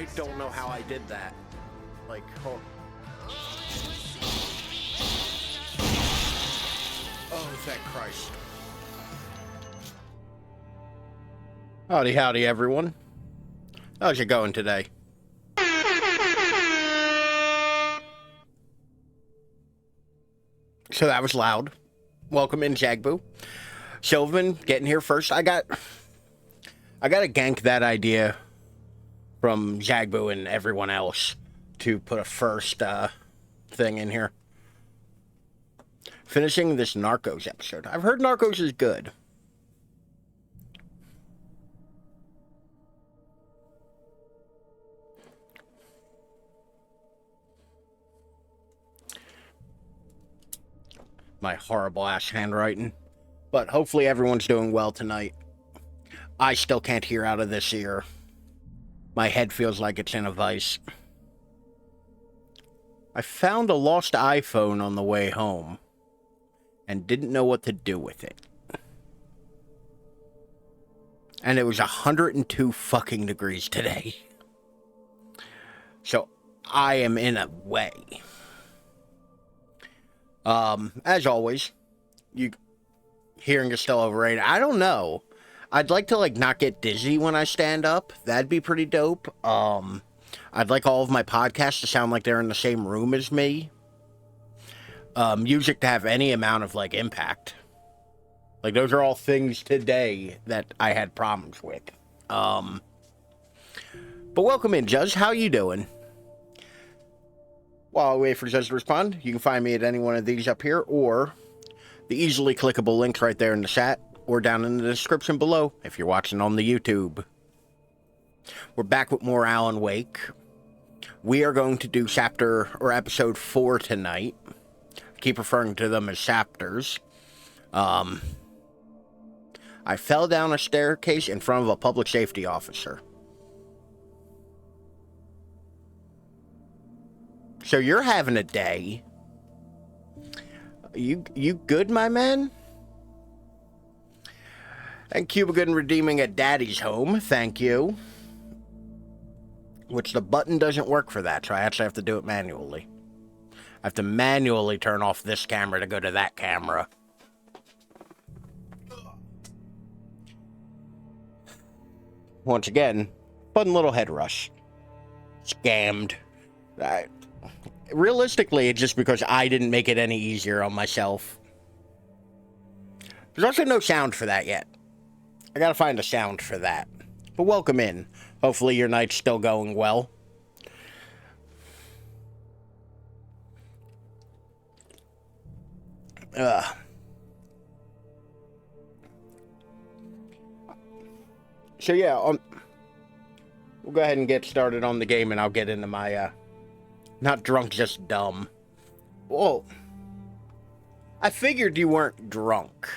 I don't know how I did that. Like, oh thank Christ. Howdy, howdy, everyone. How's it going today? So that was loud. Welcome in, Jagboo. Sylvan, getting here first. I gotta gank that idea from Jagboo and everyone else to put a first thing in here. Finishing this Narcos episode. I've heard Narcos is good. My horrible ass handwriting. But hopefully everyone's doing well tonight. I still can't hear out of this ear. My head feels like it's in a vice. I found a lost iPhone on the way home and didn't know what to do with it. And it was 102 fucking degrees today. So I am in a way. As always, hearing is still overrated. I don't know. I'd like to, not get dizzy when I stand up. That'd be pretty dope. I'd like all of my podcasts to sound like they're in the same room as me. Music to have any amount of, impact. Those are all things today that I had problems with. But welcome in, Judge. How you doing? While I wait for Judge to respond, you can find me at any one of these up here, or the easily clickable links right there in the chat, or down in the description below if you're watching on the YouTube. We're back with more Alan Wake. We are going to do chapter or episode 4 tonight. I keep referring to them as chapters. I fell down a staircase in front of a public safety officer. So you're having a day. You good, my man? And Cuba Good and redeeming at Daddy's home. Thank you. Which the button doesn't work for that, so I actually have to do it manually. I have to manually turn off this camera to go to that camera. Once again, fun little head rush. Scammed. Realistically, it's just because I didn't make it any easier on myself. There's also no sound for that yet. I gotta find a sound for that. But welcome in. Hopefully your night's still going well. So yeah, we'll go ahead and get started on the game and I'll get into my, not drunk, just dumb. Whoa. I figured you weren't drunk.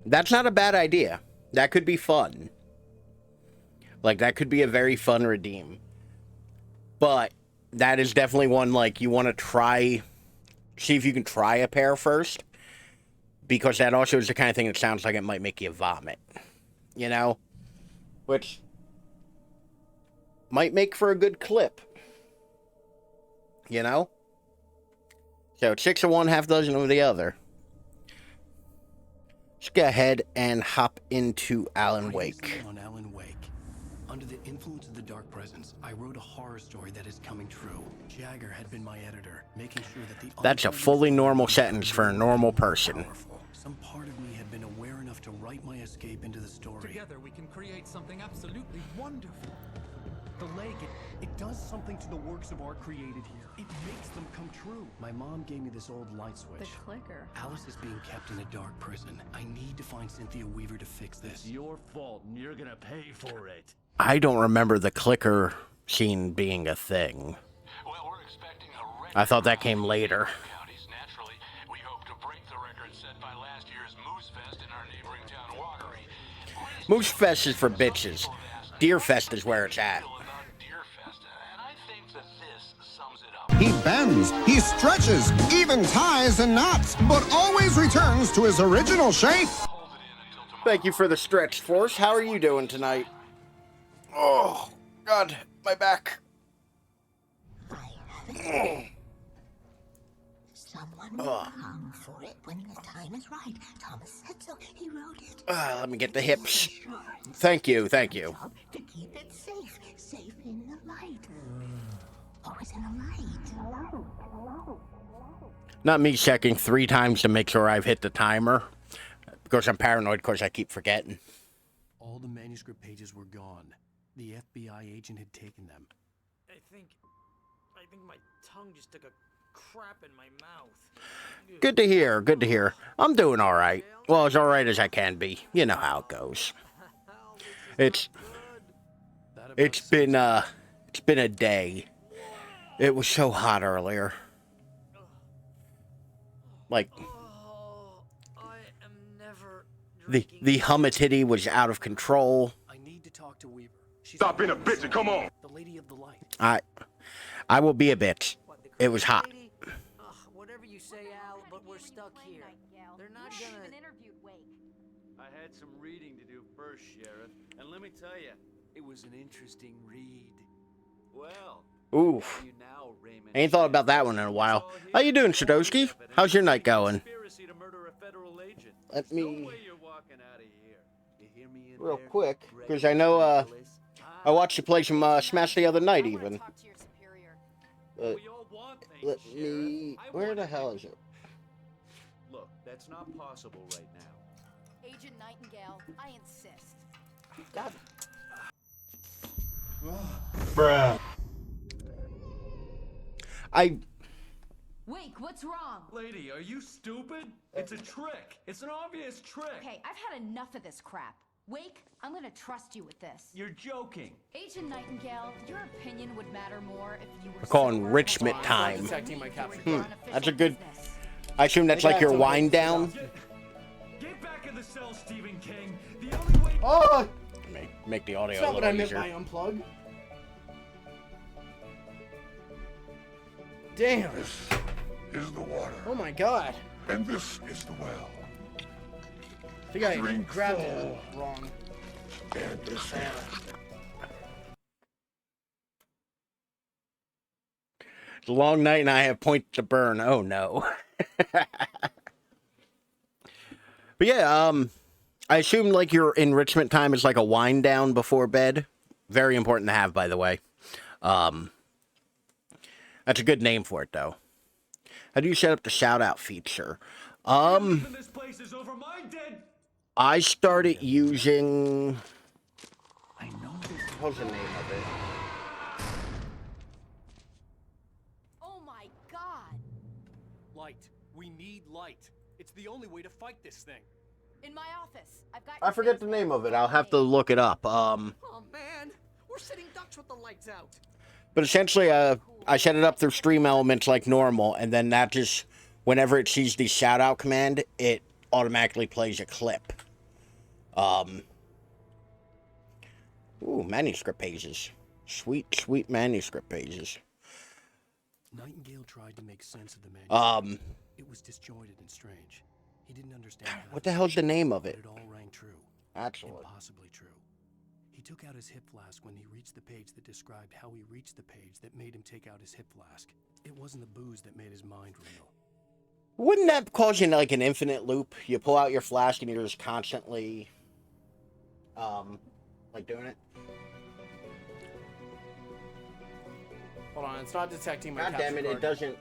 That's not a bad idea. That could be fun. That could be a very fun redeem. But that is definitely one, you want to try, see if you can try a pair first. Because that also is the kind of thing that sounds like it might make you vomit. You know? Which might make for a good clip. You know? So, 6 of one, half dozen of the other. Let's go ahead and hop into Alan Wake. On Alan Wake. Under the influence of the dark presence, I wrote a horror story that is coming true. Jagger had been my editor, making sure that the... That's a fully normal sentence for a normal person. Some part of me had been aware enough to write my escape into the story. Together we can create something absolutely wonderful. The lake, it does something to the works of art created here. It makes them come true. My mom gave me this old light switch. The clicker. Alice is being kept in a dark prison. I need to find Cynthia Weaver to fix this. It's your fault and you're gonna pay for it. I don't remember the clicker scene being a thing. Well, we're expecting a record. I thought that came later. Counties. Naturally, we hope to break the record set by last year's Moose Fest in our neighboring town, Walkery. Moose Fest is for bitches. Deer Fest is where it's at. Deer Fest, and I think that this sums it up. He bends, he stretches, even ties and knots, but always returns to his original shape. Thank you for the stretch, Force. How are you doing tonight? Oh, God, my back. Someone will come for it when the time is right. Thomas said so. He wrote it. Let me get the hips. Thank you, thank you. To keep it safe. Safe in the light. Always in the light. Not me checking 3 times to make sure I've hit the timer. Because I'm paranoid because I keep forgetting. All the manuscript pages were gone. The FBI agent had taken them. I think my tongue just took a crap in my mouth. Good to hear, good to hear. I'm doing alright. Well, as alright as I can be. You know how it goes. It's been a day. It was so hot earlier. Like, the humidity was out of control. I need to talk to Weaver. Stop being a bitch and come on. The lady of the light. I will be a bitch. It was hot. Whatever you say, Al, but we're stuck here. They're not gonna... I had some reading to do first, Sheriff, and let me tell you, it was an interesting read. Well, Oof. you now, Raymond. I ain't thought about that one in a while. How you doing, Sadowski? How's your night going? Conspiracy to murder a federal agent. Let There's no me... way you're walking out of here. You hear me in real there? quick, because I know, I watched you play some Smash the other night, even. We all want things, Let Sheriff. me... I Where want the it. hell is it? Look, that's not possible right now. Agent Nightingale, I insist. God. Bruh. Wake, what's wrong? Lady, are you stupid? It's a trick. It's an obvious trick. Okay, I've had enough of this crap. Wake, I'm gonna trust you with this. You're joking. Agent Nightingale, your opinion would matter more if you were We're calling sober enrichment and time. Detecting my capture doing card. That's a good... business. I assume that's like your wind down? Get back in the cell, Stephen King. The only way. Oh! Make the audio That's a not what I little meant easier. by unplug. Damn. This is the water, Oh my god. and this is the well. I think I Drink grabbed full. it wrong. And this here. It's a long night and I have points to burn. Oh no. But yeah, I assume like your enrichment time is like a wind down before bed. Very important to have, by the way. That's a good name for it, though. How do you set up the shout out feature? This place is over my dead. I started using... I know this. What's the name of it? Oh my god! Light. We need light. It's the only way to fight this thing. In my office, I've got. I forget the name of it. I'll have to look it up. Oh man, we're sitting ducks with the lights out. But essentially, I set it up through Stream Elements like normal, and then that just, whenever it sees the shout out command, it automatically plays a clip. Ooh, manuscript pages. Sweet, sweet manuscript pages. Nightingale tried to make sense of the manuscript. It was disjointed and strange. He didn't understand how What the hell's the name of but it? it all rang true. Actually. Impossibly true. He took out his hip flask when he reached the page that described how he reached the page that made him take out his hip flask. It wasn't the booze that made his mind real. Wouldn't that cause you like an infinite loop? You pull out your flask and you're just constantly, like doing it? Hold on, it's not detecting my God damn it, capture it card. doesn't.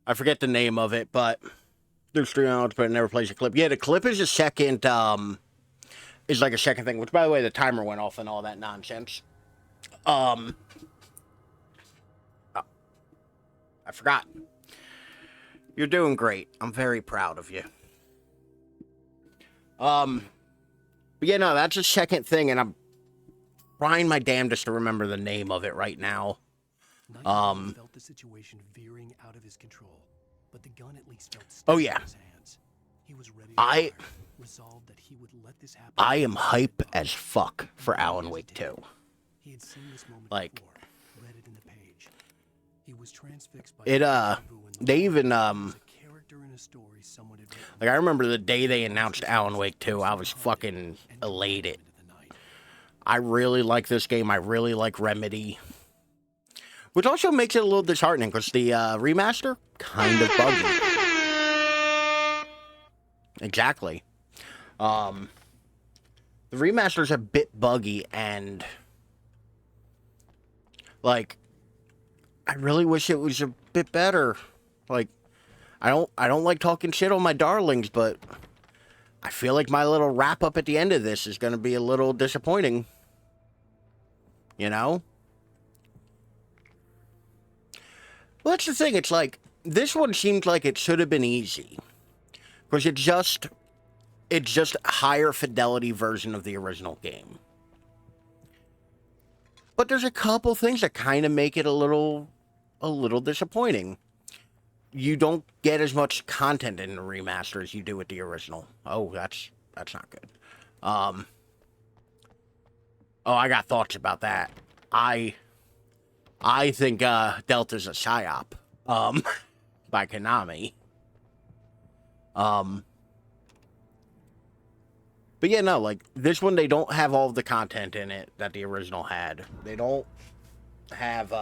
I forget the name of it, but there's 3 hours, but it never plays a clip. Yeah, the clip is a second, is like a second thing, which by the way, the timer went off and all that nonsense. I forgot. You're doing great. I'm very proud of you. But yeah, no, that's a second thing, and I'm trying my damnedest to remember the name of it right now. Nightingale felt the situation veering out of his control, but the gun at least felt Oh, steady yeah. in his hands. He was ready to fire, resolved that he would let this happen. I am hype as fuck for Alan Wake 2. He had seen this moment Like- before, read it in the page. He was transfixed by It, they even, character in a story someone had written. like, I remember the day they announced Alan Wake 2, I was fucking elated. I really like this game. I really like Remedy. Which also makes it a little disheartening, because the remaster, kind of buggy. Exactly. The remaster's a bit buggy, and like, I really wish it was a bit better. Like, I don't like talking shit on my darlings, but I feel like my little wrap up at the end of this is going to be a little disappointing. You know? Well, that's the thing. It's like, this one seemed like it should have been easy. Because it's just a higher fidelity version of the original game. But there's a couple things that kind of make it a little disappointing. You don't get as much content in the remaster as you do with the original. Oh, that's not good. Oh, I got thoughts about that. I think Delta's a psyop by Konami. But yeah, no, like, this one, they don't have all of the content in it that the original had. They don't have,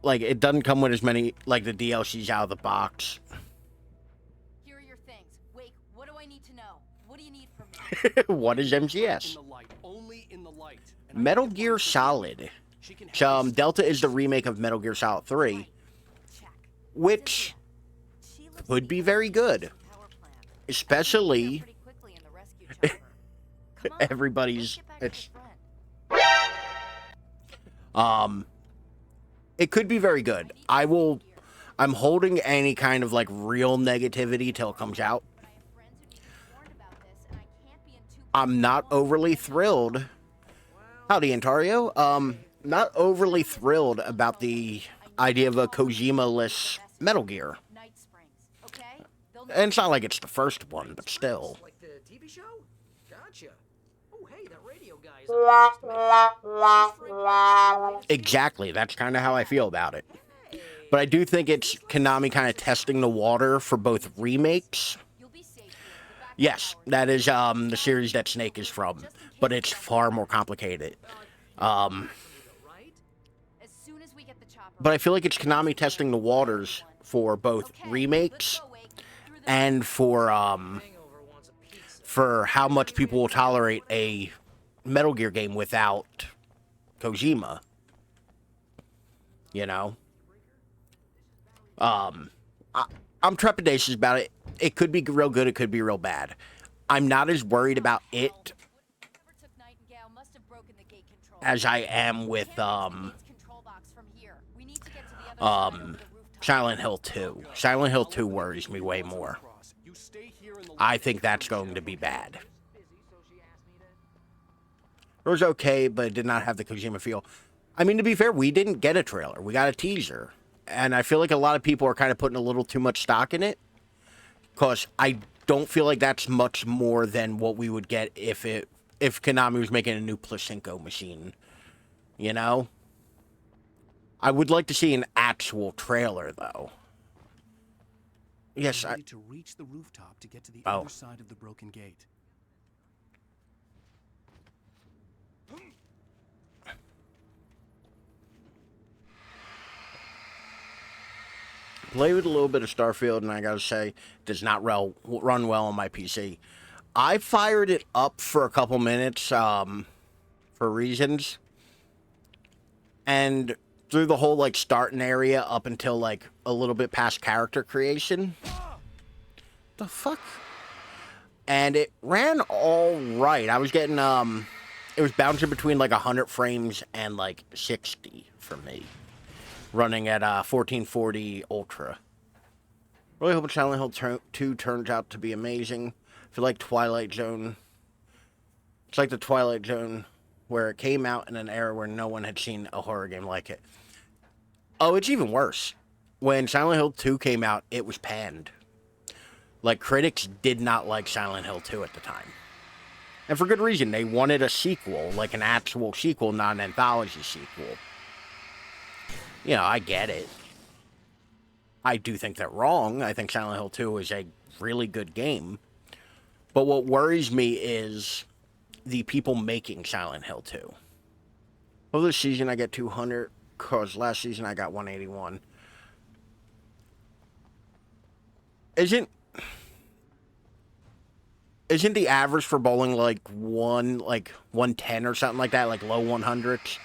like, it doesn't come with as many, like, the DLCs out of the box. Here are your things. Wake, what do I need to know? What do you need from me? What is MGS? Only in the light. Metal Gear Solid. Delta is the remake of Metal Gear Solid 3, which could be very good. Especially everybody's, it could be very good. I'm holding any kind of, like, real negativity till it comes out. I'm not overly thrilled. Howdy, Ontario. Not overly thrilled about the idea of a Kojima-less Metal Gear. And it's not like it's the first one, but still. Like the TV show? Gotcha. Oh, hey, that radio guy is... Exactly. That's kind of how I feel about it. But I do think it's Konami kind of testing the water for both remakes. Yes, that is the series that Snake is from, but it's far more complicated. But I feel like it's Konami testing the waters for both remakes and for how much people will tolerate a Metal Gear game without Kojima. You know? I'm trepidatious about it. It could be real good, it could be real bad. I'm not as worried about it as I am with Silent Hill 2. Silent Hill 2 worries me way more. I think that's going to be bad. It was okay, but it did not have the Kojima feel. I mean, to be fair, we didn't get a trailer. We got a teaser. And I feel like a lot of people are kind of putting a little too much stock in it. Because I don't feel like that's much more than what we would get if Konami was making a new Pachinko machine. You know? I would like to see an actual trailer, though. Yes, I needed to reach the rooftop to get to the other side of the broken gate. Play with a little bit of Starfield, and I gotta say, it does not run well on my PC. I fired it up for a couple minutes, for reasons. And through the whole, like, starting area up until, like, a little bit past character creation. The fuck? And it ran all right. I was getting, it was bouncing between, like, 100 frames and, like, 60 for me. Running at 1440 Ultra. Really hope Silent Hill 2 turns out to be amazing. I feel like Twilight Zone. It's like the Twilight Zone where it came out in an era where no one had seen a horror game like it. Oh, it's even worse. When Silent Hill 2 came out, it was panned. Like, critics did not like Silent Hill 2 at the time. And for good reason. They wanted a sequel, like an actual sequel, not an anthology sequel. You know, I get it. I do think they're wrong. I think Silent Hill 2 is a really good game. But what worries me is the people making Silent Hill 2. Well, this season I get 200, because last season I got 181. Isn't the average for bowling like 110 or something like that, like low 100s?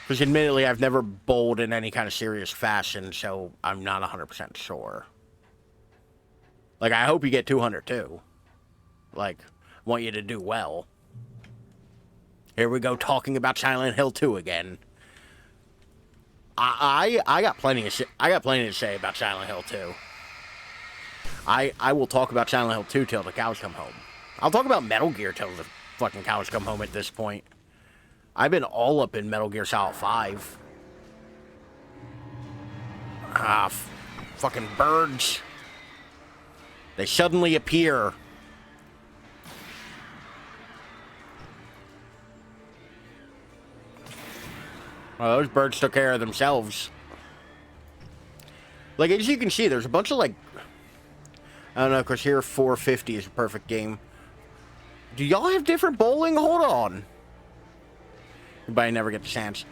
Because admittedly, I've never bowled in any kind of serious fashion, so I'm not 100% sure. Like, I hope you get 200 too. Like, I want you to do well. Here we go, talking about Silent Hill 2 again. I got plenty of shit. I got plenty to say about Silent Hill 2. I will talk about Silent Hill 2 till the cows come home. I'll talk about Metal Gear till the fucking cows come home at this point. I've been all up in Metal Gear Solid 5. Fucking birds. They suddenly appear. Well, those birds took care of themselves. Like, as you can see, there's a bunch of, like... I don't know, because here 450 is a perfect game. Do y'all have different bowling? Hold on. Everybody never gets a chance.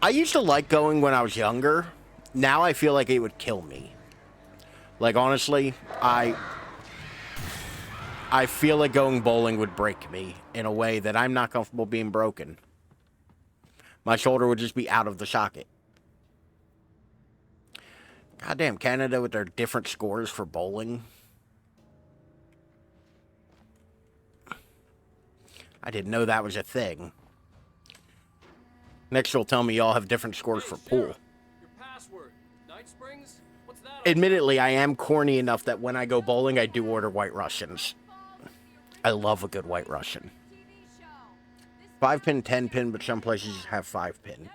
I used to like going when I was younger. Now I feel like it would kill me. Like, honestly, I feel like going bowling would break me in a way that I'm not comfortable being broken. My shoulder would just be out of the socket. Goddamn, Canada with their different scores for bowling. I didn't know that was a thing. Next you'll tell me y'all have different scores for pool. Your password. Night Springs? What's that? Admittedly, I am corny enough that when I go bowling, I do order White Russians. I love a good White Russian. 5-pin, 10-pin, but some places have 5-pin.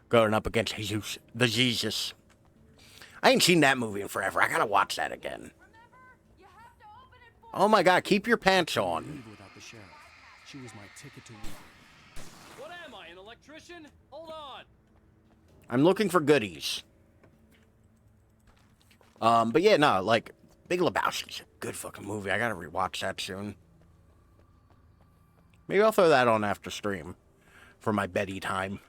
Going up against Jesus, the Jesus. I ain't seen that movie in forever. I gotta watch that again. Oh my god, keep your pants on. Without the sheriff. She was my ticket to What am I, an electrician? Hold on. I'm looking for goodies. But yeah, no, like, Big Lebowski's a good fucking movie. I gotta rewatch that soon. Maybe I'll throw that on after stream for my Betty time.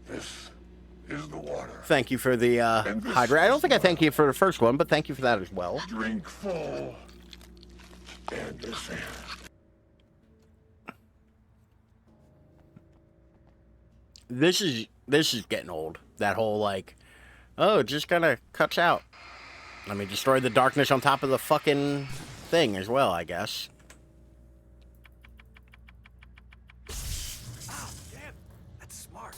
This is the water. Thank you for the hydrate. I don't think I thank you for the first one, but thank you for that as well. Drink full. And this end. This is getting old. That whole, like, oh, it just kind of cuts out. Let me destroy the darkness on top of the fucking thing as well, I guess. Ah, damn. That's smart.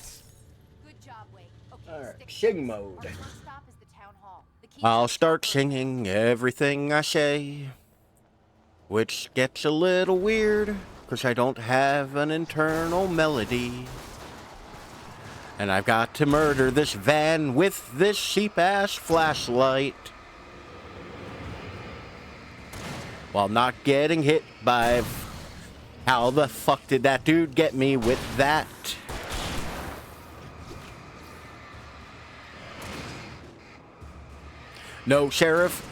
Good job, Wake. Okay, Alright, stick sing close. mode. Our first stop is the town hall. The key I'll start singing everything I say, which gets a little weird, because I don't have an internal melody. And I've got to murder this van with this cheap-ass flashlight, while not getting hit by... How the fuck did that dude get me with that? No, Sheriff,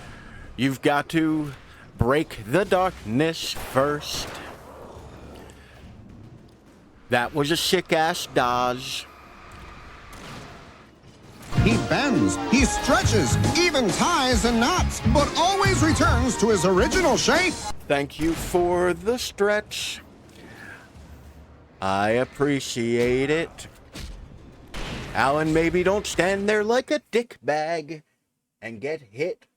you've got to break the darkness first. That was a sick-ass dodge. He bends, he stretches, even ties and knots, but always returns to his original shape. Thank you for the stretch. I appreciate it. Alan, maybe don't stand there like a dick bag and get hit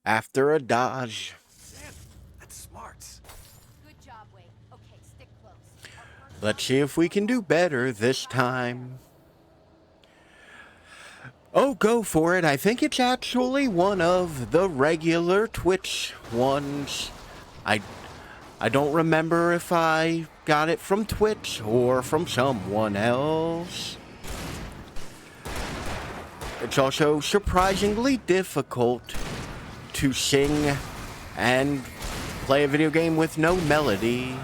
after a dodge. Damn, that's smart. Good job, Wake. Okay, stick close. Our first Let's stop see if we can do better this time. Oh, go for it. I think it's actually one of the regular Twitch ones. I don't remember if I got it from Twitch or from someone else. It's also surprisingly difficult to sing and play a video game with no melody.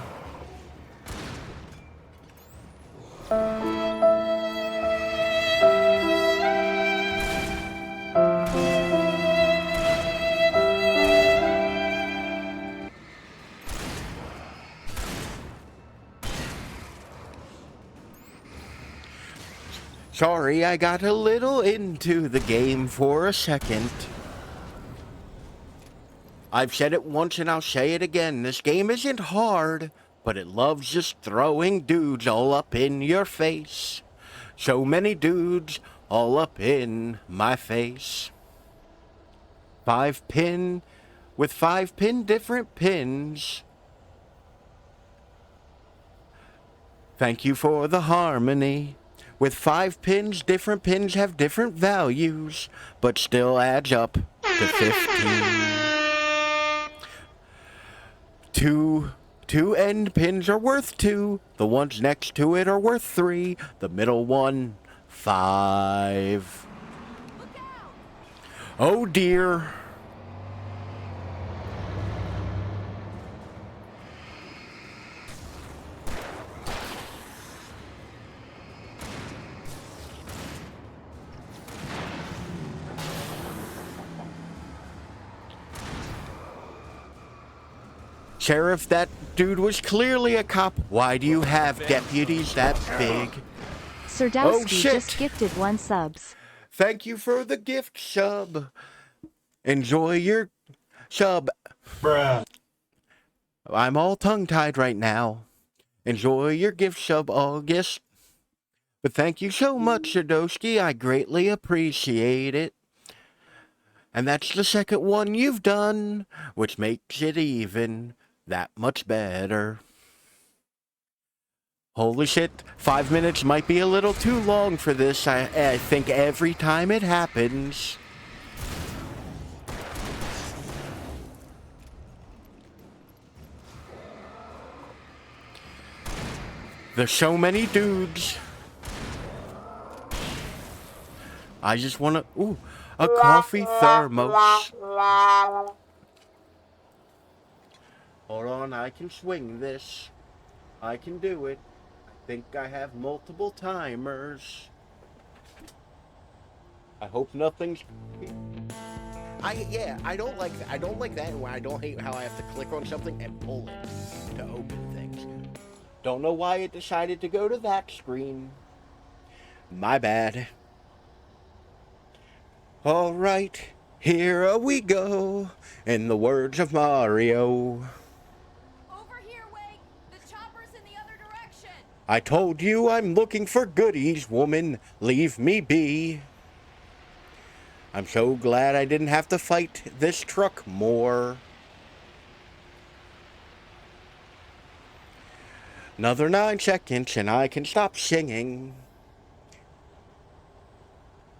Sorry, I got a little into the game for a second. I've said it once and I'll say it again. This game isn't hard, but it loves just throwing dudes all up in your face. So many dudes all up in my face. 5-pin with 5-pin different pins. Thank you for the harmony. With 5 pins, different pins have different values, but still adds up to 15. Two end pins are worth 2. The ones next to it are worth 3. The middle one, 5. Oh dear. Sheriff, that dude was clearly a cop. Why do you have deputies that big? Serdowski just gifted 1 subs. Thank you for the gift sub. Enjoy your sub. Bruh. I'm all tongue-tied right now. Enjoy your gift sub, August. But thank you so much, Serdowski. I greatly appreciate it. And that's the second one you've done, which makes it even that much better. Holy shit, 5 minutes might be a little too long for this. I think every time it happens. There's so many dudes. I just wanna, ooh, a coffee thermos. Hold on, I can swing this. I can do it. I think I have multiple timers. I hope nothing's... I don't like that. I don't like that, and I don't hate how I have to click on something and pull it to open things. Don't know why it decided to go to that screen. My bad. Alright, here we go. In the words of Mario. I told you I'm looking for goodies, woman. Leave me be. I'm so glad I didn't have to fight this truck more. Another 9 seconds and I can stop singing.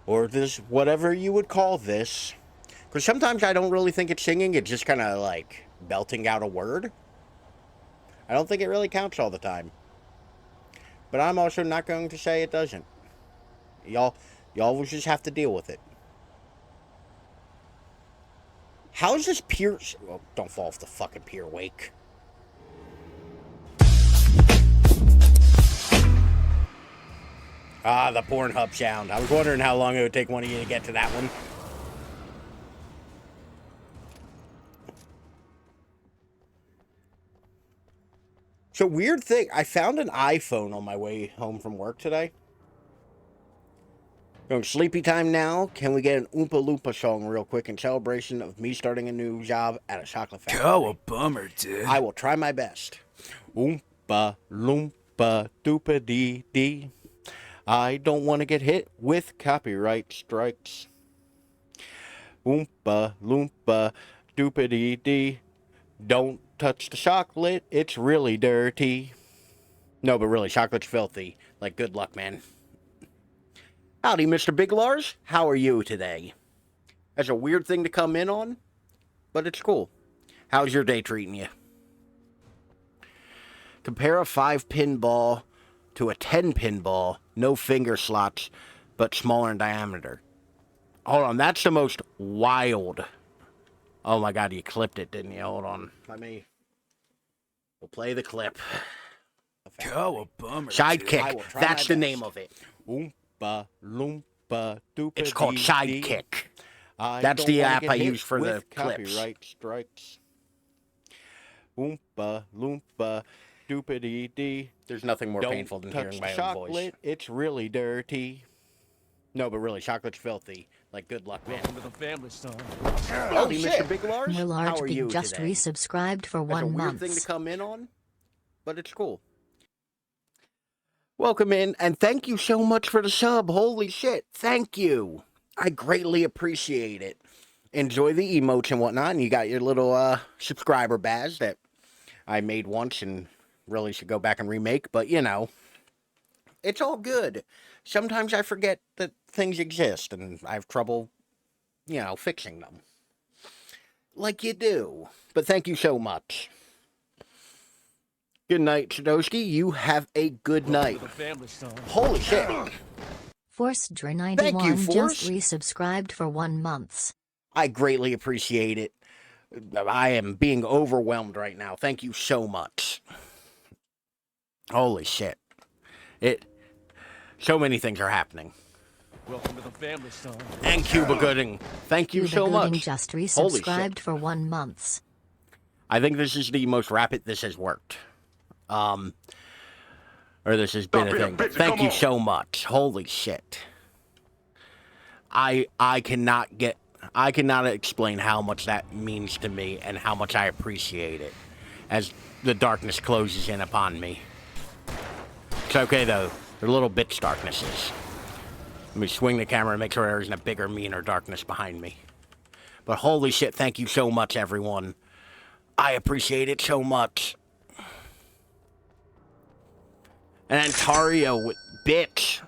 Or this, whatever you would call this. Because sometimes I don't really think it's singing. It's just kind of like belting out a word. I don't think it really counts all the time. But I'm also not going to say it doesn't. Y'all will just have to deal with it. How is this pier... Oh, don't fall off the fucking pier, Wake. Ah, the Pornhub sound. I was wondering how long it would take one of you to get to that one. So, weird thing, I found an iPhone on my way home from work today. Going sleepy time now. Can we get an Oompa Loompa song real quick in celebration of me starting a new job at a chocolate factory? Oh, a bummer, dude. I will try my best. Oompa Loompa Doopa Dee Dee. I don't want to get hit with copyright strikes. Oompa Loompa Doopa Dee Dee. Don't touch the chocolate, it's really dirty. No, but really, chocolate's filthy. Like, good luck, man. Howdy, Mr. Big Lars. How are you today? That's a weird thing to come in on, but it's cool. How's your day treating you? Compare a 5-pin ball to a 10-pin ball. No finger slots, but smaller in diameter. Hold on, that's the most wild Oh my god, you clipped it, didn't you? Hold on. We'll play the clip. Oh, a bummer. Sidekick. That's the name of it. Oompa loompa doopa. It's called Sidekick. That's the app I use for the clips. Copyright strikes. Oompa loompa doopity dee. There's nothing more Don't painful than touch hearing my own chocolate. voice. It's really dirty. No, but really, chocolate's filthy. Like, good luck, man. Welcome to the family, son. Oh, Mr. Big Lars? How Millard are you just today? resubscribed for That's a 1 weird month. thing to come in on, but it's cool. Welcome in, and thank you so much for the sub. Holy shit, thank you. I greatly appreciate it. Enjoy the emotes and whatnot, and you got your little subscriber badge that I made once and really should go back and remake, but you know, it's all good. Sometimes I forget that things exist, and I have trouble, you know, fixing them. Like you do. But thank you so much. Good night, Shadoski. You have a good night. Holy shit. Forcedra91 Thank you, Force. just resubscribed for 1 month. I greatly appreciate it. I am being overwhelmed right now. Thank you so much. Holy shit. So many things are happening. Welcome to the family, son. And Cuba Gooding. Thank you so Gooding much. just Holy resubscribed shit. for 1 month. I think this is the most rapid this has worked. Or this has been a thing. But thank you so much. Holy shit. I cannot explain how much that means to me and how much I appreciate it as the darkness closes in upon me. It's okay though. They're little bitch darknesses. Let me swing the camera and make sure there isn't a bigger, meaner darkness behind me. But holy shit, thank you so much, everyone. I appreciate it so much. And Antario with bitch.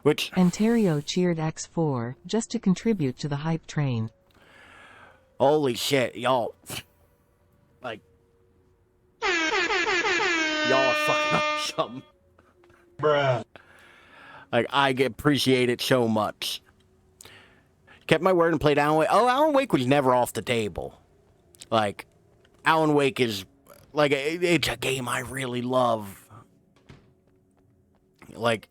Which Ontario cheered X4 just to contribute to the hype train. Holy shit, y'all. Like, y'all are fucking awesome. Bruh. Like, I appreciate it so much. Kept my word and played Alan Wake. Oh, Alan Wake was never off the table. Like, Alan Wake is, like, it's a game I really love. Like,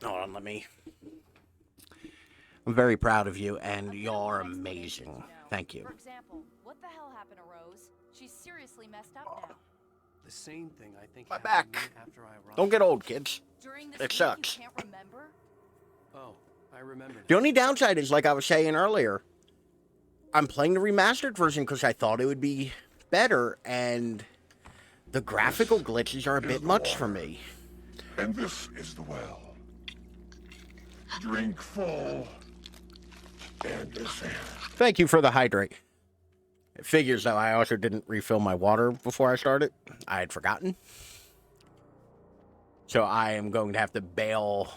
hold on, I'm very proud of you, and y'all are amazing. Thank you. For example, what the hell happened to Rose? She's seriously messed up now. The same thing I think My happened to back. me after I arrived. Don't get old, kids. During this It week, sucks. You can't remember? Oh, I remember. The only downside is, like I was saying earlier, I'm playing the remastered version because I thought it would be better, and the graphical glitches are a bit much for me. And this is the well. Drink full. And descend. Thank you for the hydrate. It figures, though, I also didn't refill my water before I started. I had forgotten. So I am going to have to bail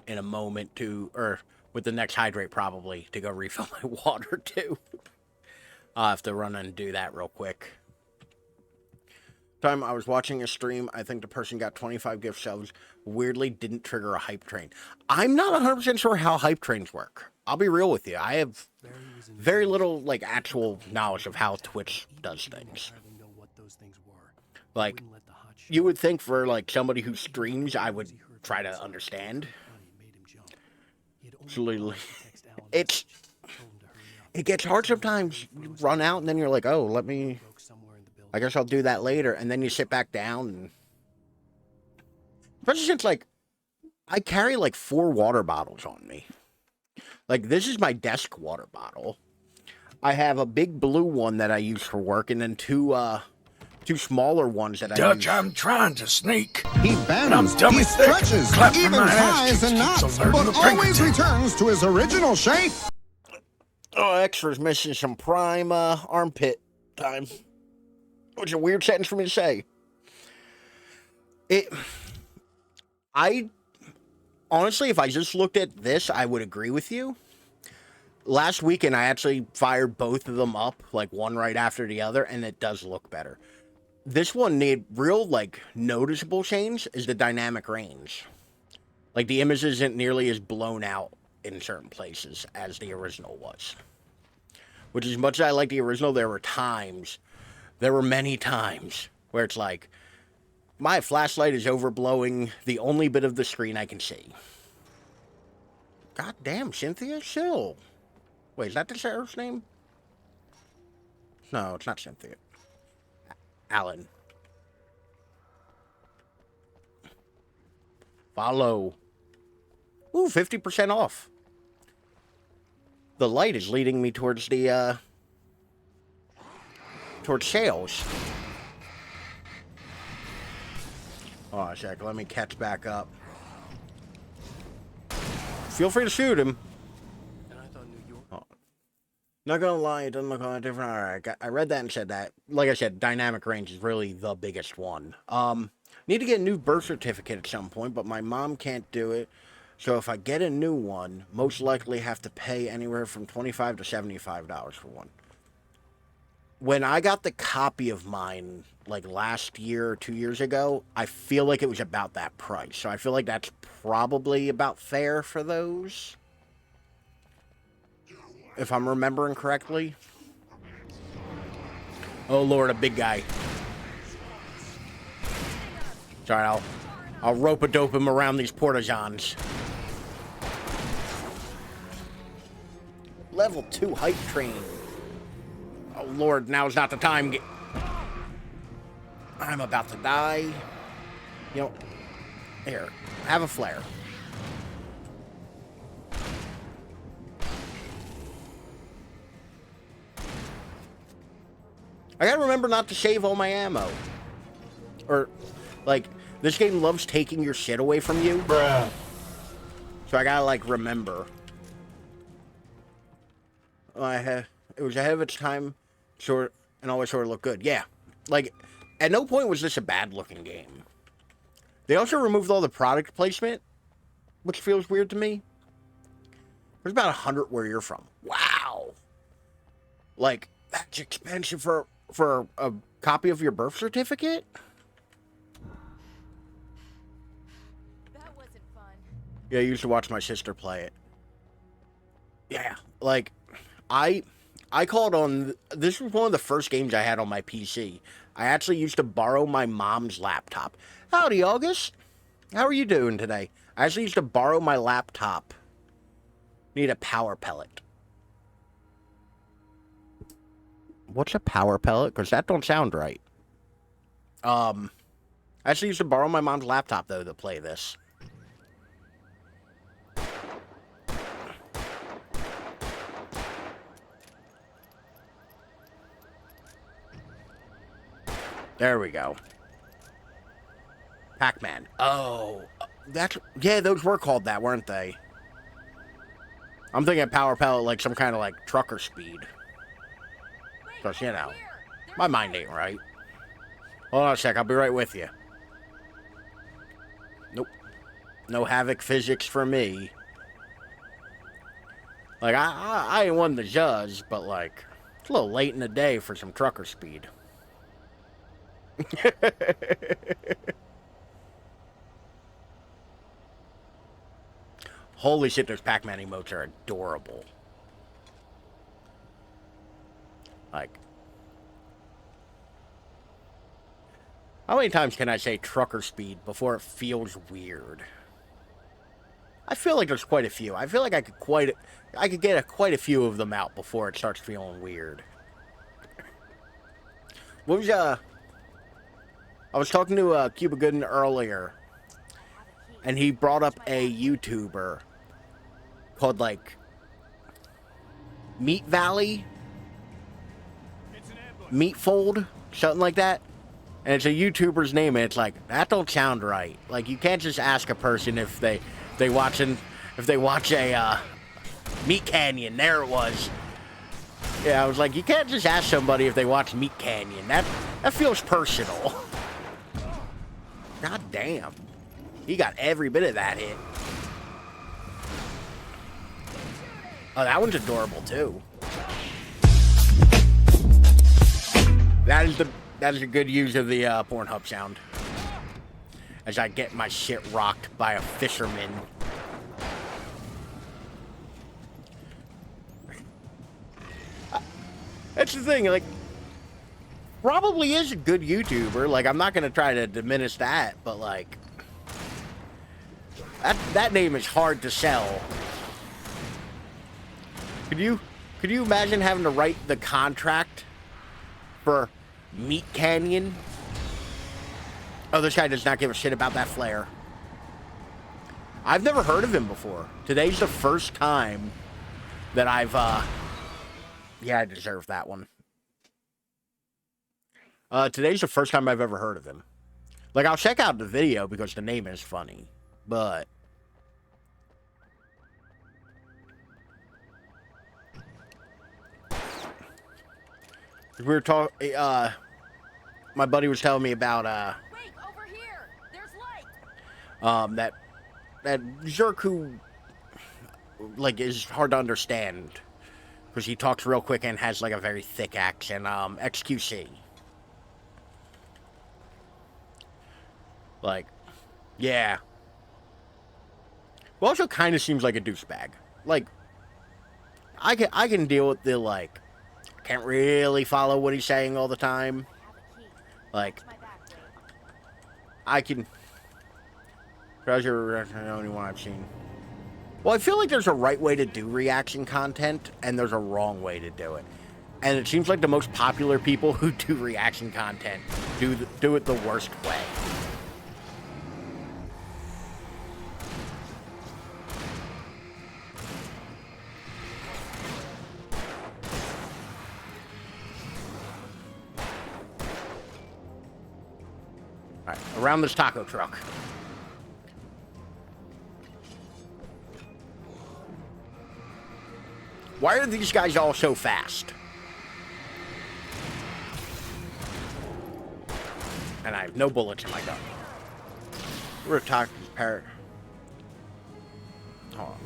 in a moment or with the next hydrate probably, to go refill my water, too. I'll have to run and do that real quick. Time I was watching a stream, I think the person got 25 gift subs, weirdly didn't trigger a hype train. I'm not 100% sure how hype trains work. I'll be real with you. I have very little, like, actual knowledge of how Twitch does things. Like, you would think for, like, somebody who streams, I would try to understand. It gets hard sometimes. You run out and then you're like, oh, I guess I'll do that later. And then you sit back down. And especially since, like, I carry, like, 4 water bottles on me. Like, this is my desk water bottle. I have a big blue one that I use for work, and then two smaller ones that I use. I'm trying to sneak. He bends, he stretches, even ties and knots, but always returns to his original shape. Oh, Extra's missing some prime armpit time. Which is a weird sentence for me to say. Honestly, if I just looked at this, I would agree with you. Last weekend, I actually fired both of them up, like one right after the other, and it does look better. This one need real, like, noticeable change is the dynamic range. Like, the image isn't nearly as blown out in certain places as the original was. Which, as much as I like the original, there were many times where it's like, my flashlight is overblowing the only bit of the screen I can see. God damn, Cynthia, chill. Wait, is that the sheriff's name? No, it's not Cynthia. Alan. Follow. Ooh, 50% off. The light is leading me towards the, towards sales. Oh, a sec. Let me catch back up. Feel free to shoot him. And I thought New York. Oh. Not gonna lie, it doesn't look all that different. Alright, I read that and said that. Like I said, dynamic range is really the biggest one. Need to get a new birth certificate at some point, but my mom can't do it. So if I get a new one, most likely have to pay anywhere from $25 to $75 for one. When I got the copy of mine, like last year or 2 years ago, I feel like it was about that price. So I feel like that's probably about fair for those. If I'm remembering correctly. Oh Lord, a big guy. Sorry, I'll rope-a-dope him around these porta-johns. Level 2 hype train. Oh Lord, now's not the time. I'm about to die. You know, here, have a flare. I gotta remember not to save all my ammo. Or, like, this game loves taking your shit away from you. Bruh. So I gotta, like, remember. It was ahead of its time, and always sort of looked good. Yeah. Like, at no point was this a bad-looking game. They also removed all the product placement, which feels weird to me. There's about 100 where you're from. Wow. Like, that's expensive for a copy of your birth certificate? That wasn't fun. Yeah, I used to watch my sister play it. Yeah, like, I called on... This was one of the first games I had on my PC. I actually used to borrow my mom's laptop. Howdy, August. How are you doing today? I actually used to borrow my laptop. Need a power pellet. What's a power pellet? Because that don't sound right. I actually used to borrow my mom's laptop, though, to play this. There we go. Pac-Man. Oh, yeah, those were called that, weren't they? I'm thinking power pellet like some kind of like trucker speed. Because, you know, my mind ain't right. Hold on a sec, I'll be right with you. Nope. No havoc physics for me. Like, I ain't one to judge, but like, it's a little late in the day for some trucker speed. Holy shit, those Pac-Man emotes are adorable. Like, how many times can I say trucker speed before it feels weird? I feel like there's quite a few. I feel like I could get quite a few of them out before it starts feeling weird. What was I was talking to Cuba Gooden earlier, and he brought up a YouTuber called, like, Meat Valley? Meatfold? Something like that? And it's a YouTuber's name, and it's like, that don't sound right. Like, you can't just ask a person if they watch a Meat Canyon. There it was. Yeah, I was like, you can't just ask somebody if they watch Meat Canyon. That feels personal. God damn. He got every bit of that hit. Oh, that one's adorable too. That is a good use of the Pornhub sound. As I get my shit rocked by a fisherman. that's the thing. Like, probably is a good YouTuber. Like, I'm not gonna try to diminish that, but like, that name is hard to sell. Could you imagine having to write the contract for Meat Canyon? Oh, this guy does not give a shit about that flare. I've never heard of him before. Today's the first time that I've, yeah, I deserve that one. Today's the first time I've ever heard of him. Like, I'll check out the video because the name is funny, but... We were talking, my buddy was telling me about, Wait, over here! There's light! that Zerk who, like, is hard to understand. Because he talks real quick and has, like, a very thick accent, XQC. Like, yeah. Well, also kind of seems like a douchebag. Like, I can deal with the, like, can't really follow what he's saying all the time. Like, I can... Treasure, the only one I've seen. Well, I feel like there's a right way to do reaction content, and there's a wrong way to do it. And it seems like the most popular people who do reaction content do it the worst way. Alright, around this taco truck. Why are these guys all so fast? And I have no bullets in my gun. We're talking parrot. Hold on.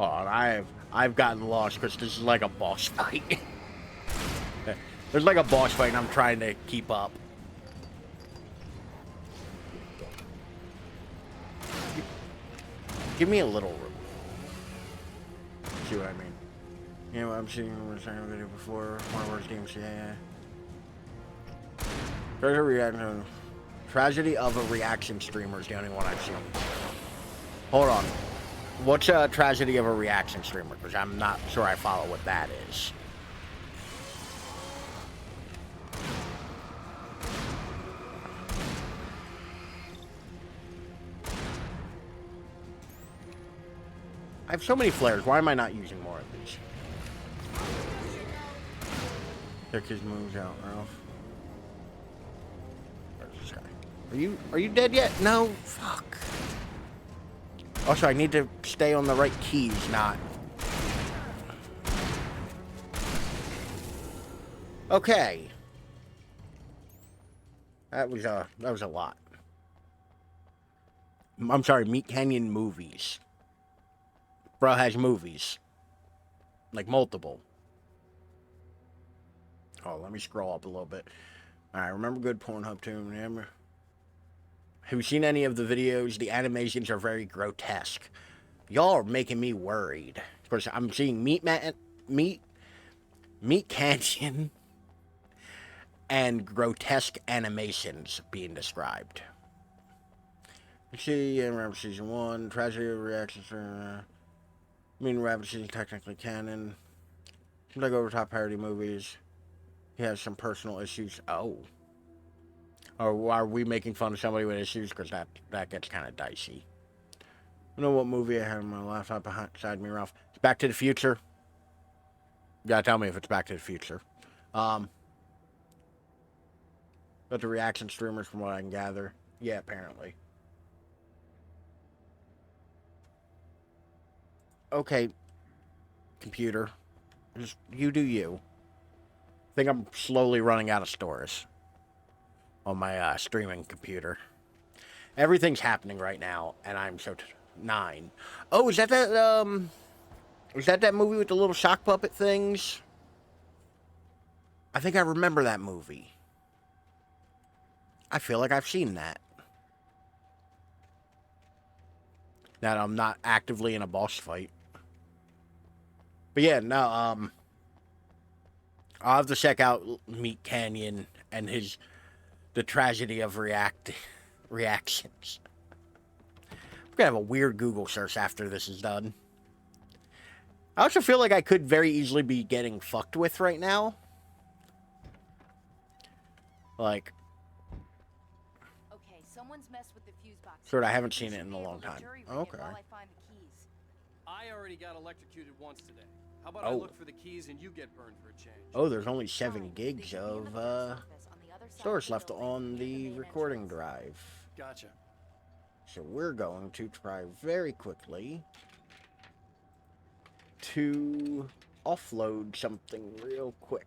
Oh, I've gotten lost because this is like a boss fight. There's like a boss fight and I'm trying to keep up. Give me a little room. See what I mean? You know what I'm seeing in the video before. One of our games, yeah. Tragedy of a reaction streamer is the only one I've seen. Hold on. What's a tragedy of a reaction streamer? Because I'm not sure I follow what that is. I have so many flares. Why am I not using more of these? Check his moves out, Ralph. Where's this guy? Are you dead yet? No? Fuck. Also, I need to stay on the right keys, not... Okay. That was a lot. I'm sorry, Meat Canyon movies. Bro has movies. Like, multiple. Oh, let me scroll up a little bit. Alright, remember good Pornhub too, remember? Have you seen any of the videos? The animations are very grotesque. Y'all are making me worried. Of course, I'm seeing Meat Canyon and grotesque animations being described. Let's see, Rabbit Season 1, Tragedy of Reactions for... Rabbit Season technically canon. Seems like over-top parody movies. He has some personal issues. Oh. Or are we making fun of somebody with issues? Because that gets kind of dicey. You know what movie I have on my laptop beside me, Ralph? It's Back to the Future. You gotta tell me if it's Back to the Future. But the reaction streamers, from what I can gather. Yeah, apparently. Okay, computer. Just, you do you. I think I'm slowly running out of stores on my streaming computer. Everything's happening right now, and I'm so 9. Oh, is that that movie with the little shock puppet things? I think I remember that movie. I feel like I've seen that. That I'm not actively in a boss fight. But yeah, no, I'll have to check out Meat Canyon and the tragedy of reactions. I'm gonna have a weird Google search after this is done. I also feel like I could very easily be getting fucked with right now. Like, okay, someone's messed with the fuse box. sort of, I haven't seen it in a long time. Okay. I already got electrocuted once today. How about I look for the keys and you get burned for a change? Oh, there's only 7 gigs of storage left on the recording drive. Gotcha. So we're going to try very quickly to offload something real quick.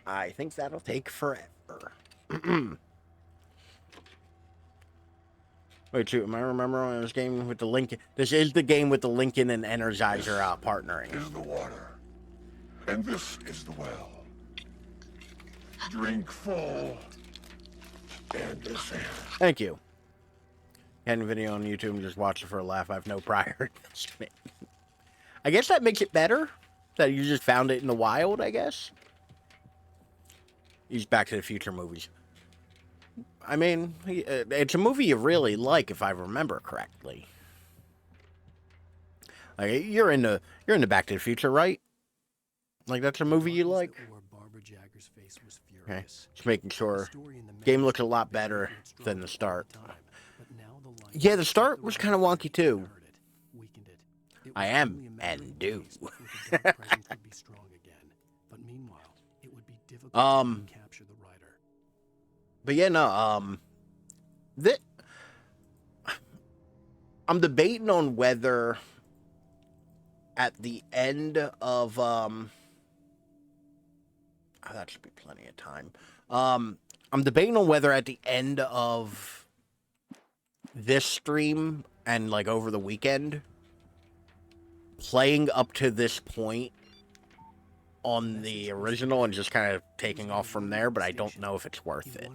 I think that'll take forever. Wait, shoot, am I remembering this game with the Lincoln? This is the game with the Lincoln and Energizer partnering. This is the water, and this is the well. Drink full, and this end. Thank you. Had a video on YouTube and just watch it for a laugh. I have no prior investment. I guess that makes it better that you just found it in the wild, I guess. These Back to the Future movies. I mean, it's a movie you really like, if I remember correctly. Like, you're into Back to the Future, right? Like, that's a movie you like? Okay, just making sure. Game looks a lot better than the start. Yeah, the start was kind of wonky too. I am and do. But yeah, no, I'm debating on whether at the end of, oh, that should be plenty of time. I'm debating on whether at the end of this stream and like over the weekend, playing up to this point on the original and just kind of taking off from there, but I don't know if it's worth it.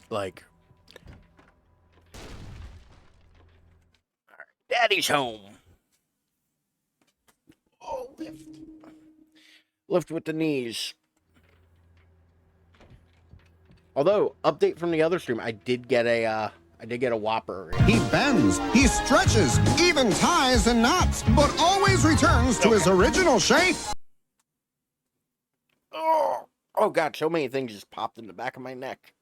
Like, all right, Daddy's home. Oh, lift with the knees. Although, update from the other stream, I did get a Whopper. He bends, he stretches, even ties and knots, but always returns to his original shape. Oh God, so many things just popped in the back of my neck.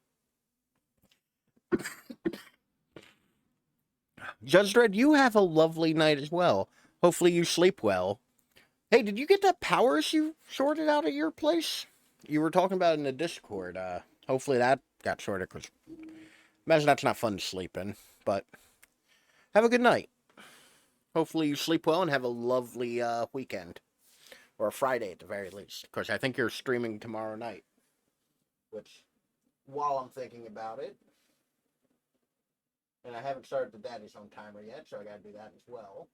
Judge Dredd, you have a lovely night as well. Hopefully you sleep well. Hey, did you get that power issue sorted out at your place? You were talking about it in the Discord. Hopefully that got sorted, because imagine that's not fun to sleep in. But have a good night. Hopefully you sleep well and have a lovely weekend. Or a Friday at the very least. Because I think you're streaming tomorrow night. Which, while I'm thinking about it, and I haven't started the Daddy's Home timer yet, so I gotta do that as well.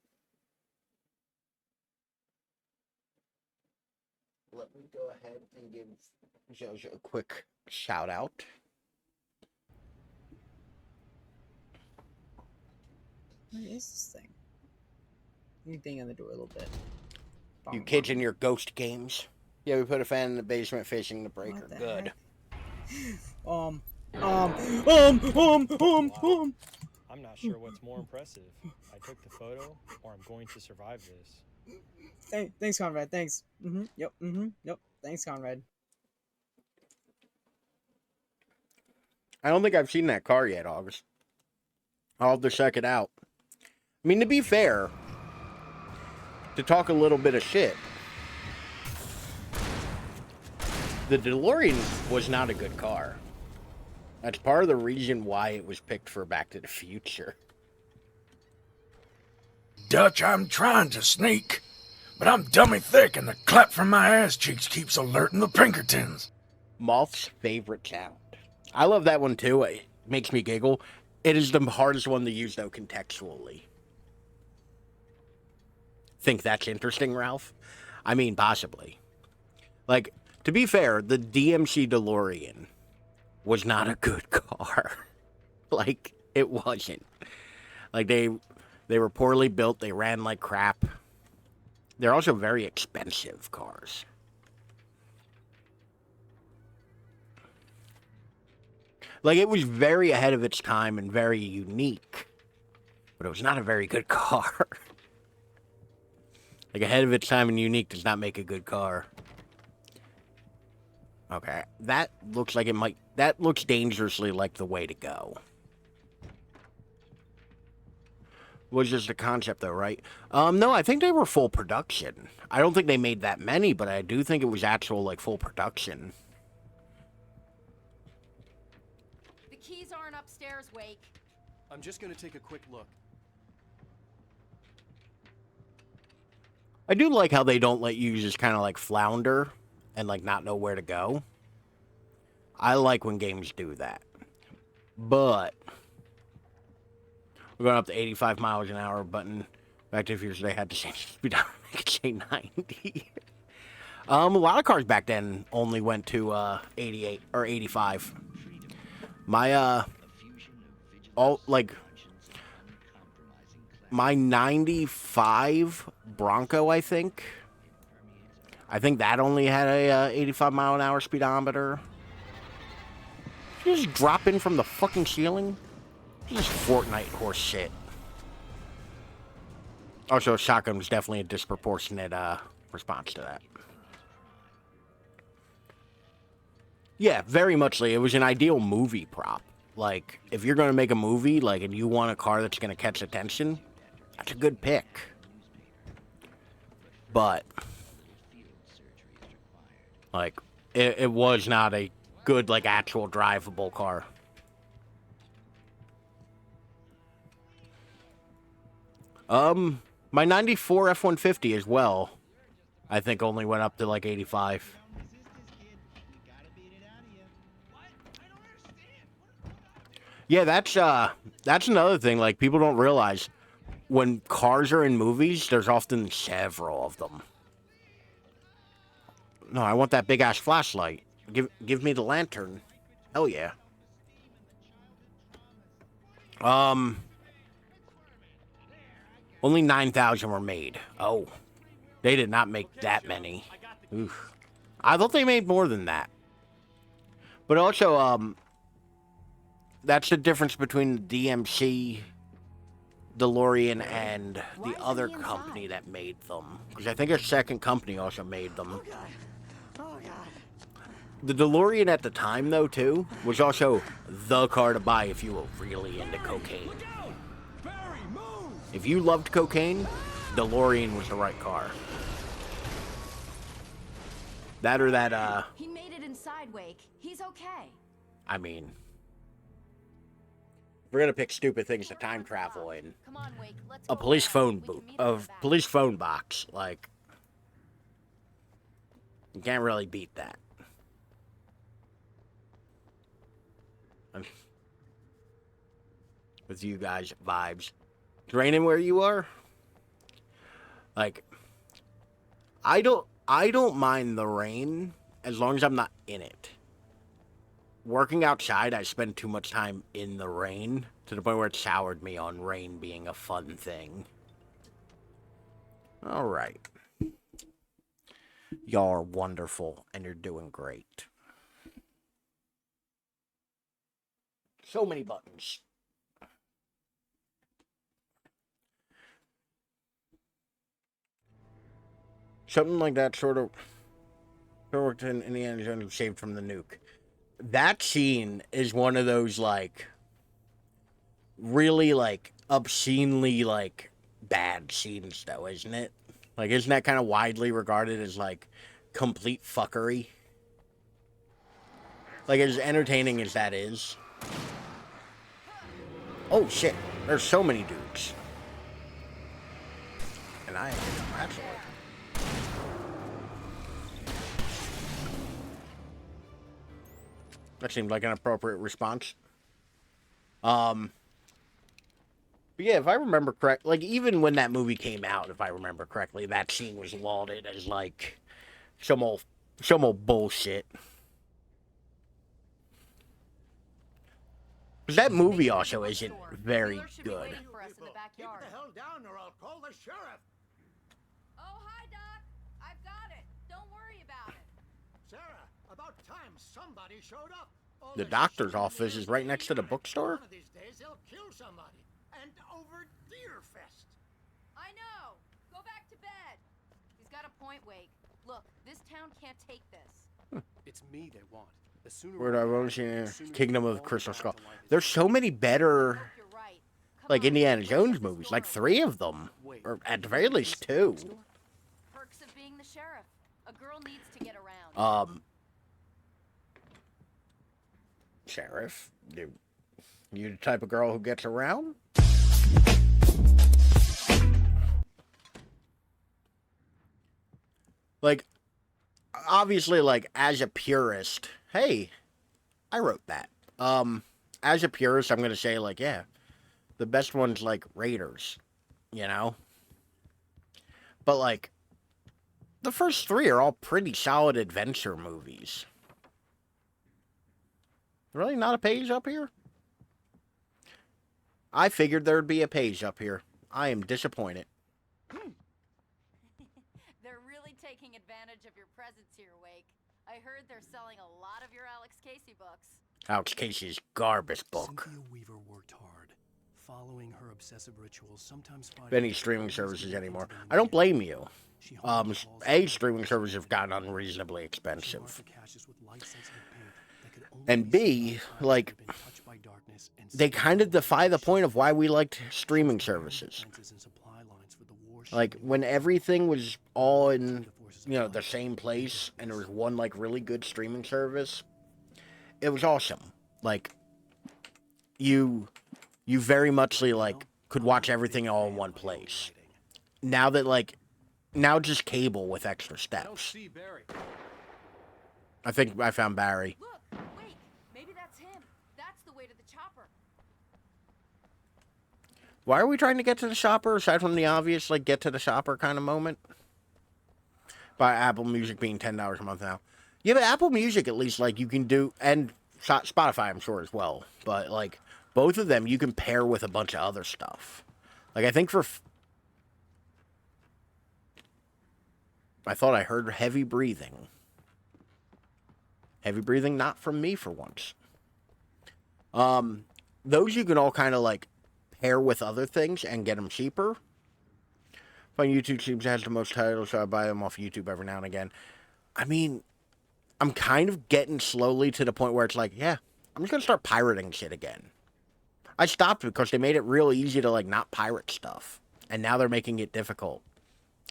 Let me go ahead and give Jojo a quick shout out. What is this thing? Let me bang on the door a little bit. You kids in your ghost games. Yeah, we put a fan in the basement facing the breaker. Good. I'm not sure what's more impressive. I took the photo, or I'm going to survive this. Thanks, Conrad. Thanks. Yep. Thanks, Conrad. I don't think I've seen that car yet, August. I'll have to check it out. I mean, to be fair, to talk a little bit of shit, the DeLorean was not a good car. That's part of the reason why it was picked for Back to the Future. Dutch, I'm trying to sneak, but I'm dummy thick and the clap from my ass cheeks keeps alerting the Pinkertons. Moth's favorite sound. I love that one too. It makes me giggle. It is the hardest one to use, though, contextually. Think that's interesting, Ralph? I mean, possibly. Like, to be fair, the DMC DeLorean was not a good car. Like, it wasn't. Like, they were poorly built. They ran like crap. They're also very expensive cars. Like, it was very ahead of its time and very unique. But it was not a very good car. Like, ahead of its time and unique does not make a good car. Okay, that looks like it might... That looks dangerously like the way to go. Was just a concept, though, right? No, I think they were full production. I don't think they made that many, but I do think it was actual, like, full production. The keys aren't upstairs, Wake. I'm just gonna take a quick look. I do like how they don't let you just kind of, like, flounder and, like, not know where to go. I like when games do that. But we're going up to 85 miles an hour button. Back to if they had to change the speed, make it say 90. A lot of cars back then only went to 88 or 85. My my 95 Bronco, I think that only had a 85 mile an hour speedometer. Did you just drop in from the fucking ceiling? This is Fortnite horse shit. Also, a shotgun was definitely a disproportionate response to that. Yeah, very much like it was an ideal movie prop. Like, if you're going to make a movie, like, and you want a car that's going to catch attention, that's a good pick. But, like, it was not a good, like, actual drivable car. My 94 F-150 as well, I think only went up to, like, 85. Yeah, that's another thing, like, people don't realize. When cars are in movies, there's often several of them. No, I want that big-ass flashlight. Give me the lantern. Hell yeah. Only 9,000 were made. Oh. They did not make that many. Oof. I thought they made more than that. But also, that's the difference between the DMC DeLorean and the other company that made them. Because I think a second company also made them. Oh, God. The DeLorean at the time, though, too, was also the car to buy if you were really into cocaine. If you loved cocaine, DeLorean was the right car. That or that, He made it inside, Wake. He's okay. I mean, we're gonna pick stupid things to time travel in. Come on, Wake. Let's A police phone police phone box, like, you can't really beat that. With you guys vibes. It's raining where you are? Like, I don't mind the rain as long as I'm not in it. Working outside, I spend too much time in the rain to the point where it soured me on rain being a fun thing. All right. Y'all are wonderful and you're doing great. So many buttons. Something like that sort of worked in Indiana Jones saved from the nuke. That scene is one of those, like, really, like, obscenely, like, bad scenes, though, isn't it? Like, isn't that kind of widely regarded as, like, complete fuckery? Like, as entertaining as that is. Oh, shit. There's so many dudes. And I am actually. That seemed like an appropriate response. But yeah, if I remember correct, like, even when that movie came out, if I remember correctly, that scene was lauded as, like, some old bullshit. Because that movie also isn't very good. Keep the hell down or I'll call the sheriff. Oh, hi, Doc. I've got it. Don't worry about it. Sarah, about time somebody showed up. The doctor's office is right next to the bookstore? One of these days they'll kill somebody. And over Deerfest. I know. Go back to bed. He's got a point, Wake. Look, this town can't take this. It's me they want. The sooner Word of Ocean, Kingdom of the Crystal Skull. There's so many better, like, Indiana Jones movies. Like 3 of them. Or at the very least 2. Perks of being the sheriff. A girl needs to get around. Sheriff? You the type of girl who gets around? Like, obviously, like, as a purist, hey, I wrote that. As a purist, I'm gonna say, like, yeah, the best one's, like, Raiders, you know? But, like, the first 3 are all pretty solid adventure movies. Really not a page up here? I figured there'd be a page up here. I am disappointed. They're really taking advantage of your presence here, Wake. I heard they're selling a lot of your Alex Casey books. Alex Casey's garbage book. Cynthia Weaver worked hard, following her obsessive rituals, sometimes Any streaming services anymore. I don't blame you. Streaming services have gotten unreasonably expensive. And B, like, they kind of defy the point of why we liked streaming services. Like, when everything was all in, you know, the same place, and there was one, like, really good streaming service, it was awesome. Like, you very muchly, like, could watch everything all in one place. Now that, like, now just cable with extra steps. I think I found Barry. Look, Wake, maybe that's him. That's the way to the chopper. Why are we trying to get to the shopper, aside from the obvious, like, get to the shopper kind of moment? By Apple Music being $10 a month now. Yeah, but Apple Music, at least, like, you can do, and Spotify, I'm sure, as well. But, like, both of them you can pair with a bunch of other stuff. Like, I think for... I thought I heard heavy breathing. Heavy breathing, not from me for once. Those you can all kind of, like, pair with other things and get them cheaper. Find YouTube seems has the most titles, so I buy them off YouTube every now and again. I mean, I'm kind of getting slowly to the point where it's like, yeah, I'm just going to start pirating shit again. I stopped because they made it real easy to, like, not pirate stuff. And now they're making it difficult.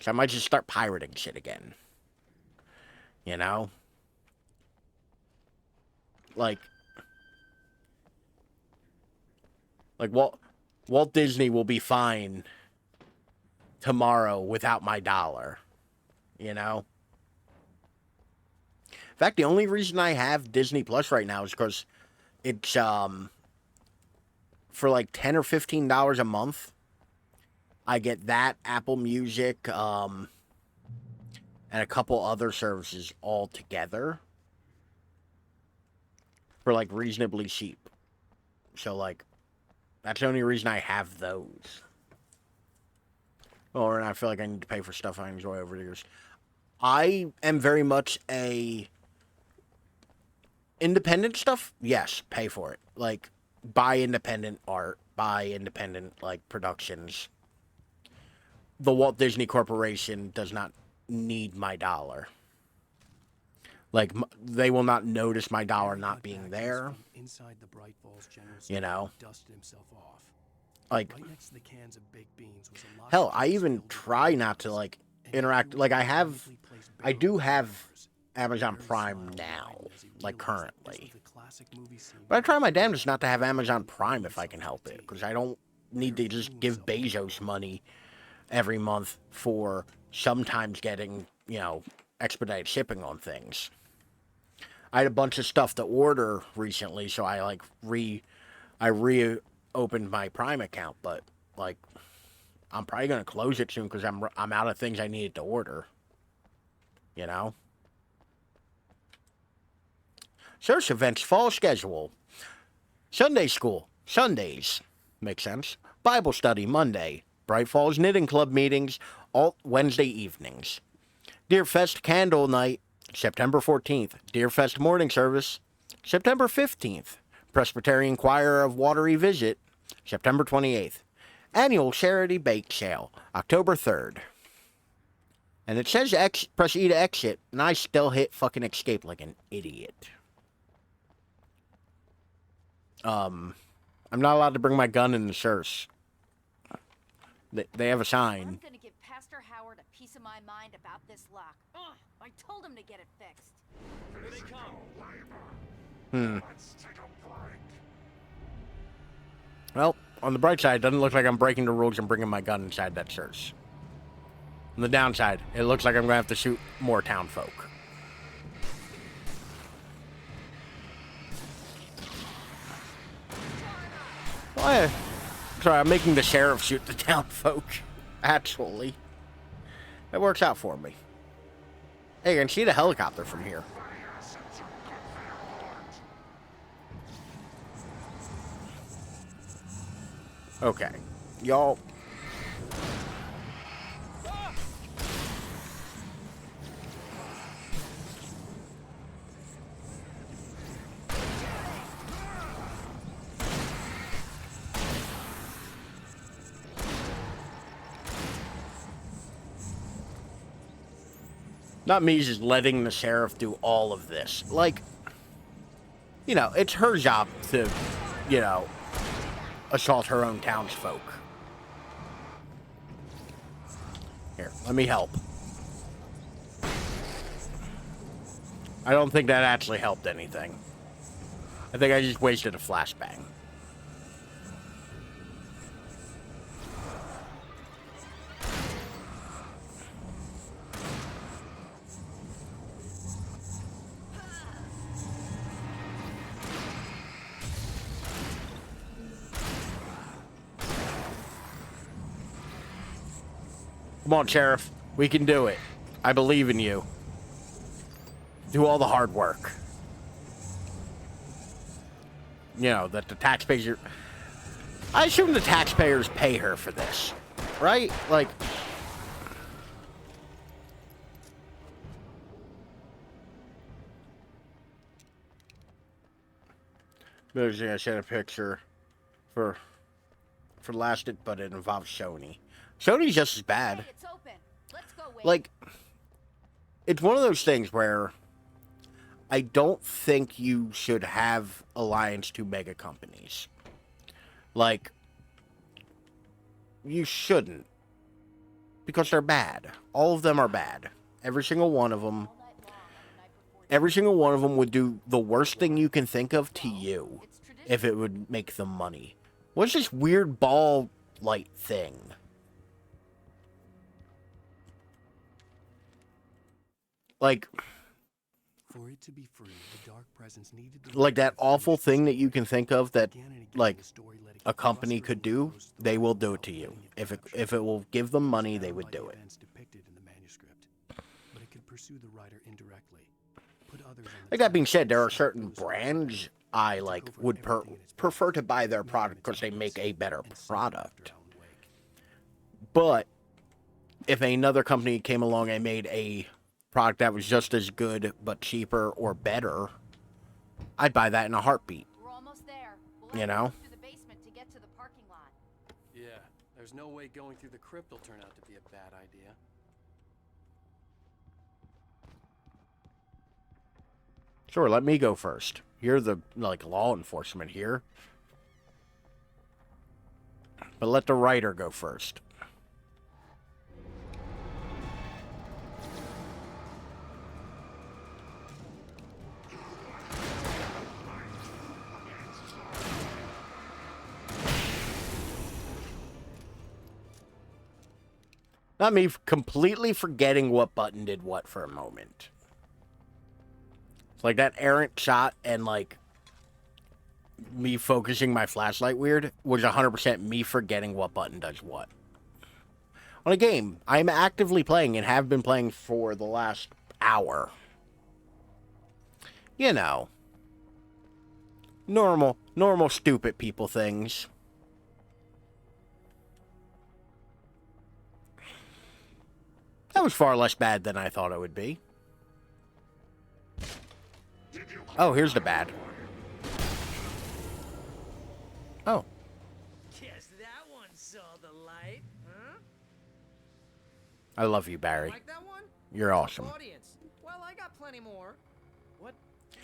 So I might just start pirating shit again. You know? Like Walt Disney will be fine tomorrow without my dollar. You know? In fact, the only reason I have Disney Plus right now is because it's, for like $10 or $15 a month, I get that, Apple Music, and a couple other services all together for, like, reasonably cheap. So, like, that's the only reason I have those. Or I feel like I need to pay for stuff I enjoy over the years. I am very much a... Independent stuff? Yes, pay for it. Like, buy independent art, buy independent, like, productions. The Walt Disney Corporation does not need my dollar. Like, they will not notice my dollar not being there. You know? Like, hell, I even try not to, like, interact. Like, I do have Amazon Prime now, like, currently. But I try my damnedest not to have Amazon Prime if I can help it, because I don't need to just give Bezos money every month for sometimes getting, you know, expedited shipping on things. I had a bunch of stuff to order recently, so I like reopened my Prime account, but like I'm probably gonna close it soon because I'm out of things I needed to order. You know. Search events fall schedule. Sunday school Sundays, makes sense. Bible study Monday. Bright Falls Knitting Club meetings all Wednesday evenings. Deer Fest candle night September 14th. Deer Fest morning service September 15th. Presbyterian Choir of Watery visit September 28th. Annual charity bake sale October 3rd. And it says press E to exit, and I still hit fucking escape like an idiot. I'm not allowed to bring my gun in the church. They have a sign. I'm gonna give Pastor Howard a piece of my mind about this lock. Ugh, I told him to get it fixed. Here they come. Well, on the bright side, it doesn't look like I'm breaking the rules and bringing my gun inside that church. On the downside, it looks like I'm going to have to shoot more town folk. Well, sorry, I'm making the sheriff shoot the town folk. Actually. That works out for me. Hey, you can see the helicopter from here. Okay. Y'all. Not me just letting the sheriff do all of this. Like, you know, it's her job to, you know, assault her own townsfolk. Here, let me help. I don't think that actually helped anything. I think I just wasted a flashbang. Come on, Sheriff. We can do it. I believe in you. Do all the hard work. You know, that the taxpayers... I assume the taxpayers pay her for this. Right? Like... There's I sent a picture for lasted, but it involves Sony. Sony's just as bad. Hey, it's open. Let's go, Wade. Like, it's one of those things where I don't think you should have alliance to mega companies. Like, you shouldn't. Because they're bad. All of them are bad. Every single one of them. Every single one of them would do the worst thing you can think of to you if it would make them money. What's this weird ball light thing? Like, for it to be free, the dark presence needed to like that awful thing that you can think of that, like, a company could do, they will do it to you. If it will give them money, they would do it. Depicted in the manuscript, but it could pursue the writer indirectly. Put others on Like that being said, there are certain brands I like would prefer to buy their product because they make a better product. But if another company came along and made a product that was just as good but cheaper or better, I'd buy that in a heartbeat. We're almost there. You know? Through the basement to get to the parking lot. Yeah, there's no way going through the crypt will turn out to be a bad idea. Sure, let me go first. You're the, like, law enforcement here. But let the writer go first. Not me completely forgetting what button did what for a moment. It's like that errant shot and like me focusing my flashlight weird was 100% me forgetting what button does what. On a game I'm actively playing and have been playing for the last hour. You know. Normal stupid people things. That was far less bad than I thought it would be. Oh, here's the bad. Oh. Guess that one saw the light, huh? I love you, Barry. Like that one? You're awesome. Audience. Well, I got plenty more. What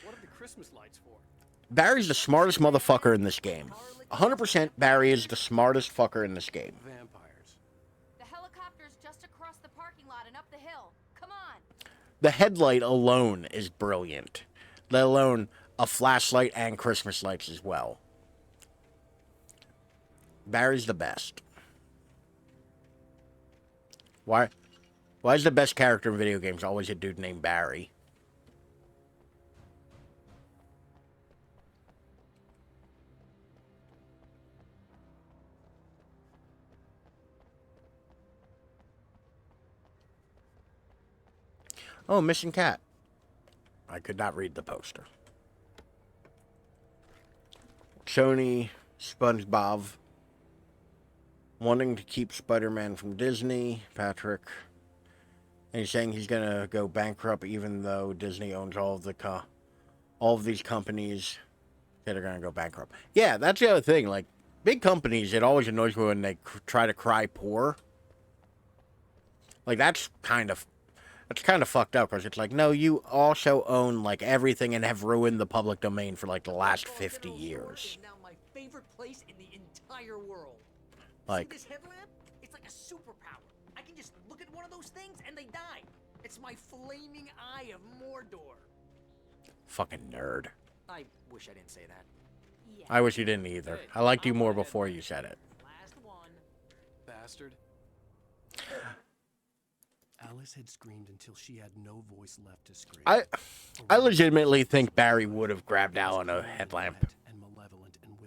are the Christmas lights for? Barry's the smartest motherfucker in this game. 100% Barry is the smartest fucker in this game. Vampires. The helicopter's just across the parking lot and up the hill. Come on. The headlight alone is brilliant. Let alone a flashlight and Christmas lights as well. Barry's the best. Why is the best character in video games always a dude named Barry? Oh, missing cat. I could not read the poster. Sony, SpongeBob, wanting to keep Spider-Man from Disney, Patrick. And he's saying he's gonna go bankrupt even though Disney owns all of these companies that are gonna go bankrupt. Yeah, that's the other thing. Like, big companies, it always annoys me when they try to cry poor. Like, that's kind of fucked up, because it's like, no, you also own, like, everything and have ruined the public domain for, like, the last 50 years. Now my favorite place in the entire world. Like, See this headlamp? It's like a superpower. I can just look at one of those things and they die. It's my flaming eye of Mordor. fucking nerd. I wish I didn't say that. Yeah. I wish you didn't either. I liked you more before you said it. Last one. Bastard. Alice had screamed until she had no voice left to scream. I legitimately think Barry would have grabbed Alan a headlamp.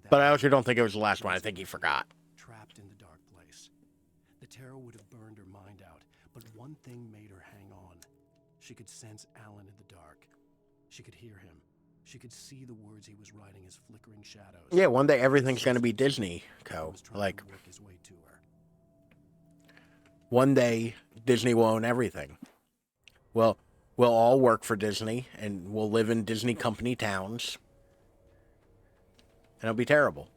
But I also don't think it was the last one. I think he forgot. Trapped in the dark place. The terror would have burned her mind out, but one thing made her hang on. She could sense Alan in the dark. She could hear him. She could see the words he was writing as flickering shadows. Yeah, one day everything's going to be Disney Co. Like, one day Disney will own everything. Well, we'll all work for Disney and we'll live in Disney company towns. And it'll be terrible.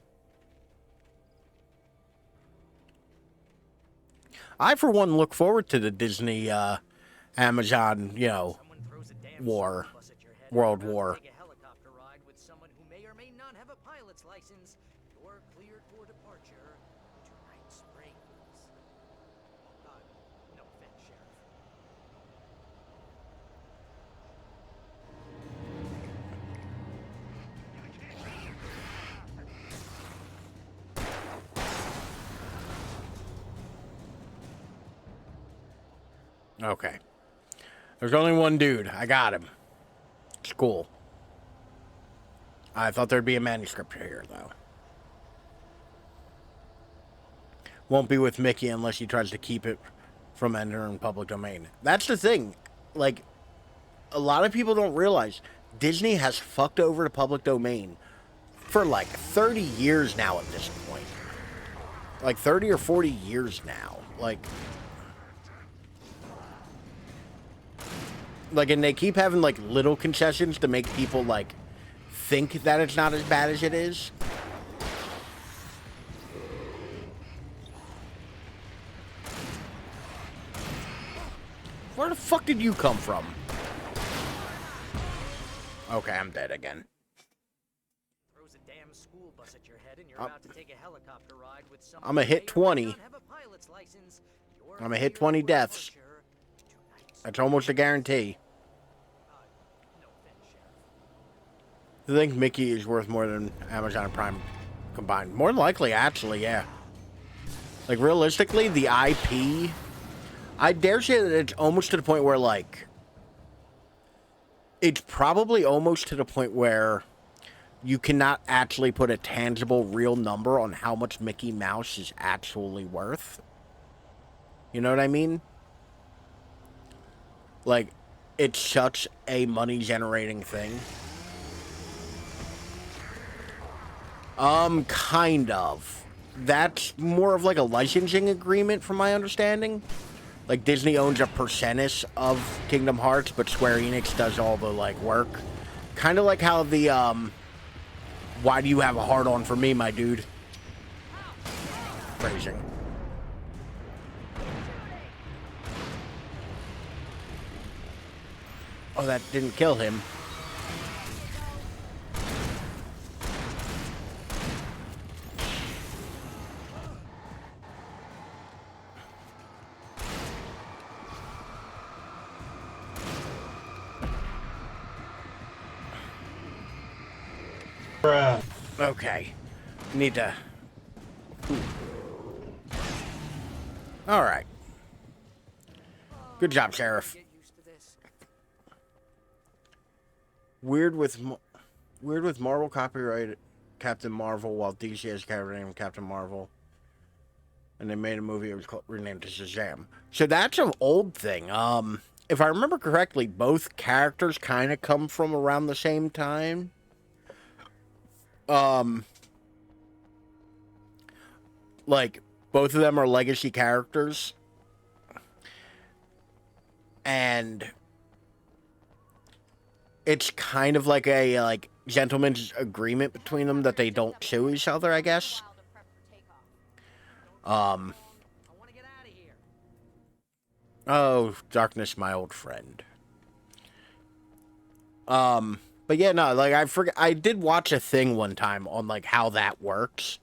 I, for one, look forward to the Disney, Amazon, World War. Okay. There's only one dude. I got him. It's cool. I thought there'd be a manuscript here, though. Won't be with Mickey unless he tries to keep it from entering public domain. That's the thing. Like, a lot of people don't realize Disney has fucked over the public domain for like 30 years now at this point. Like 30 or 40 years now. Like, and they keep having, like, little concessions to make people, like, think that it's not as bad as it is. Where the fuck did you come from? Okay, I'm dead again. Throws a damn school bus at your head and you're about to take a helicopter ride with someone I'm gonna hit 20. I'm gonna hit 20 deaths. That's almost a guarantee. I think Mickey is worth more than Amazon and Prime combined. More than likely, actually, yeah. Like, realistically, the IP, I dare say that it's almost to the point where, like, it's probably almost to the point where you cannot actually put a tangible, real number on how much Mickey Mouse is actually worth. You know what I mean? Like, it's such a money-generating thing. Kind of. That's more of like a licensing agreement from my understanding. Like, Disney owns a percentage of Kingdom Hearts, but Square Enix does all the, like, work. Kind of like how the, why do you have a hard-on for me, my dude? Phrasing. Oh, that didn't kill him. Okay. Need to... Alright. Good job, Sheriff. Weird with Marvel copyrighted Captain Marvel while DC has character named Captain Marvel. And they made a movie, it was renamed to Shazam. So that's an old thing. If I remember correctly, both characters kind of come from around the same time. Like, both of them are legacy characters. And it's kind of like a, like, gentleman's agreement between them that they don't sue each other, I guess. Oh, darkness, my old friend. But yeah, no, like, I did watch a thing one time on, like, how that works.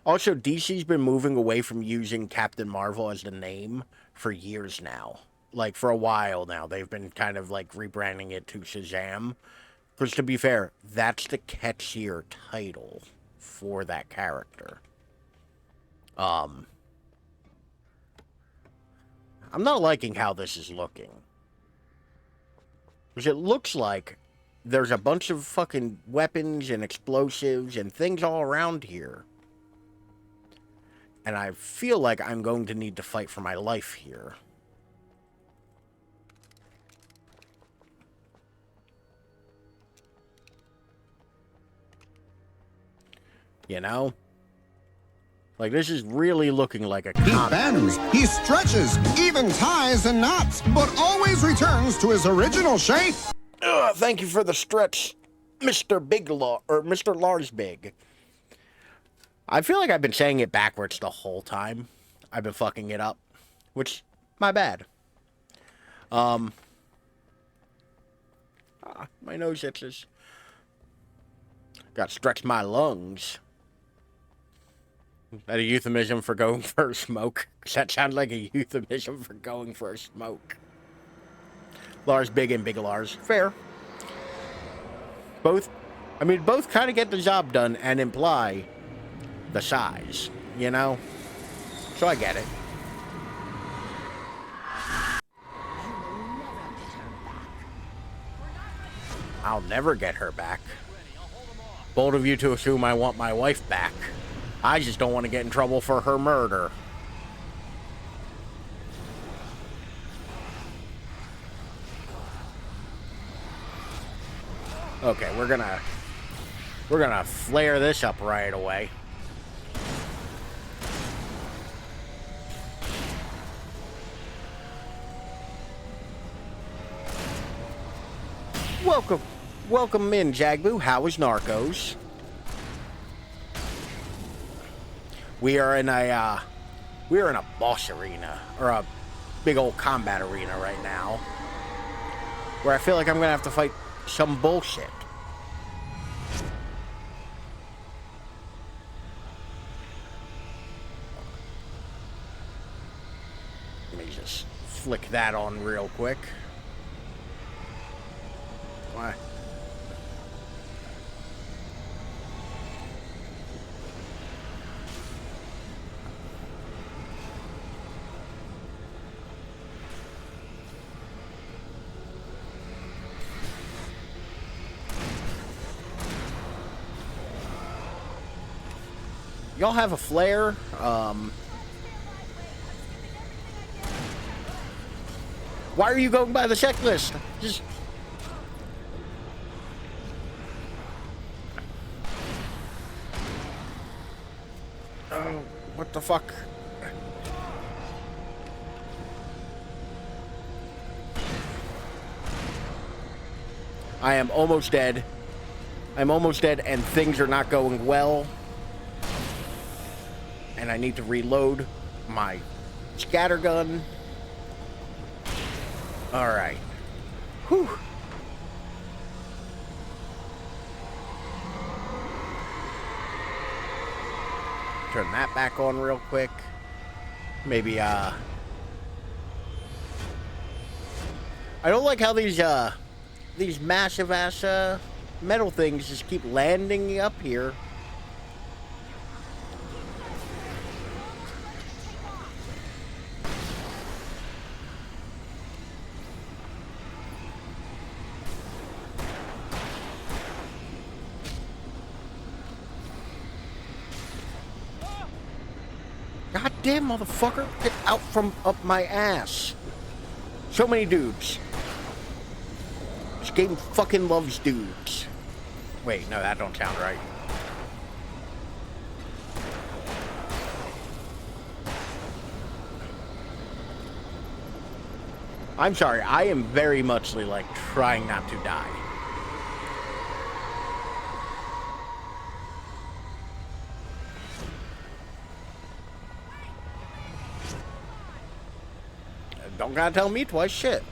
Also, DC's been moving away from using Captain Marvel as the name for years now. Like, for a while now. They've been kind of, like, rebranding it to Shazam. Because, to be fair, that's the catchier title for that character. I'm not liking how this is looking. Because it looks like there's a bunch of fucking weapons and explosives and things all around here. And I feel like I'm going to need to fight for my life here. You know? Like, this is really looking like a He bends, he stretches, even ties and knots, but always returns to his original shape. Thank you for the stretch, Mr. Mr. Lars Big. I feel like I've been saying it backwards the whole time. I've been fucking it up, which, my bad. My nose itches. Gotta stretch my lungs. Is that a euphemism for going for a smoke? Does that sound like a euphemism for going for a smoke? Lars Big and Big Lars. Fair. Both kind of get the job done and imply the size, you know? So I get it. I'll never get her back. Bold of you to assume I want my wife back. I just don't want to get in trouble for her murder. Okay, we're gonna flare this up right away. Welcome in, Jagbu. How is Narcos? We are in a boss arena, or a big old combat arena right now, where I feel like I'm gonna have to fight some bullshit. Let me just flick that on real quick. Why? y'all have a flare? Why are you going by the checklist? Just... Oh, what the fuck? I am almost dead. I'm almost dead, and things are not going well. And I need to reload my scattergun. Alright. Whew. Turn that back on real quick. Maybe, I don't like how these massive ass, metal things just keep landing up here. God damn, motherfucker. Get out from up my ass. So many dudes. This game fucking loves dudes. Wait, no, that don't sound right. I'm sorry, I am very muchly like trying not to die. Don't gotta tell me twice, shit.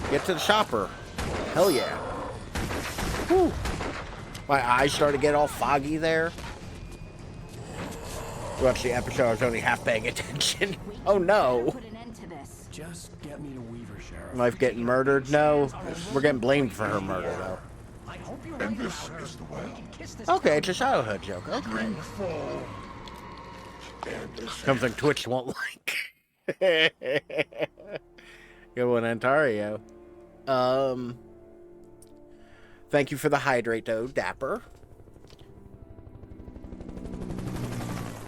Get to the shopper. Hell yeah. Whew. My eyes started to get all foggy there. Watch the episode, I was only half paying attention. Oh no. Just get me to Weaver, Sheriff. Life getting murdered? No. We're getting blamed for her murder, though. And this is the well. Okay, it's a childhood joke. Okay. Something Twitch won't like. Good one, Ontario. Thank you for the hydrate, though, Dapper.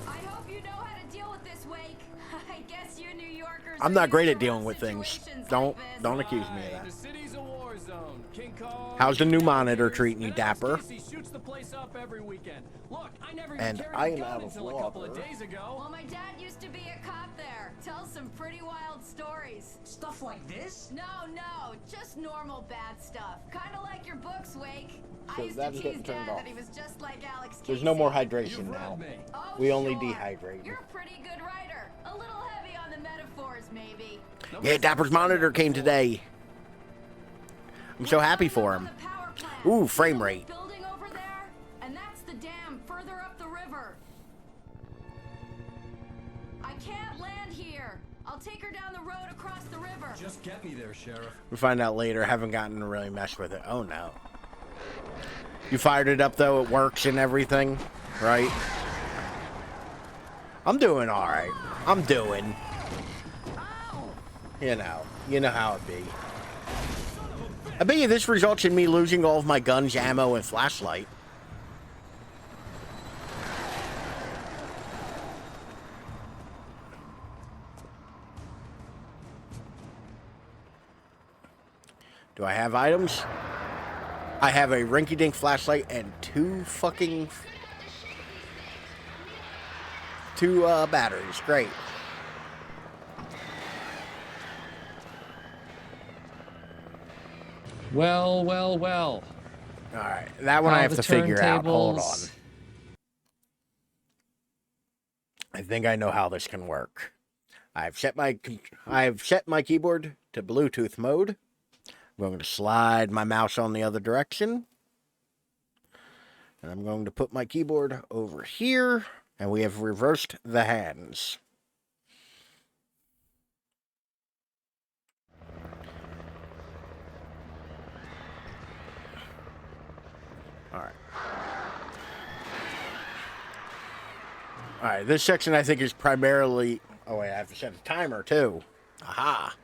I hope you know how to deal with this, Wake. I guess you New Yorkers. I'm not great at dealing with things. Don't accuse me of that. The city's a war zone. King Kong. How's the new monitor treating you, Dapper? Shoots the place up every weekend. Look, I never even And carried I a am gun out of until a couple of water. days ago. Well, my dad used to be a cop there. Tells some pretty wild stories. Stuff like this? No, just normal bad stuff. Kind of like your books, Wake. I So used to that is tease getting turned Dad off. that he was just like Alex Casey. There's no more hydration now. Oh, We only sure. dehydrate. You're a pretty good writer. A little heavy on the metaphors, maybe. Yeah, Dapper's monitor came today. I'm so happy for him. Ooh, frame rate. Building over there, and that's the dam further up the river. I can't land here. I'll take her down the road across the river. Just get me there, Sheriff. We'll find out later. Haven't gotten to really mess with it. Oh, no. You fired it up, though. It works and everything, right? I'm doing all right. I'm doing. You know how it be. I bet you this results in me losing all of my guns, ammo, and flashlight. Do I have items? I have a rinky-dink flashlight and two batteries. Great. Well. Alright, that one I have to figure out. Hold on. I think I know how this can work. I've set my keyboard to Bluetooth mode. I'm going to slide my mouse on the other direction. And I'm going to put my keyboard over here. And we have reversed the hands. Alright. Alright, this section I think is primarily... Oh wait, I have to set a timer too. Aha!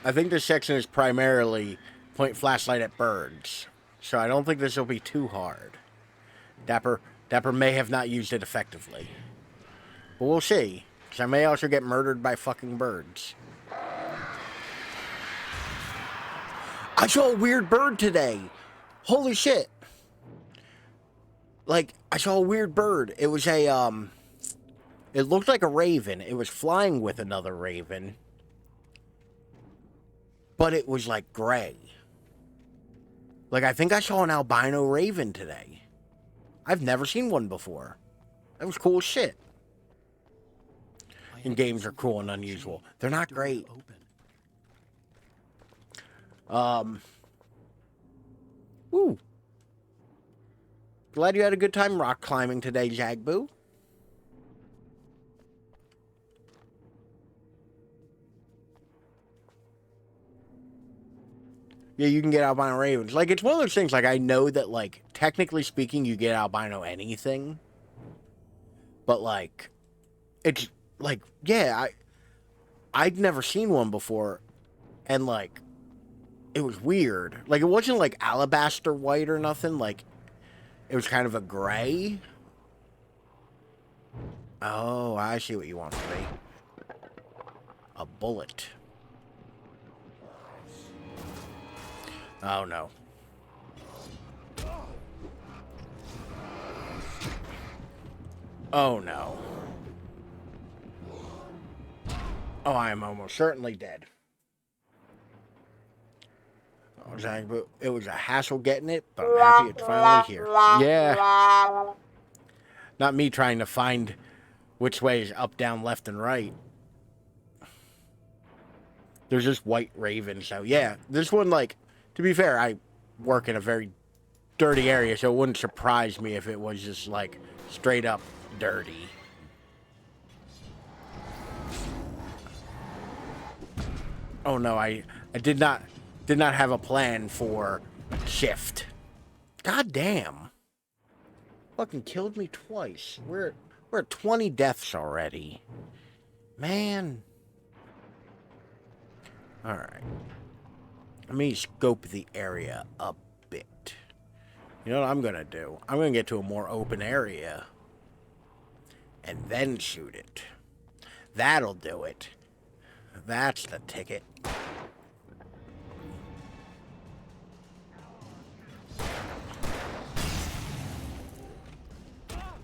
I think this section is primarily point flashlight at birds. So I don't think this will be too hard. Dapper, Dapper may have not used it effectively. But we'll see. Because I may also get murdered by fucking birds. I saw a weird bird today. Holy shit. Like, I saw a weird bird. It was a, it looked like a raven. It was flying with another raven. But it was, like, gray. Like, I think I saw an albino raven today. I've never seen one before. That was cool as shit. And games are cool and unusual. They're not great. Woo. Glad you had a good time rock climbing today, Jagboo. Yeah, you can get albino ravens. Like, it's one of those things, like, I know that, like, technically speaking, you get albino anything. But, like, it's, like, yeah, I'd never seen one before. And, like, it was weird. Like, it wasn't, like, alabaster white or nothing. Like, it was kind of a gray. Oh, I see what you want from me. A bullet. Oh, no. Oh, no. Oh, I am almost certainly dead. Oh, Zach, but it was a hassle getting it, but I'm happy it's finally here. Yeah. Not me trying to find which way is up, down, left, and right. There's just white ravens, so yeah. This one, like, to be fair, I work in a very dirty area, so it wouldn't surprise me if it was just, like, straight up dirty. Oh no, I did not have a plan for shift. God damn. Fucking killed me twice. We're at 20 deaths already. Man. Alright. Let me scope the area a bit. You know what I'm gonna do? I'm gonna get to a more open area. And then shoot it. That'll do it. That's the ticket.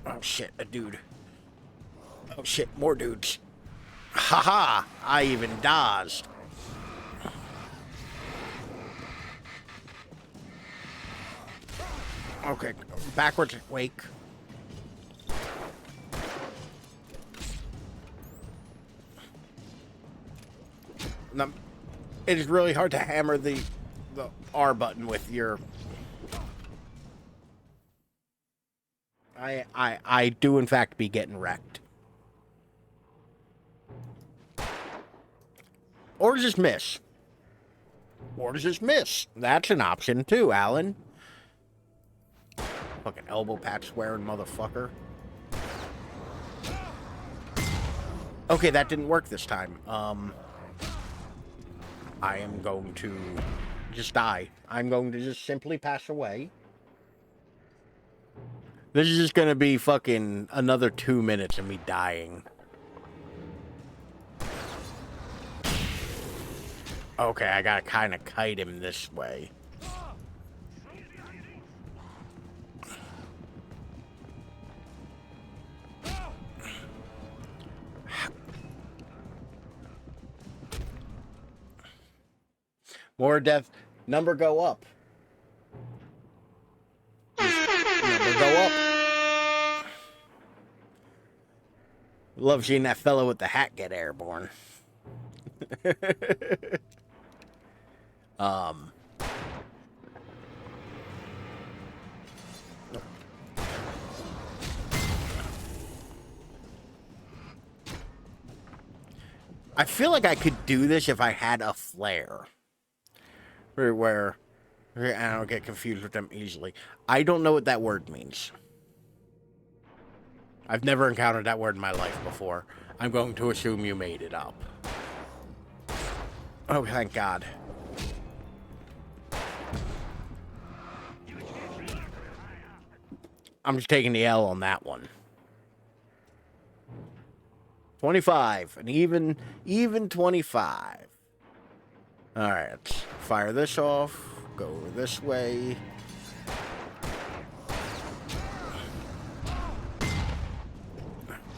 Oh shit, a dude. Oh shit, more dudes. Haha, I even dodged. Okay, backwards, wake. Now, it is really hard to hammer the R button with your... I do in fact be getting wrecked. Or just miss. Or just miss. That's an option too, Alan. Fucking elbow patch wearing motherfucker. Okay, that didn't work this time. I am going to just die. I'm going to just simply pass away. This is just gonna be fucking another 2 minutes of me dying. Okay, I gotta kind of kite him this way. More death. Number go up. Number go up. Love seeing that fellow with the hat get airborne. I feel like I could do this if I had a flare. Where I don't get confused with them easily. I don't know what that word means. I've never encountered that word in my life before. I'm going to assume you made it up. Oh, thank God. I'm just taking the L on that one. 25. An even 25. Alright, let's fire this off. Go over this way.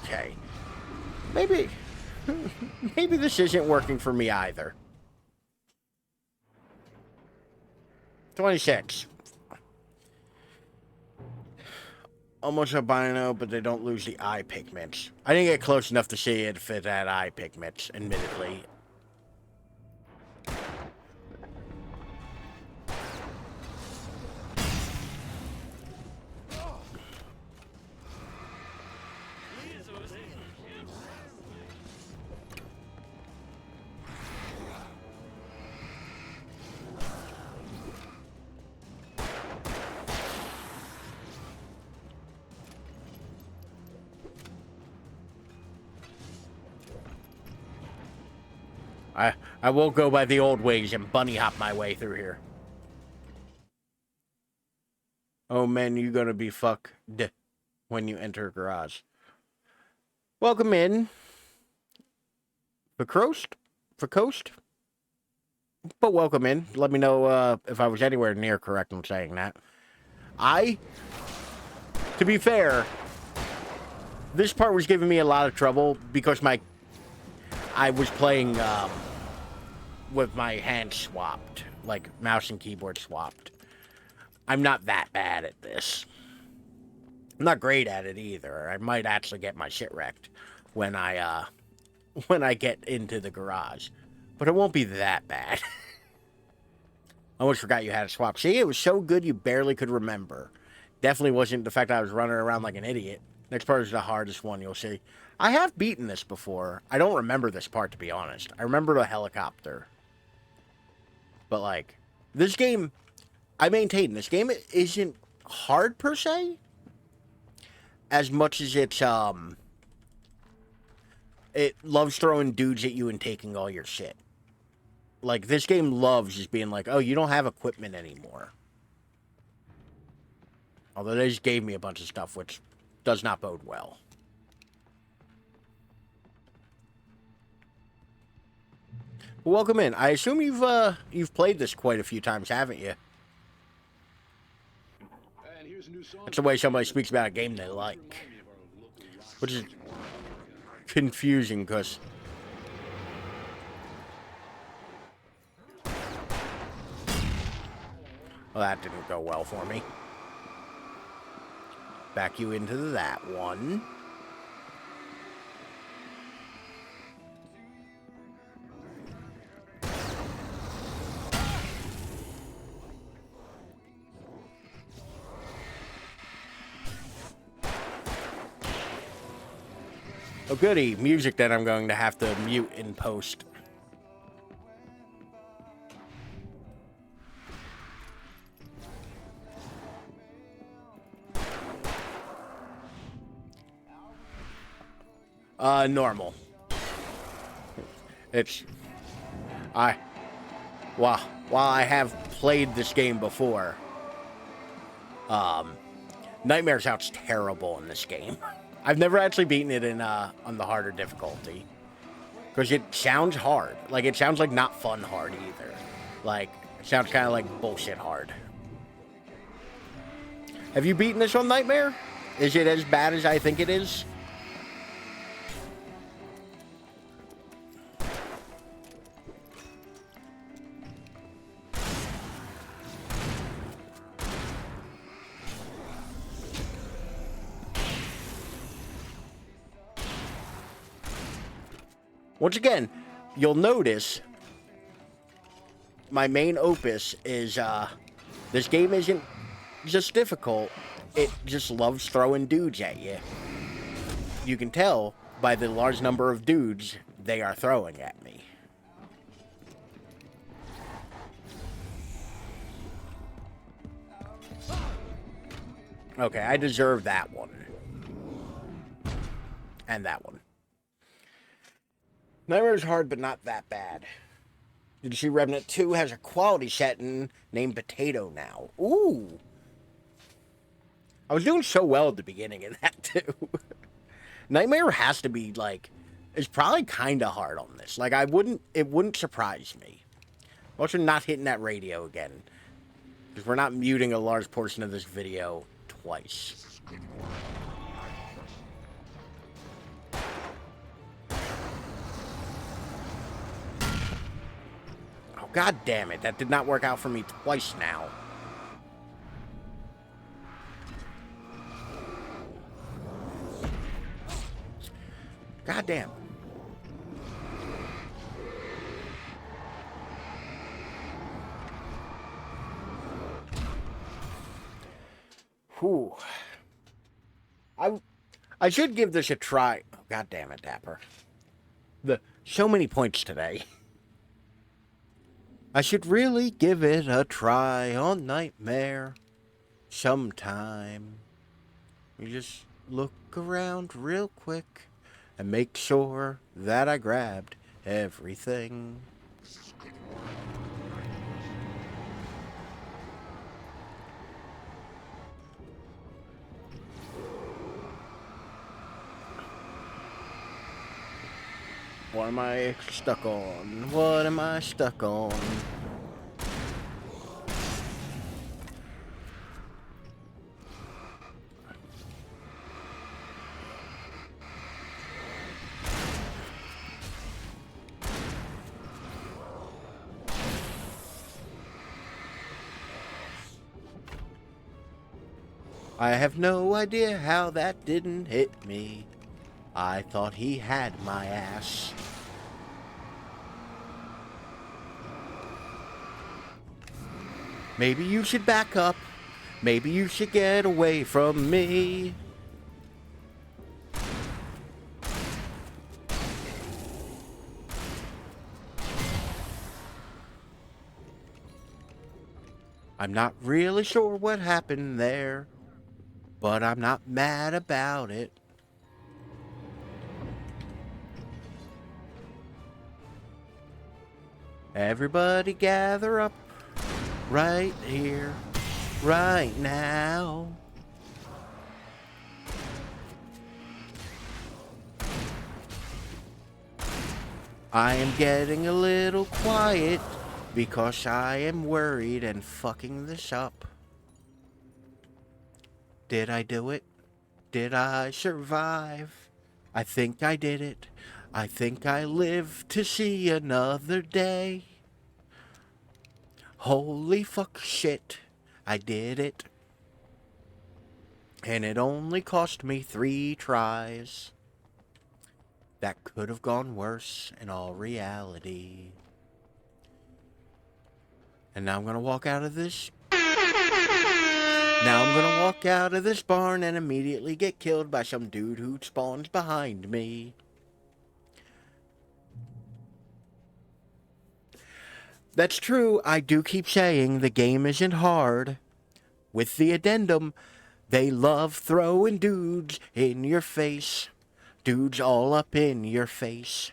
Okay. Maybe this isn't working for me either. 26. Almost albino, but they don't lose the eye pigments. I didn't get close enough to see it if it had eye pigments, admittedly. I will go by the old ways and bunny hop my way through here. Oh man, you gonna be fucked when you enter a garage. Welcome in. For coast? But welcome in. Let me know if I was anywhere near correct in saying that. To be fair, this part was giving me a lot of trouble because I was playing with my hands swapped, like mouse and keyboard swapped. I'm not that bad at this. I'm not great at it either. I might actually get my shit wrecked when I get into the garage, but it won't be that bad. I almost forgot you had a swap. See, it was so good you barely could remember. Definitely wasn't the fact I was running around like an idiot. Next part is the hardest one, you'll see. I have beaten this before. I don't remember this part, to be honest. I remember the helicopter. But, like, this game, I maintain, this game isn't hard, per se. As much as it's, it loves throwing dudes at you and taking all your shit. Like, this game loves just being like, oh, you don't have equipment anymore. Although they just gave me a bunch of stuff, which does not bode well. Welcome in. I assume you've played this quite a few times, haven't you? That's the way somebody speaks about a game they like. Which is confusing, because... Well, that didn't go well for me. Back you into that one. Oh, goody. Music that I'm going to have to mute in post. Normal. While I have played this game before, Nightmare sounds terrible in this game. I've never actually beaten it in on the harder difficulty, because it sounds hard. Like, it sounds like not fun hard either. Like, it sounds kind of like bullshit hard. Have you beaten this on Nightmare? Is it as bad as I think it is? Once again, you'll notice my main opus is, this game isn't just difficult, it just loves throwing dudes at you. You can tell by the large number of dudes they are throwing at me. Okay, I deserve that one. And that one. Nightmare is hard, but not that bad. Did you see Remnant 2 has a quality setting named Potato now? Ooh! I was doing so well at the beginning of that, too. Nightmare has to be, like, it's probably kind of hard on this. Like, it wouldn't surprise me. Also, not hitting that radio again. Because we're not muting a large portion of this video twice. Oh, god damn it. That did not work out for me twice now. God damn. Whew. I should give this a try. Oh, god damn it, Dapper. So many points today. I should really give it a try on Nightmare sometime. You just look around real quick and make sure that I grabbed everything. What am I stuck on? What am I stuck on? I have no idea how that didn't hit me. I thought he had my ass. Maybe you should back up. Maybe you should get away from me. I'm not really sure what happened there, but I'm not mad about it. Everybody gather up right here, right now. I am getting a little quiet because I am worried and fucking this up. Did I do it? Did I survive? I think I did it. I think I lived to see another day. Holy fuck shit, I did it. And it only cost me 3 tries. That could have gone worse in all reality. And now I'm gonna walk out of this. Now I'm gonna walk out of this barn and immediately get killed by some dude who spawns behind me. That's true, I do keep saying the game isn't hard. With the addendum, they love throwing dudes in your face. Dudes all up in your face.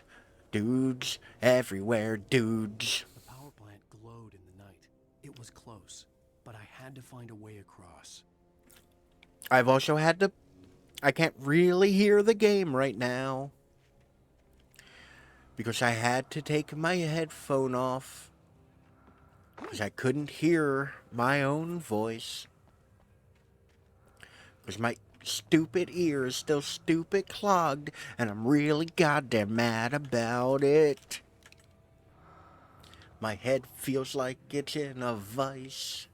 Dudes everywhere, dudes. The power plant glowed in the night. It was close, but I had to find a way across. I've also had to... I can't really hear the game right now. Because I had to take my headphone off. Because I couldn't hear my own voice. Because my stupid ear is still stupid clogged, and I'm really goddamn mad about it. My head feels like it's in a vice.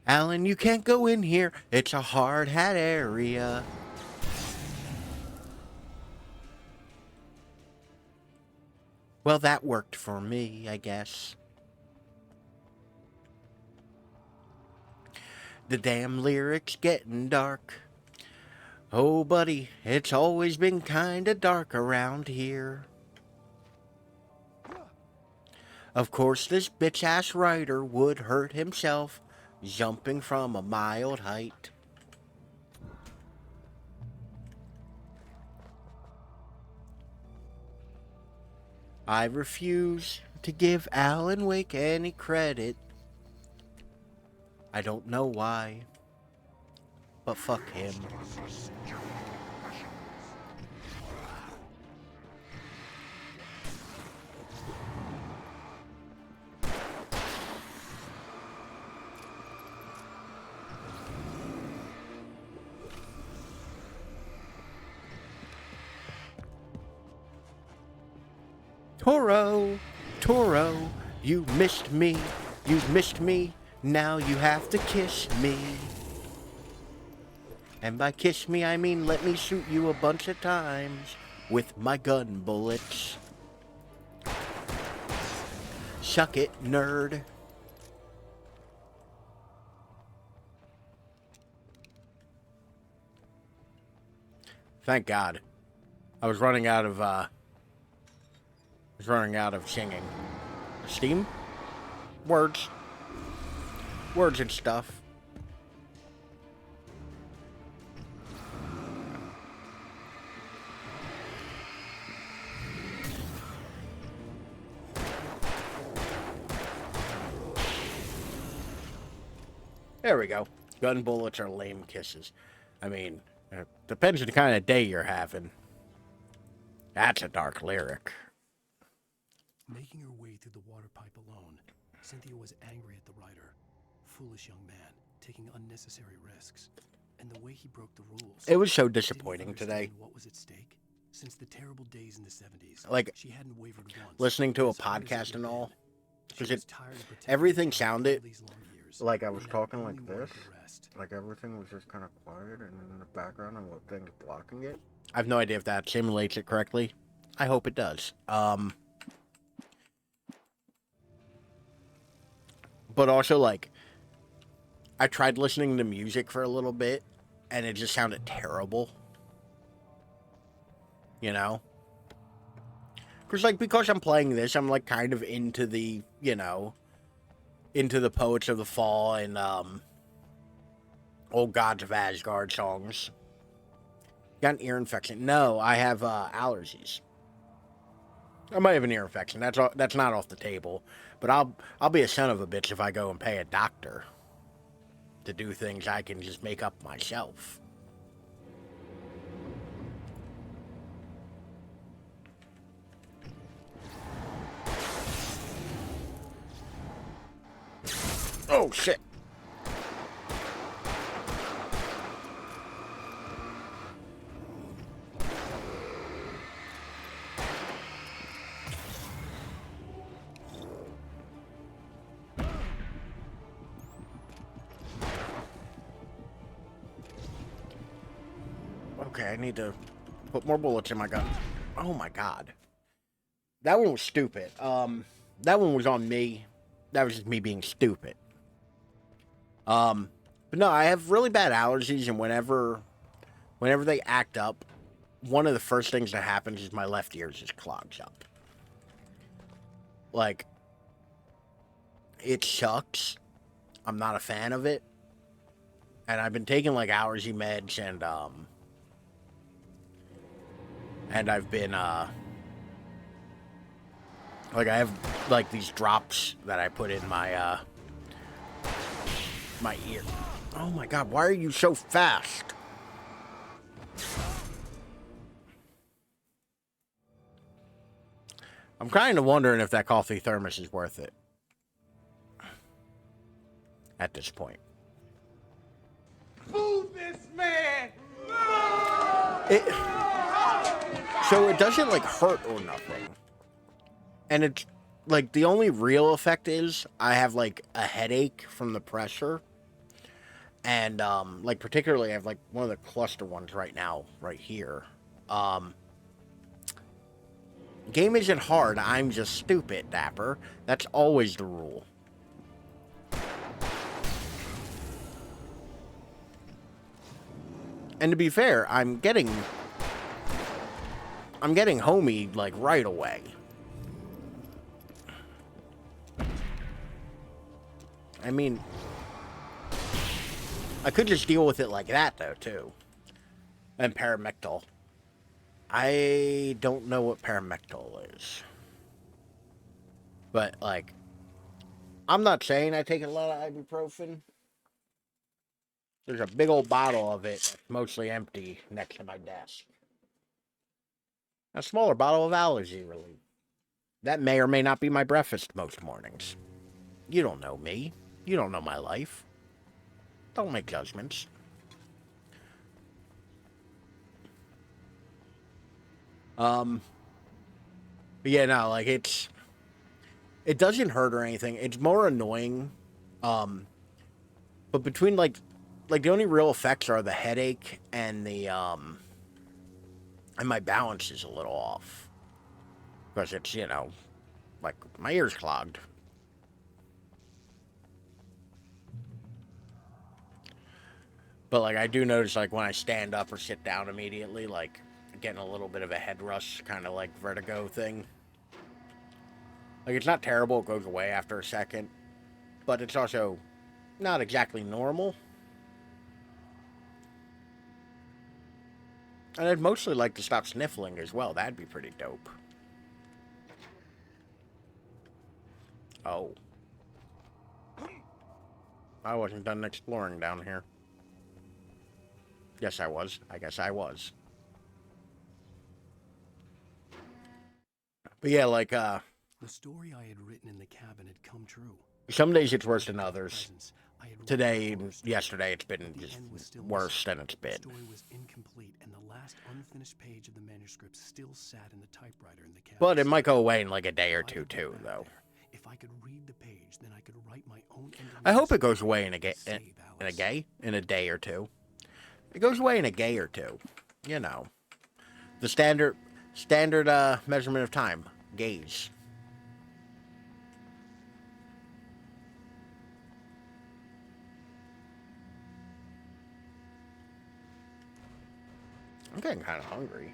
Alan, you can't go in here. It's a hard hat area. Well, that worked for me, I guess. The damn lyrics getting dark. Oh, buddy, it's always been kinda dark around here. Of course, this bitch-ass writer would hurt himself jumping from a mild height. I refuse to give Alan Wake any credit. I don't know why, but fuck him. Toro, you missed me, now you have to kiss me. And by kiss me, I mean let me shoot you a bunch of times with my gun bullets. Suck it, nerd. Thank God. I was running out of singing. Steam? Words. Words and stuff. There we go. Gun bullets are lame kisses. I mean, it depends on the kind of day you're having. That's a dark lyric. Making her way through the water pipe alone, Cynthia was angry at the writer. Foolish young man, taking unnecessary risks. And the way he broke the rules. It was so disappointing today. What was at stake? Since the terrible days in the 70s, like, she hadn't wavered once. Listening to a podcast and all. Because everything sounded like I was talking like this. Like everything was just kind of quiet and in the background and what things blocking it. I have no idea if that simulates it correctly. I hope it does. But also, like, I tried listening to music for a little bit, and it just sounded terrible. You know? Because I'm playing this, I'm, like, kind of into the, you know, into the Poets of the Fall and, Old Gods of Asgard songs. Got an ear infection? No, I have, allergies. I might have an ear infection. That's not off the table. But I'll be a son of a bitch if I go and pay a doctor to do things I can just make up myself. Oh shit. Okay, I need to put more bullets in my gun. Oh my god. That one was stupid. That one was on me. That was just me being stupid. But no, I have really bad allergies, and whenever they act up, one of the first things that happens is my left ear just clogs up. Like, it sucks. I'm not a fan of it. And I've been taking, like, allergy meds, and I've been, like, I have, like, these drops that I put in my, my ear. Oh my god, why are you so fast? I'm kind of wondering if that coffee thermos is worth it. At this point. Fool this man! So it doesn't, like, hurt or nothing. And it's, like, the only real effect is I have, like, a headache from the pressure. And, like, particularly I have, like, one of the cluster ones right now, right here. Game isn't hard, I'm just stupid, Dapper. That's always the rule. And to be fair, I'm getting homie, like, right away. I mean, I could just deal with it like that, though, too. And paramectal. I don't know what paramectal is. But, like, I'm not saying I take a lot of ibuprofen. There's a big old bottle of it that's mostly empty next to my desk. A smaller bottle of allergy relief. That may or may not be my breakfast most mornings. You don't know me. You don't know my life. Don't make judgments. But yeah, no, like, it doesn't hurt or anything. It's more annoying. But between, like, the only real effects are the headache and the, and my balance is a little off. Because it's, you know, like, my ear's clogged. But, like, I do notice, like, when I stand up or sit down immediately, like, getting a little bit of a head rush, kind of like vertigo thing. Like, it's not terrible, it goes away after a second. But it's also not exactly normal. And I'd mostly like to stop sniffling as well. That'd be pretty dope. Oh. I wasn't done exploring down here. Yes, I was. I guess I was. But yeah, like, the story I had written in the cabin had come true. Some days it's worse than others. Today and yesterday it's been just worse than it's been. The story was incomplete, and the last unfinished page of the manuscript still sat in the typewriter in the cabin. But it might go away in like a day or two, too, though. If I could read the page, then I could write my own. I hope it goes away in a day or two. It goes away in a day or two. You know, the standard measurement of time, gauge. I'm getting kind of hungry.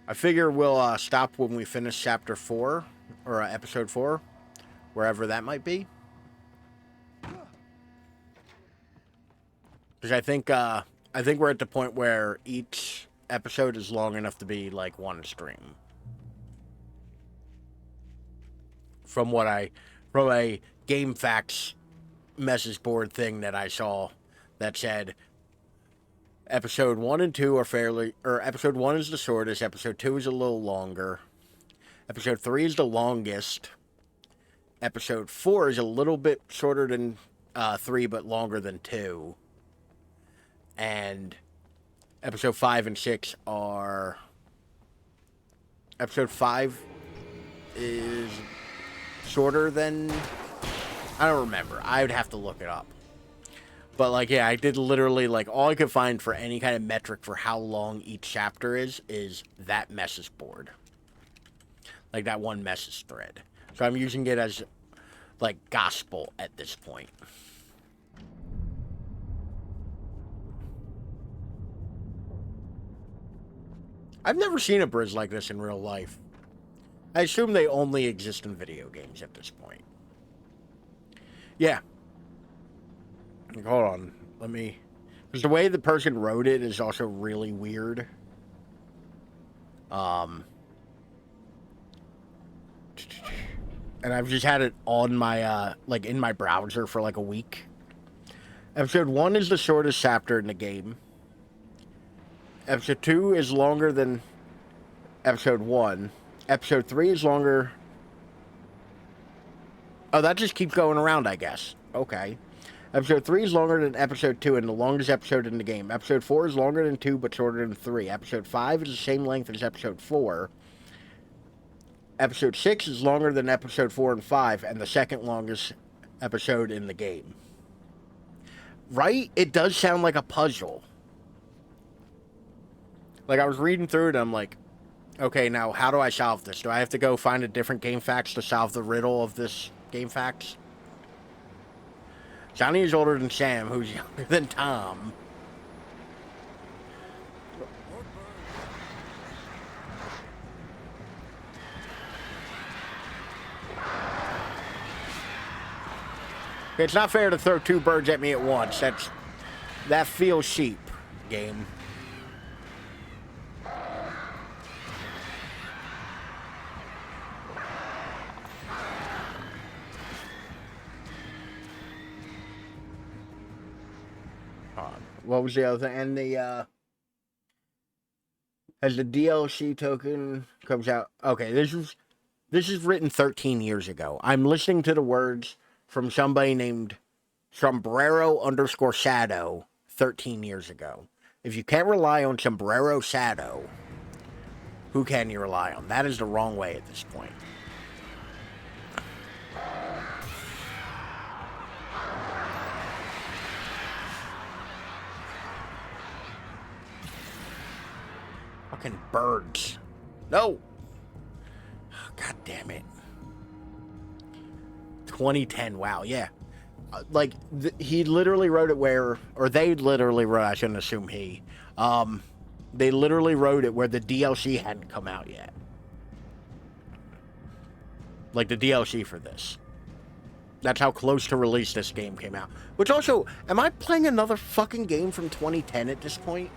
I figure we'll stop when we finish chapter 4, or episode 4, wherever that might be. Because I think we're at the point where each episode is long enough to be like one stream. From a Game Facts message board thing that I saw that said episode 1 and 2 are episode 1 is the shortest, episode 2 is a little longer, episode 3 is the longest, episode 4 is a little bit shorter than 3 but longer than 2, and episode 5 and 6 are... Episode 5 is shorter than... I don't remember. I would have to look it up. But, like, yeah, I did literally, like, all I could find for any kind of metric for how long each chapter is that message board. Like, that one message thread. So I'm using it as, like, gospel at this point. I've never seen a bridge like this in real life. I assume they only exist in video games at this point. Yeah. Hold on. Let me... Because the way the person wrote it is also really weird. And I've just had it on my, like, in my browser for, like, a week. Episode 1 is the shortest chapter in the game. Episode 2 is longer than Episode 1. Episode 3 is longer... Oh, that just keeps going around, I guess. Okay. Episode 3 is longer than Episode 2 and the longest episode in the game. Episode 4 is longer than 2 but shorter than 3. Episode 5 is the same length as Episode 4. Episode 6 is longer than Episode 4 and 5 and the second longest episode in the game. Right? It does sound like a puzzle. Like, I was reading through it and I'm like, okay, now how do I solve this? Do I have to go find a different Game Facts to solve the riddle of this Game Facts? Johnny is older than Sam, who's younger than Tom. It's not fair to throw two birds at me at once. That feels sheep, game. what was the other thing? And the, as the DLC token comes out, okay, this is written 13 years ago. I'm listening to the words from somebody named Sombrero_Shadow 13 years ago. If you can't rely on Sombrero Shadow, who can you rely on? That is the wrong way at this point. Fucking birds. No! God damn it. 2010, wow, yeah. Like, he literally wrote it where, or they literally wrote, I shouldn't assume he, they literally wrote it where the DLC hadn't come out yet. Like, the DLC for this. That's how close to release this game came out. Which also, am I playing another fucking game from 2010 at this point?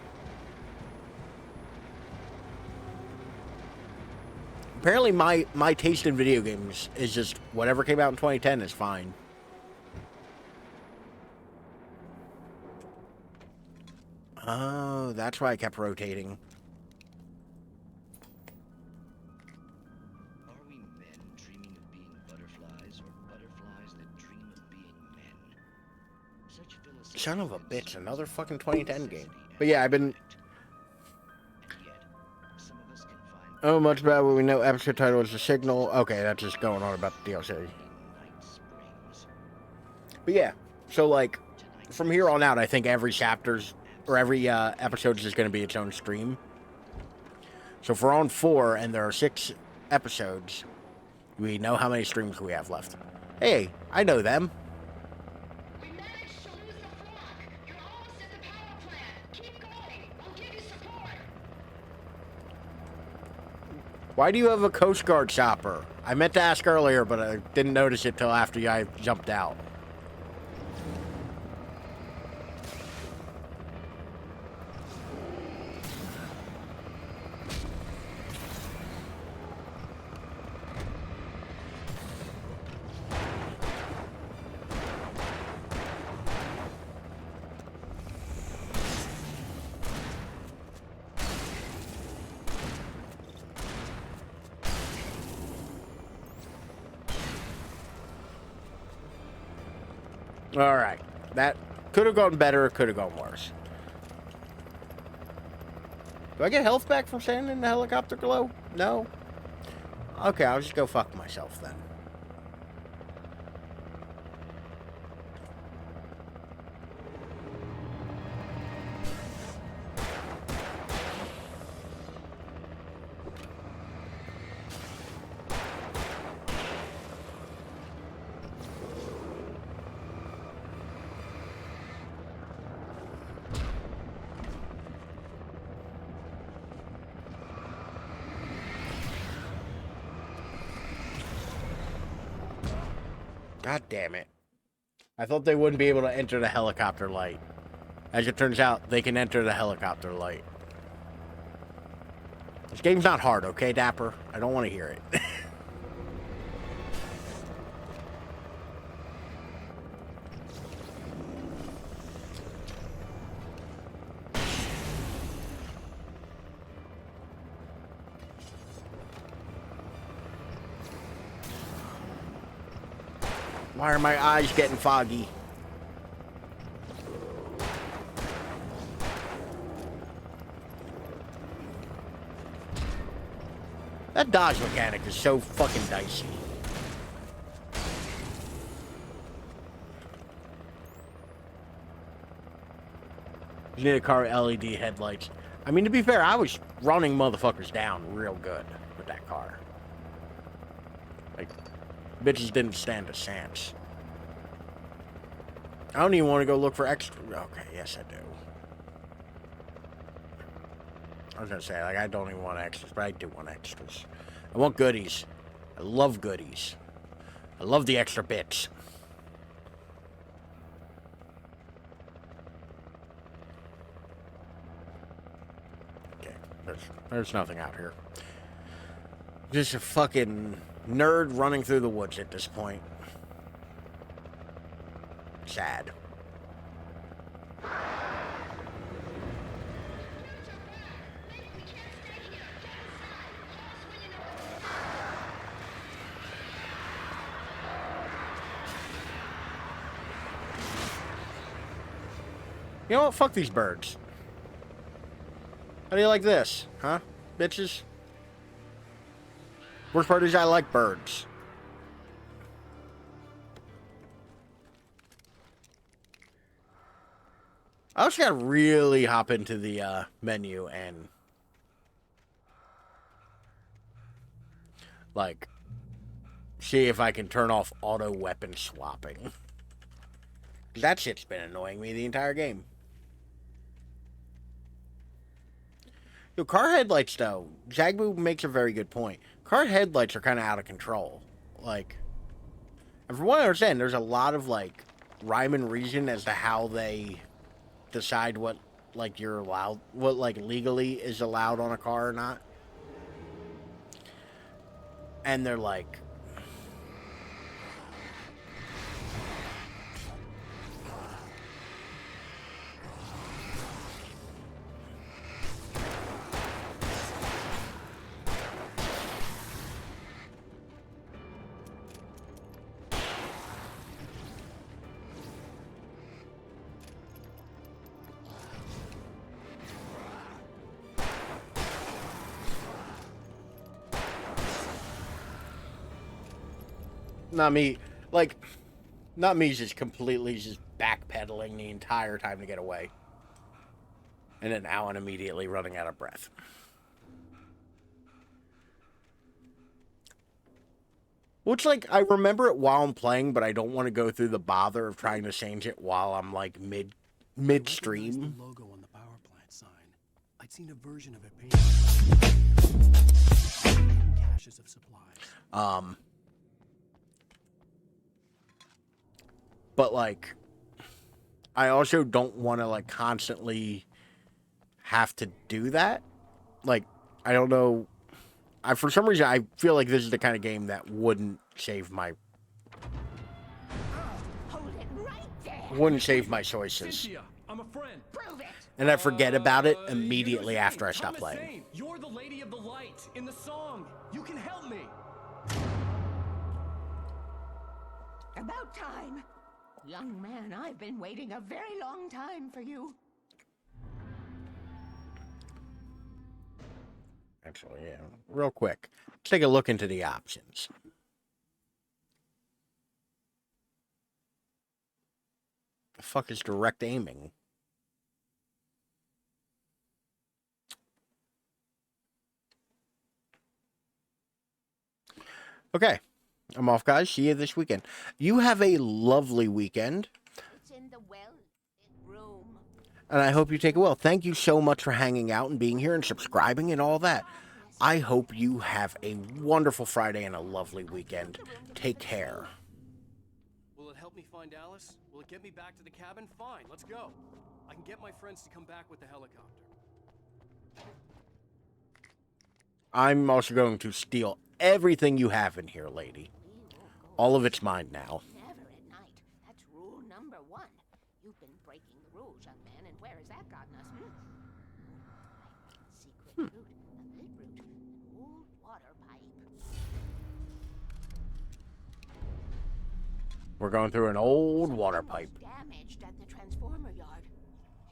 Apparently my taste in video games is just whatever came out in 2010 is fine. Oh, that's why I kept rotating. Are we men dreaming of being butterflies, or butterflies that dream of being men? Such Son of a bitch, another fucking 2010 game. But yeah, I've been... Oh, much better when we know episode title is The Signal. Okay, that's just going on about the DLC. But yeah, so like, from here on out, I think every chapter's, or every episode is just going to be its own stream. So if we're on 4 and there are 6 episodes, we know how many streams we have left. Hey, I know them. Why do you have a Coast Guard chopper? I meant to ask earlier, but I didn't notice it till after I jumped out. Alright. That could have gone better, could have gone worse. Do I get health back from standing in the helicopter glow? No? Okay, I'll just go fuck myself then. God damn it. I thought they wouldn't be able to enter the helicopter light. As it turns out, they can enter the helicopter light. This game's not hard, okay, Dapper? I don't want to hear it. Why are my eyes getting foggy? That dodge mechanic is so fucking dicey. You need a car with LED headlights. I mean, to be fair, I was running motherfuckers down real good with that car. Like, bitches didn't stand a chance. I don't even want to go look for extra. Okay, yes I do. I was gonna say, like, I don't even want extras, but I do want extras. I want goodies. I love goodies. I love the extra bits. Okay, there's nothing out here. Just a fucking nerd running through the woods at this point. Sad. You know what? Fuck these birds. How do you like this? Huh? Bitches? Worst part is I like birds. I also gotta really hop into the menu and like see if I can turn off auto weapon swapping. That shit's been annoying me the entire game. Yo, car headlights though, Zagbu makes a very good point. Car headlights are kind of out of control. Like, and from what I understand, there's a lot of like rhyme and reason as to how they decide what like you're allowed, what like legally is allowed on a car or not. And they're like, not me, like, not me just completely just backpedaling the entire time to get away. And then Alan immediately running out of breath. Which, like, I remember it while I'm playing, but I don't want to go through the bother of trying to change it while I'm, like, midstream. The logo on the power plant sign. I'd seen a version of it painted. Caches of supplies. But, like, I also don't want to, like, constantly have to do that. Like, I don't know. For some reason, I feel like this is the kind of game that wouldn't save my... Wouldn't save my choices. Cynthia, I'm a friend. Prove it. And I forget about it immediately after I stop playing. You're the lady of the light in the song. You can help me. About time. Young man, I've been waiting a very long time for you. Actually, yeah. Real quick. Let's take a look into the options. The fuck is direct aiming? Okay. I'm off, guys. See you this weekend. You have a lovely weekend. It's in the room. And I hope you take it well. Thank you so much for hanging out and being here and subscribing and all that. I hope you have a wonderful Friday and a lovely weekend. Take care. Will it help me find Alice? Will it get me back to the cabin? Fine, let's go. I can get my friends to come back with the helicopter. I'm also going to steal everything you have in here, lady. All of it's mine now. Never at night. That's rule number 1. You've been breaking the rules, young man, and where has that gotten us? Secret route, a lid route, an old water pipe. We're going through an old water pipe. Damaged at the transformer yard.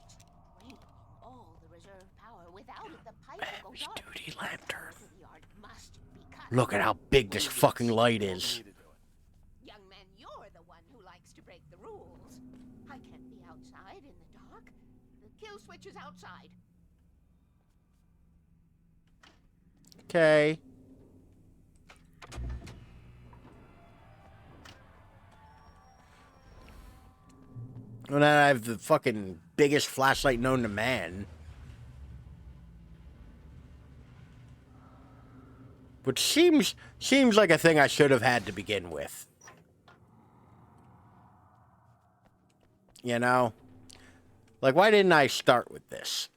It's draining all the reserve power. Without it, the pipe will go dark. Duty lantern. The yard must be cut. Look at how big this fucking light is. Young man, you're the one who likes to break the rules. I can't be outside in the dark. The kill switch is outside. Okay. And I have the fucking biggest flashlight known to man. Which seems like a thing I should have had to begin with. You know? Like, why didn't I start with this?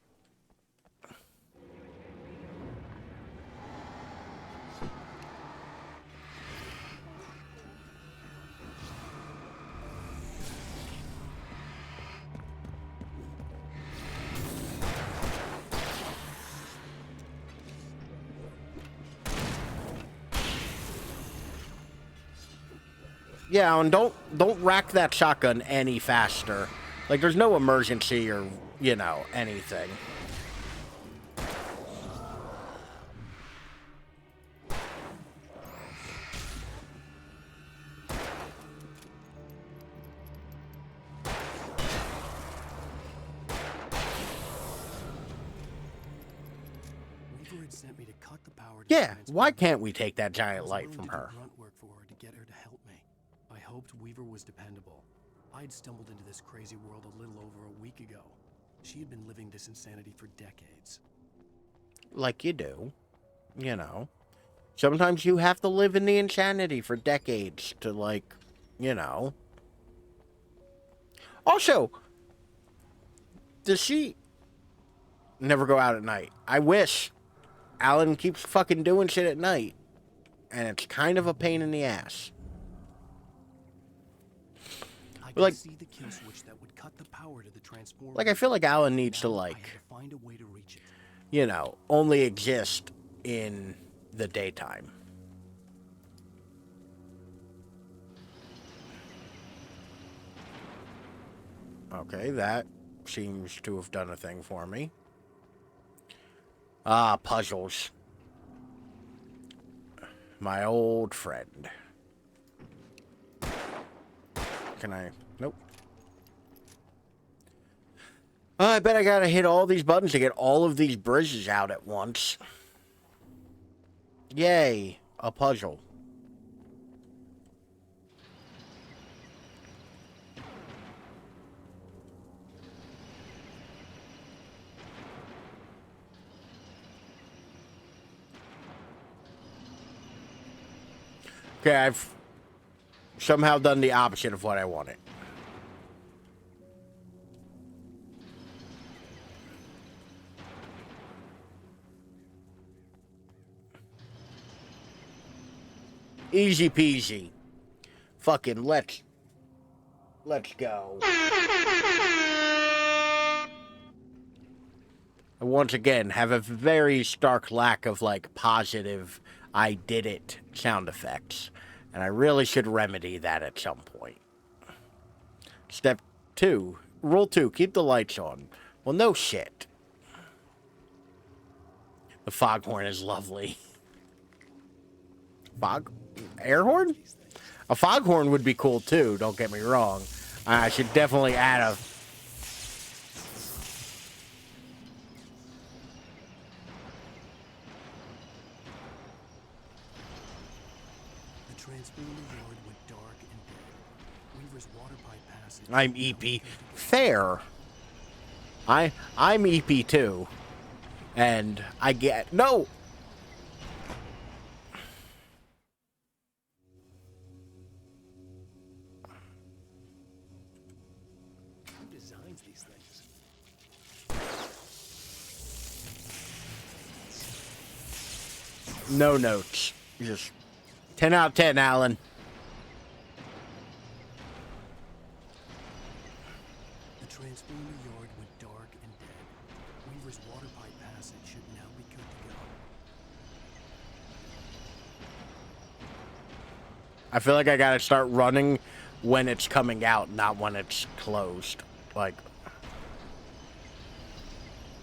Yeah, and don't rack that shotgun any faster. Like, there's no emergency or, you know, anything. Weaver had sent me to cut the power. Yeah, why can't we take that giant light from her? Grunt work for her to get her to help me. I hoped Weaver was dependable. I'd stumbled into this crazy world a little over a week ago. She had been living this insanity for decades. Like you do. You know. Sometimes you have to live in the insanity for decades to, like, you know. Also, does she never go out at night? I wish. Alan keeps fucking doing shit at night. And it's kind of a pain in the ass. Like, See the kill switch that would cut the power to the transformer. like, I feel like Alan needs to, like, Find a way to reach it. you know, only exist in the daytime. Okay, that seems to have done a thing for me. Ah, puzzles. My old friend. Can I? Nope. I bet I gotta hit all these buttons to get all of these bridges out at once. Yay, a puzzle. Okay, I've somehow done the opposite of what I wanted. Easy peasy. Fucking let's go. I once again have a very stark lack of, like, positive I did it sound effects. And I really should remedy that at some point. Step 2. Rule 2. Keep the lights on. Well, no shit. The foghorn is lovely. Air horn? A foghorn would be cool too, don't get me wrong. I should definitely add a... The transformer yard went dark and dead. Weaver's water pipe passage. I'm EP. Fair. I'm EP too. And I get... No! Who designs these things? No notes. Just 10 out of 10, Alan. The transformer yard went dark and dead. Weaver's water pipe passage should now be good to go. I feel like I gotta start running when it's coming out, not when it's closed. Like,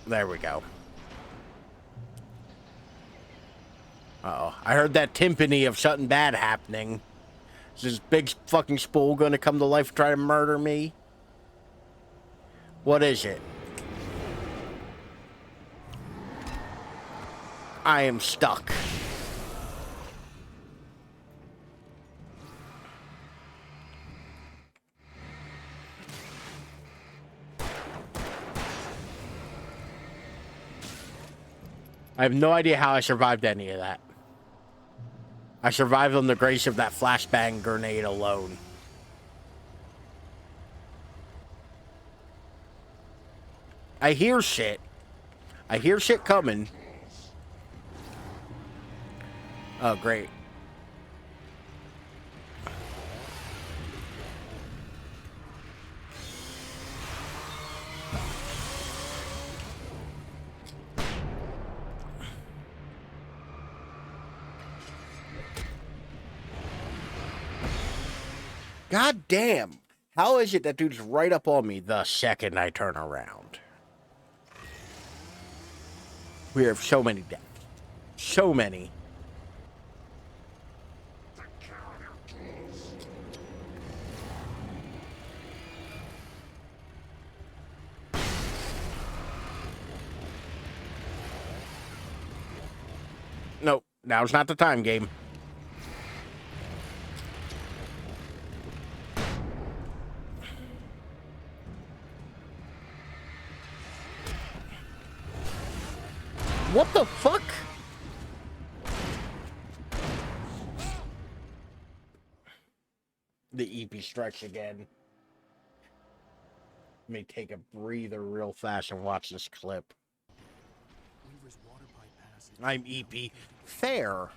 there we go. Uh-oh. I heard that timpani of something bad happening. Is this big fucking spool gonna come to life and try to murder me? What is it? I am stuck. I have no idea how I survived any of that. I survived on the grace of that flashbang grenade alone. I hear shit. I hear shit coming. Oh, great. God damn. How is it that dude's right up on me the second I turn around? We have so many deaths. So many. Nope, now's not the time, game. What the fuck? The EP strikes again. Let me take a breather real fast and watch this clip. I'm EP. Fair.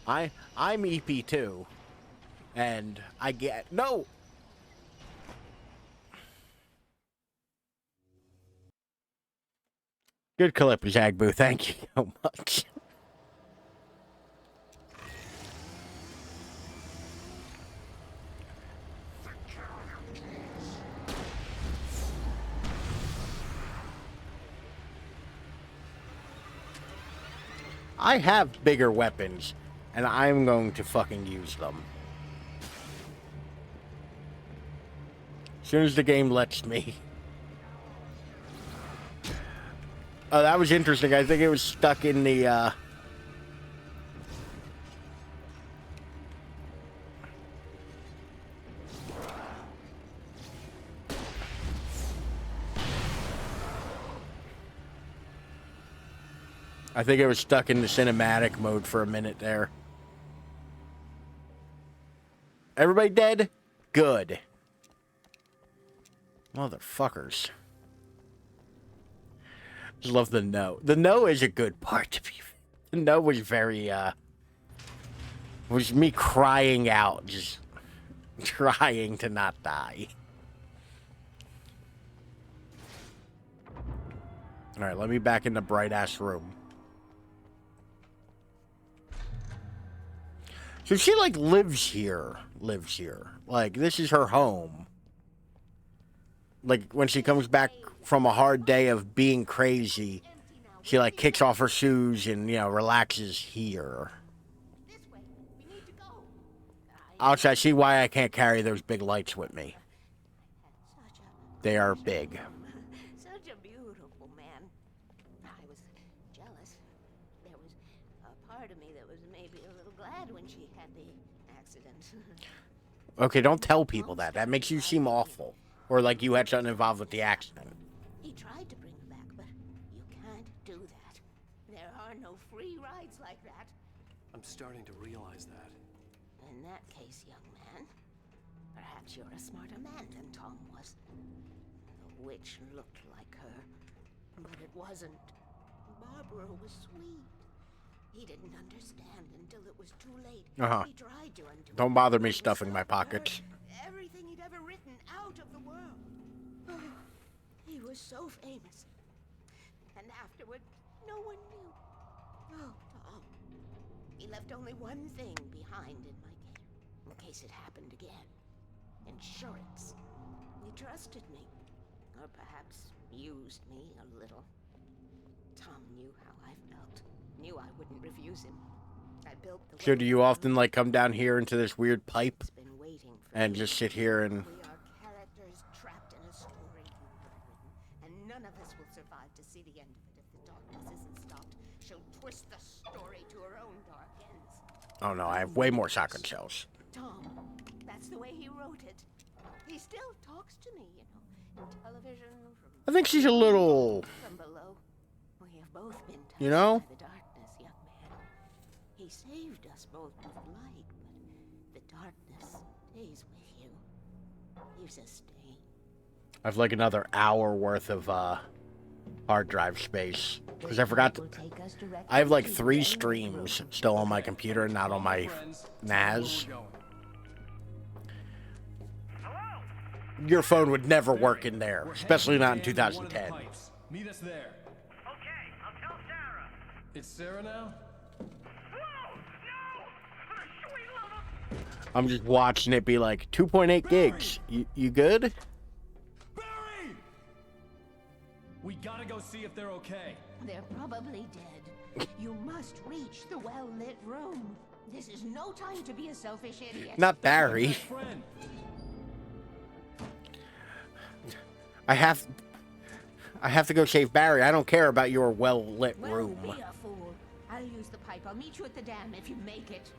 I'm EP too. And I get... No! Good clip, Zagboo. Thank you so much. I have bigger weapons, and I'm going to fucking use them. As soon as the game lets me. Oh, that was interesting. I think it was stuck in the, I think it was stuck in the cinematic mode for a minute there. Everybody dead? Good. Motherfuckers. Just love the no. The no is a good part to be. The no was very, was me crying out, just trying to not die. Alright, let me back in the bright-ass room. So she, like, lives here. Like, this is her home. Like, when she comes back from a hard day of being crazy, she, like, kicks off her shoes and, you know, relaxes here. Also, I see why I can't carry those big lights with me. They are big. Such a beautiful man. I was jealous. There was a part of me that was maybe a little glad when she had the accident. Okay, don't tell people that. That makes you seem awful. Or like you had something involved with the accident. He tried to bring her back, but you can't do that. There are no free rides like that. I'm starting to realize that. In that case, young man, perhaps you're a smarter man than Tom was. The witch looked like her, but it wasn't. Barbara was sweet. He didn't understand until it was too late. He tried to undo. Don't bother me stuffing my pockets. Everything he'd ever written out of the world. Oh, he was so famous. And afterward, no one knew. Oh, Tom. He left only one thing behind in my care, in case it happened again. Insurance. He trusted me. Or perhaps used me a little. Tom knew how I felt. Knew I wouldn't refuse him. I built the So do you often, like, come down here into this weird pipe and just sit here and... We are characters trapped in a story you have written, and none of us will survive to see the end of it if the darkness isn't stopped. She'll twist the story to her own dark ends. Oh no, I have way more shotgun shells. Tom, that's the way he wrote it. He still talks to me, you know, in television, I think she's a little... from below. We have both been touched You know? by the darkness, young man. He saved us both with light, but the darkness stays with you. Leaves a stain. I have like another hour worth of hard drive space. Because I forgot to... I have like 3 streams still on my computer, not on my NAS. Your phone would never work in there, especially not in 2010. Meet us there. Okay, I'll tell Sarah. It's Sarah now? Whoa! No! For the sweet love of... I'm just watching it be like 2.8 gigs. You good? Barry! We gotta go see if they're okay. They're probably dead. You must reach the well-lit room. This is no time to be a selfish idiot. Not Barry. I have to go save Barry. I don't care about your well-lit room. Well, be a fool. I'll use the pipe. I'll meet you at the dam if you make it.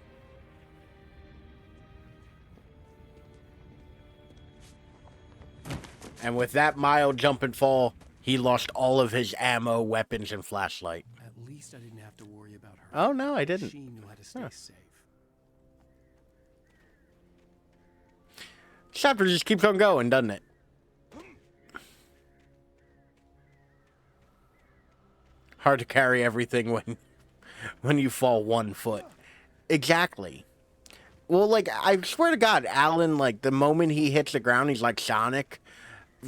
And with that mild jump and fall, he lost all of his ammo, weapons, and flashlight. At least I didn't have to worry about her. Oh, no, I didn't. She knew how to stay safe. Chapter just keeps on going, doesn't it? Hard to carry everything when you fall 1 foot. Exactly. Well, like, I swear to God, Alan, like, the moment he hits the ground, he's like Sonic.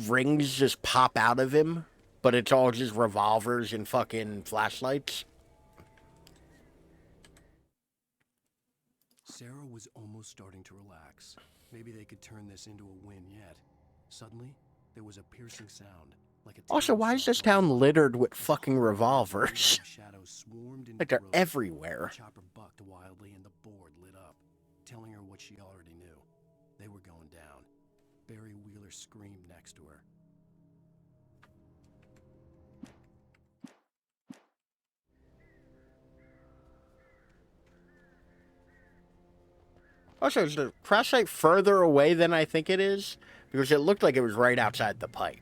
Rings just pop out of him, but it's all just revolvers and fucking flashlights. Sarah was almost starting to relax. Maybe they could turn this into a win yet. Suddenly, there was a piercing sound. Also, why is this town littered with fucking revolvers? Like, they're everywhere. The chopper bucked wildly and the board lit up, telling her what she already knew. They were going down. Barry Wheeler screamed next to her. Also, is the crash site further away than I think it is? Because it looked like it was right outside the pipe.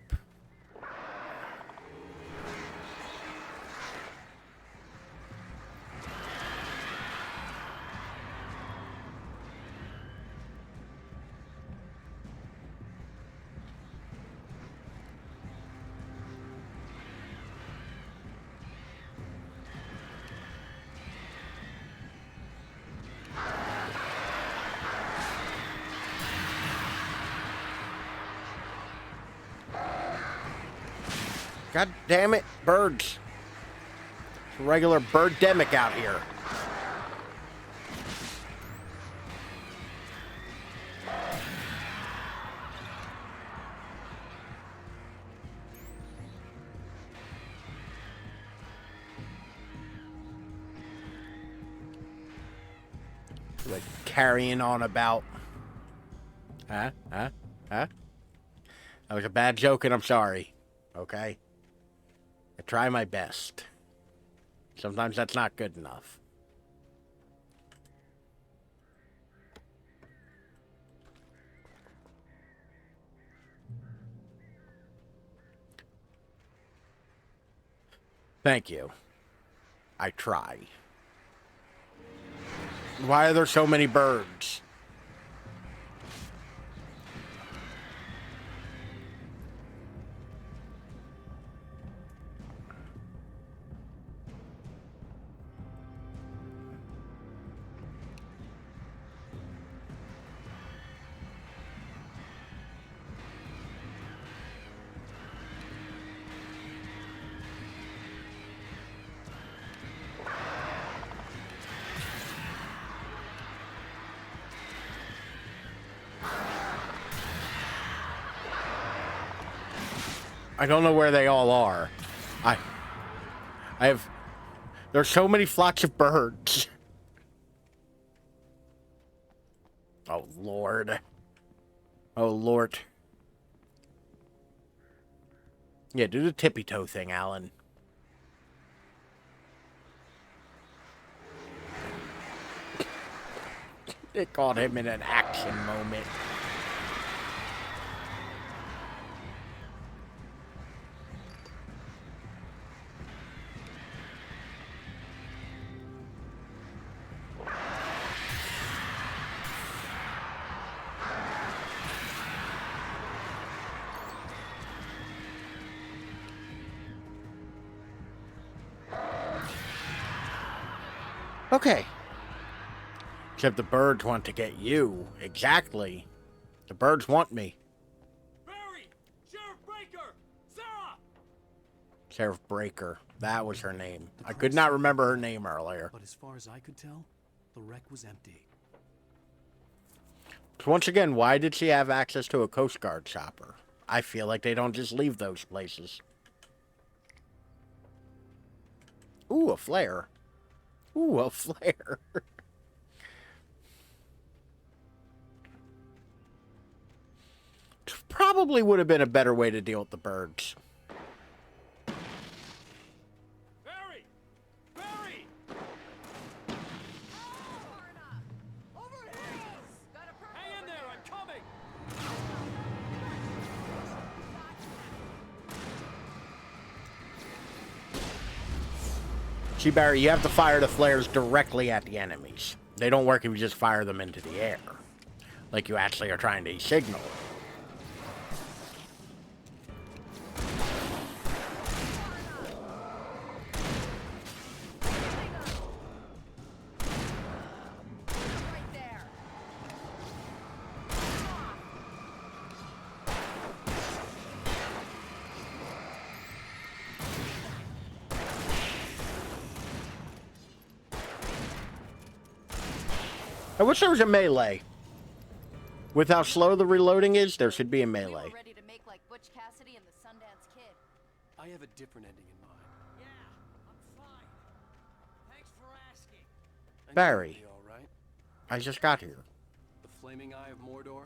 God damn it, birds. It's a regular birdemic out here. Like carrying on about. Huh? That was a bad joke and I'm sorry. Okay? I try my best. Sometimes that's not good enough. Thank you. I try. Why are there so many birds? I don't know where they all are. I have... There's so many flocks of birds. Oh, Lord. Oh, Lord. Yeah, do the tippy toe thing, Alan. It caught him in an action moment. Okay. Except the birds want to get you. Exactly. The birds want me. Barry! Sheriff Breaker! Sarah! Sheriff Breaker. That was her name. I could not remember her name earlier. But as far as I could tell, the wreck was empty. So once again, why did she have access to a Coast Guard chopper? I feel like they don't just leave those places. Ooh, a flare. Ooh, a flare. Probably would have been a better way to deal with the birds. Barry! Barry! Hang in there, I'm coming! See, Barry, you have to fire the flares directly at the enemies. They don't work if you just fire them into the air. Like you actually are trying to signal. I wish there was a melee. With how slow the reloading is, there should be a melee. Ready to make like Butch Cassidy and the Sundance Kid. I have a different ending in mind. Yeah, I'm fine. Thanks for asking. Barry, All right. I just got here. The flaming eye of Mordor.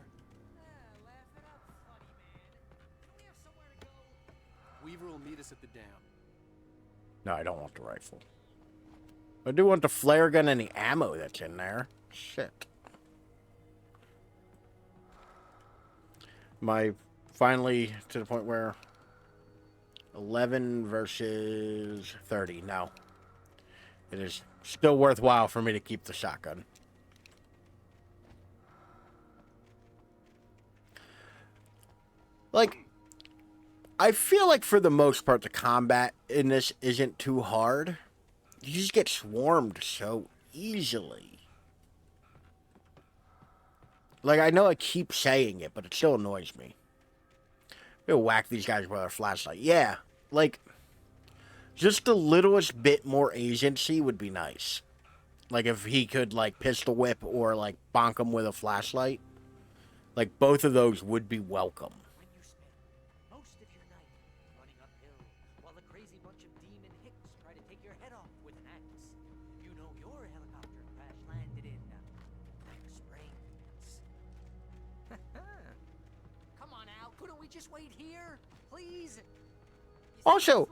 Weaver will meet us at the dam. No, I don't want the rifle. I do want the flare gun and the ammo that's in there. Shit. Finally to the point where 11 versus 30. No. It is still worthwhile for me to keep the shotgun. Like, I feel like for the most part the combat in this isn't too hard. You just get swarmed so easily. Like, I know I keep saying it, but it still annoys me. We'll whack these guys with our flashlight. Yeah, like, just the littlest bit more agency would be nice. Like, if he could, like, pistol whip or, like, bonk him with a flashlight. Like, both of those would be welcome. When you spend most of your night running uphill while a crazy bunch of demon hicks try to take your head off with an axe, you know your helicopter crash landed in Springs. Come on, Al, couldn't we just wait here, please? Also,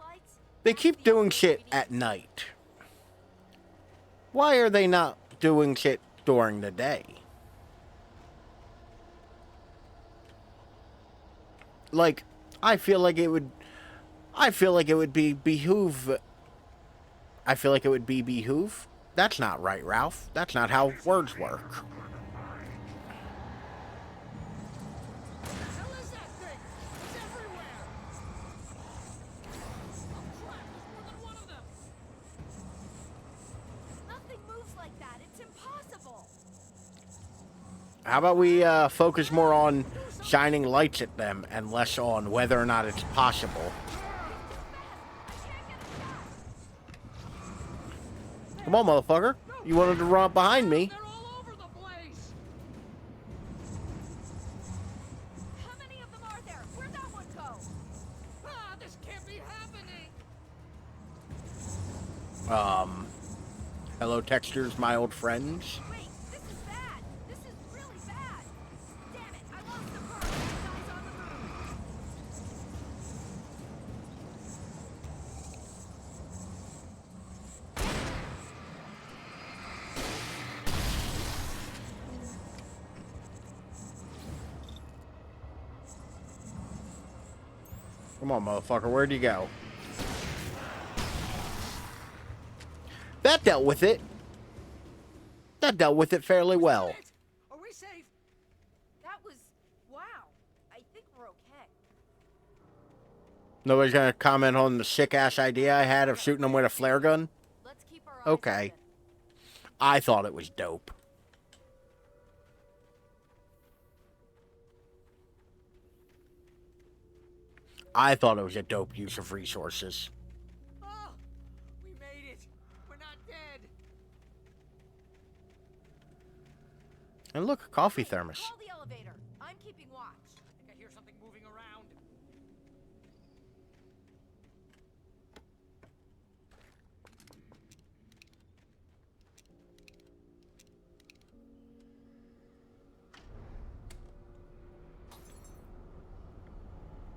they keep doing shit at night. Why are they not doing shit during the day? Like, I feel like it would be behoove. That's not right, Ralph. That's not how words work. How about we focus more on shining lights at them and less on whether or not it's possible? Come on, motherfucker. You wanted to run up behind me. How many of them are there? Where'd that one go? Ah, this can't be happening. Hello, textures, my old friends. Wait, this is bad. This is really bad. Damn it, I lost the bird. Guys on the move. Come on, motherfucker. Where'd you go? That dealt with it. That dealt with it fairly well. Are we safe? That was... wow. I think we're okay. Nobody's gonna comment on the sick-ass idea I had of shooting them with a flare gun? Let's keep our eyes Okay. open. I thought it was dope. I thought it was a dope use of resources. Oh, we made it. We're not dead. And look, a coffee thermos. Call the keeping watch. I think I hear something moving around.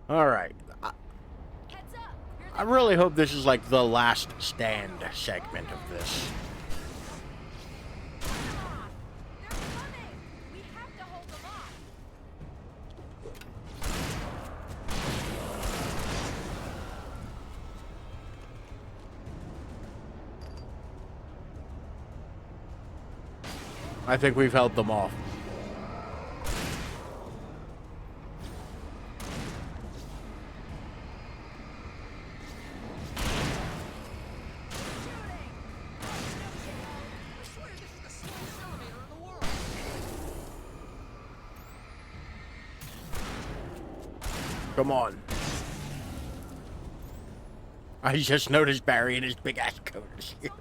All right. I really hope this is like the last stand segment of this. I think we've held them off. Come on. I just noticed Barry in his big ass coat is here.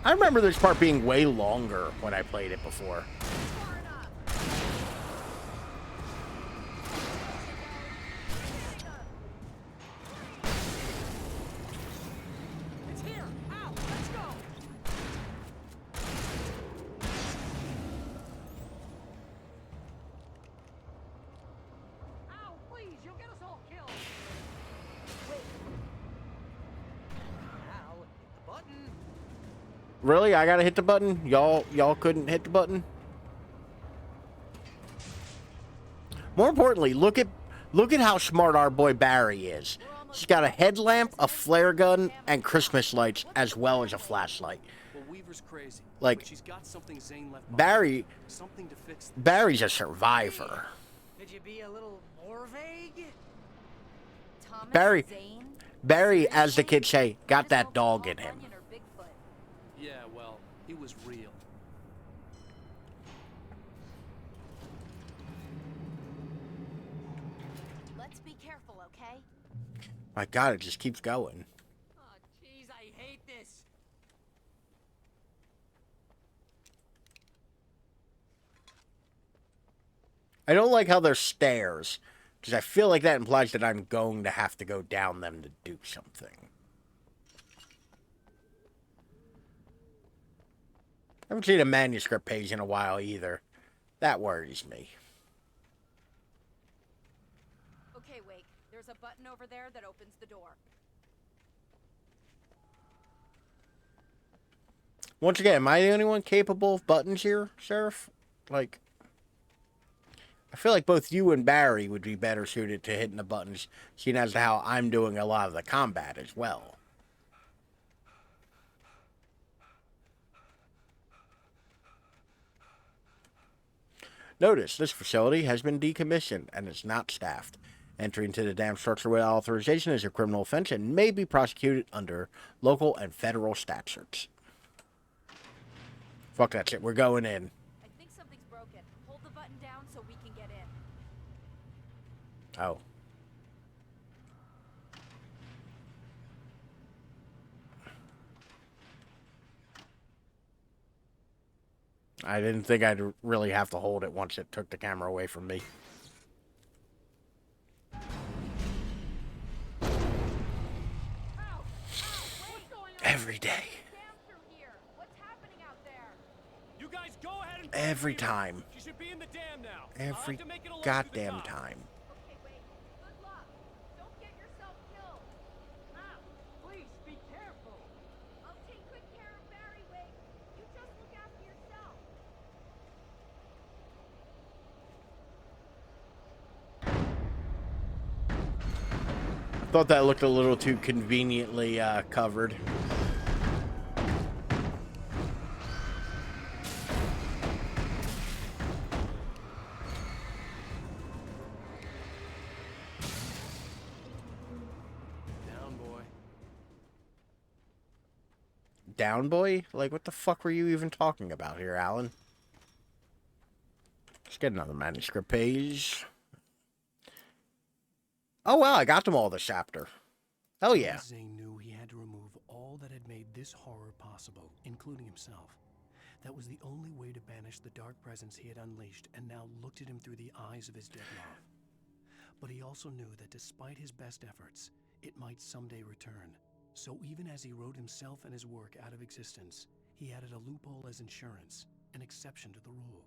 I remember this part being way longer when I played it before. It's here. Ow, let's go. Ow, please, you'll get us all killed. Wait. Ow, hit the button. Really? I gotta hit the button? Y'all couldn't hit the button? More importantly, look at how smart our boy Barry is. He's got a headlamp, a flare gun, and Christmas lights, as well as a flashlight. Well, Weaver's crazy. Like, but she's got something Zane left behind. Barry, Something to fix this. Barry's a survivor. Could you be a little more vague? Barry, as the kids say, got that dog in him. Yeah, well, he was real. Let's be careful, okay? My God, it just keeps going. Oh, jeez, I hate this. I don't like how there's stairs, because I feel like that implies that I'm going to have to go down them to do something. I haven't seen a manuscript page in a while either. That worries me. Okay, Wake. There's a button over there that opens the door. Once again, am I the only one capable of buttons here, Sheriff? Like, I feel like both you and Barry would be better suited to hitting the buttons, seeing as to how I'm doing a lot of the combat as well. Notice, this facility has been decommissioned and is not staffed. Entry into the damn structure without authorization is a criminal offense and may be prosecuted under local and federal statutes. Fuck that shit, we're going in. I think something's broken. Hold the button down so we can get in. Oh. I didn't think I'd really have to hold it once it took the camera away from me. Every day. You guys go ahead and Every time. She should be in the dam now. Every goddamn time. Okay, Wake. Good luck. Don't get yourself killed. Ow, please be careful. I'll take good care of Barry, Wake. You just look after yourself. Thought that looked a little too conveniently covered. Down, boy. Down, boy? Like, what the fuck were you even talking about here, Alan? Let's get another manuscript page. Oh, wow, I got them all this chapter. Hell yeah. Zane knew he had to remove all that had made this horror possible, including himself. That was the only way to banish the dark presence he had unleashed and now looked at him through the eyes of his dead love. But he also knew that despite his best efforts, it might someday return. So even as he wrote himself and his work out of existence, he added a loophole as insurance, an exception to the rule.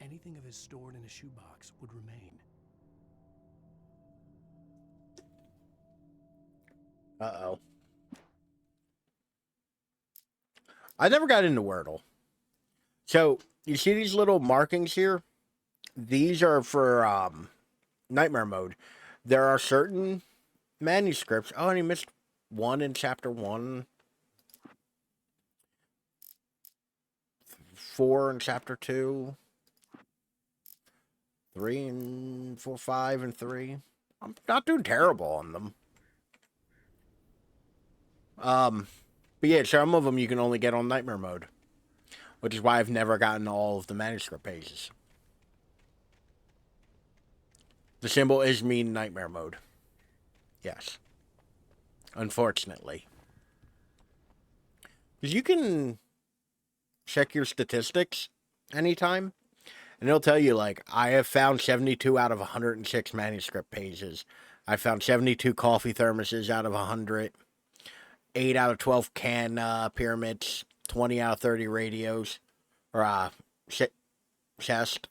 Anything of his stored in a shoebox would remain. Uh-oh. I never got into Wordle. So, you see these little markings here? These are for Nightmare Mode. There are certain manuscripts. Oh, and he missed one in Chapter 1. 4 in Chapter 2. 3 and 4, 5 and 3. I'm not doing terrible on them. But yeah, some of them you can only get on Nightmare Mode, which is why I've never gotten all of the manuscript pages. The symbol is mean Nightmare Mode. Yes. Unfortunately. Because you can check your statistics anytime, and it'll tell you, like, I have found 72 out of 106 manuscript pages. I found 72 coffee thermoses out of 100. 8 out of 12 can pyramids, 20 out of 30 radios, or chest.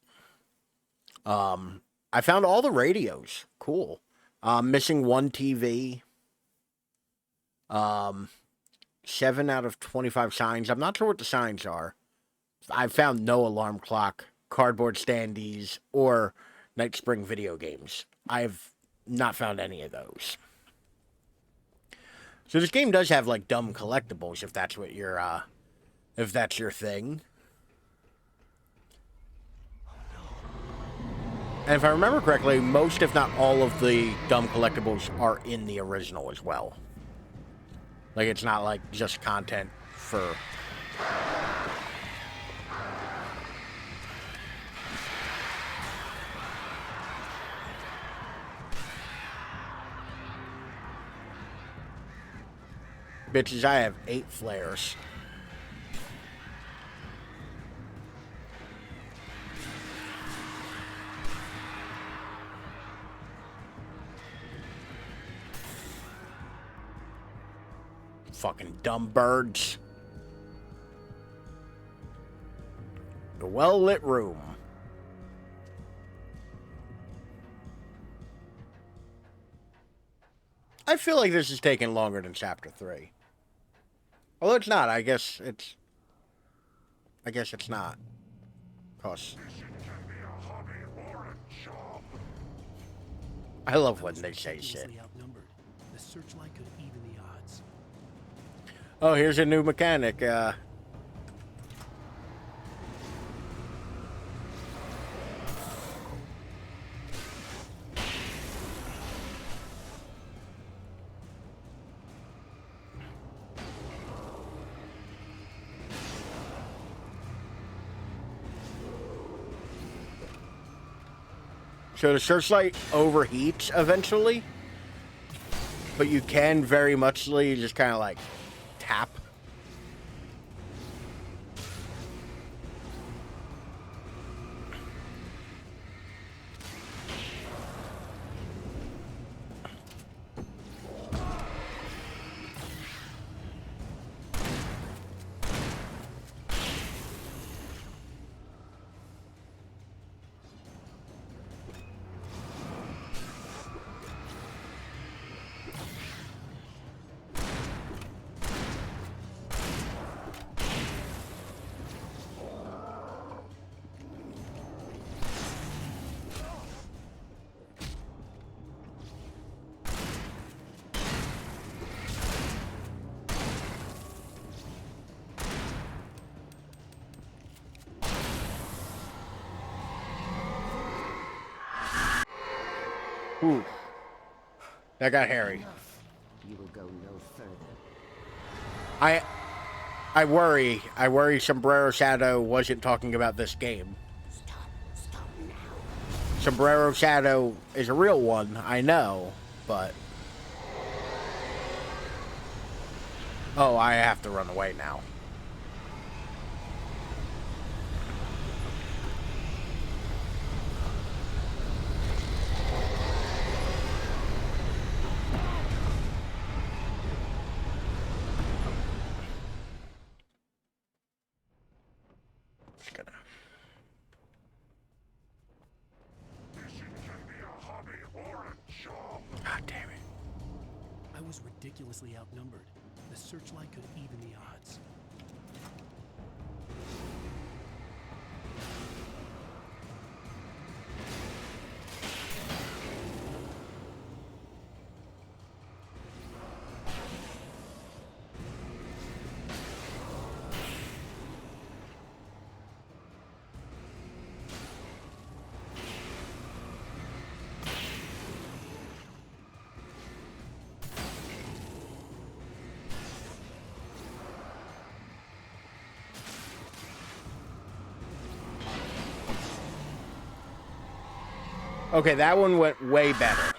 I found all the radios. Cool. Missing 1 TV. 7 out of 25 signs. I'm not sure what the signs are. I found no alarm clock, cardboard standees, or Night Spring video games. I've not found any of those. So this game does have, like, dumb collectibles, if that's what you're, if that's your thing. And if I remember correctly, most, if not all, of the dumb collectibles are in the original as well. Like, it's not, like, just content for... Bitches, I have 8 flares. Fucking dumb birds. The well-lit room. I feel like this is taking longer than Chapter 3. Although it's not, I guess it's not. Cause I love when they say shit. The searchlight could even the odds. Oh, here's a new mechanic. So the searchlight overheats eventually, but you can very muchly just kind of like tap. Ooh. That got hairy. You will go no further. I worry Sombrero Shadow wasn't talking about this game. Stop now. Sombrero Shadow is a real one, I know, but... Oh, I have to run away now. just gonna... God damn it. I was ridiculously outnumbered. The searchlight could even the odds. Okay, that one went way better.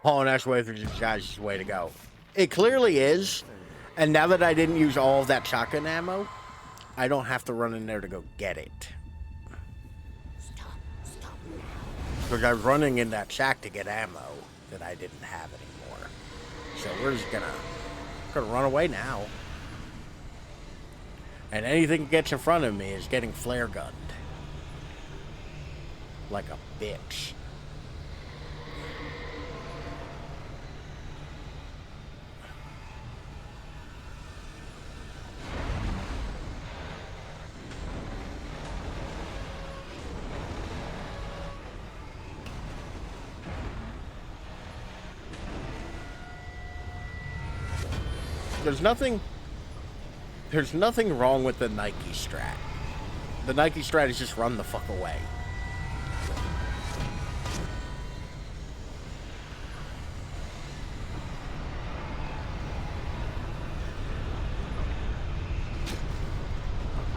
Hauling ass way through the guys is the way to go. It clearly is. And now that I didn't use all of that shotgun ammo, I don't have to run in there to go get it. Because I was running in that shack to get ammo that I didn't have anymore. So we're just gonna run away now. And anything that gets in front of me is getting flare gunned. Like a bitch. There's nothing wrong with the Nike strat. The Nike strat is just run the fuck away.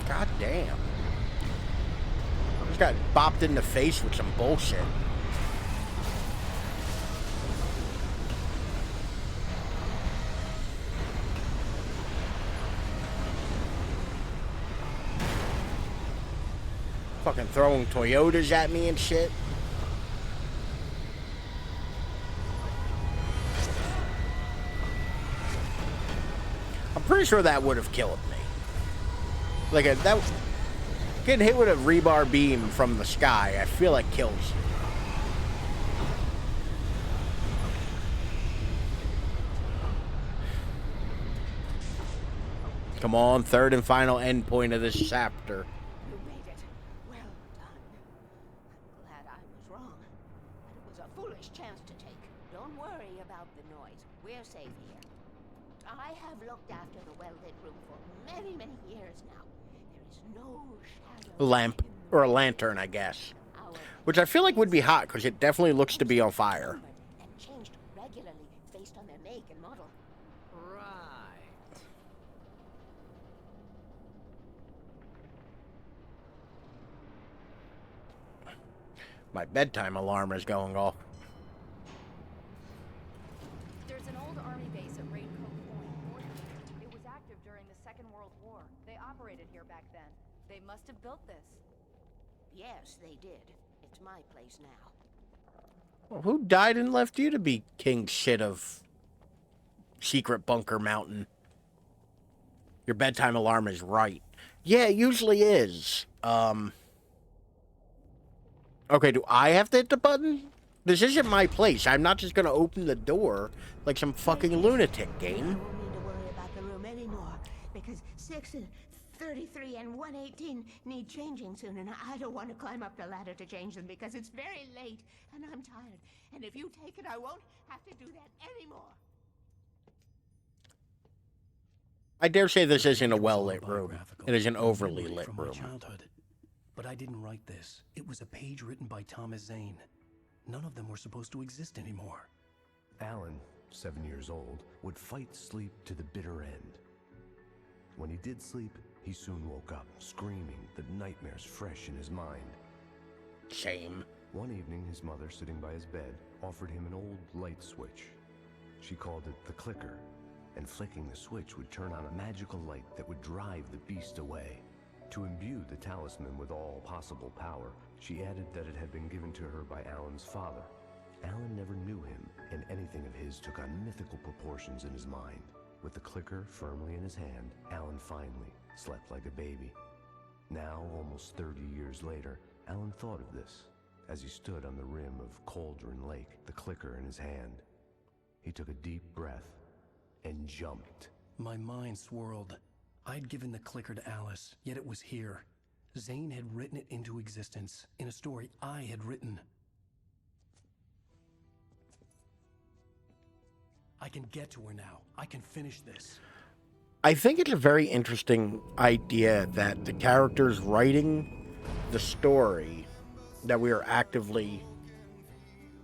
God damn. I just got bopped in the face with some bullshit. Fucking throwing Toyotas at me and shit. I'm pretty sure that would have killed me. Like getting hit with a rebar beam from the sky, I feel like kills you. Come on, third and final endpoint of this chapter. You made it. Well done. I'm glad I was wrong. But it was a foolish chance to take. Don't worry about the noise. We're safe here. I have looked after the well-lit room for many, many years now. There is no shadow. A lamp. Or a lantern, I guess. Which I feel like would be hot, because it definitely looks to be on fire. And changed regularly based on their make and model. Right. My bedtime alarm is going off. There's an old army base at Raincoat Point. It was active during the Second World War. They operated here back then. They must have built this. Yes, they did. It's my place now. Well, who died and left you to be king shit of Secret Bunker Mountain? Your bedtime alarm is right. Yeah, it usually is. Okay, do I have to hit the button? This isn't my place. I'm not just gonna open the door like some fucking lunatic game. I won't need to worry about the room anymore, because 6 and 33 and 118 need changing soon, and I don't want to climb up the ladder to change them because it's very late and I'm tired. And if you take it, I won't have to do that anymore. I dare say this isn't a well-lit room. It is an overly lit From my room. childhood. But I didn't write this. It was a page written by Thomas Zane. None of them were supposed to exist anymore. Alan, 7 years old, would fight sleep to the bitter end. When he did sleep, he soon woke up, screaming, the nightmares fresh in his mind. Shame. One evening, his mother, sitting by his bed, offered him an old light switch. She called it the clicker, and flicking the switch would turn on a magical light that would drive the beast away. To imbue the talisman with all possible power, she added that it had been given to her by Alan's father. Alan never knew him, and anything of his took on mythical proportions in his mind. With the clicker firmly in his hand, Alan finally slept like a baby. Now, almost 30 years later, Alan thought of this as he stood on the rim of Cauldron Lake, the clicker in his hand. He took a deep breath and jumped. My mind swirled. I'd given the clicker to Alice, yet it was here. Zane had written it into existence in a story I had written. I can get to her now. I can finish this. I think it's a very interesting idea that the characters writing the story that we are actively,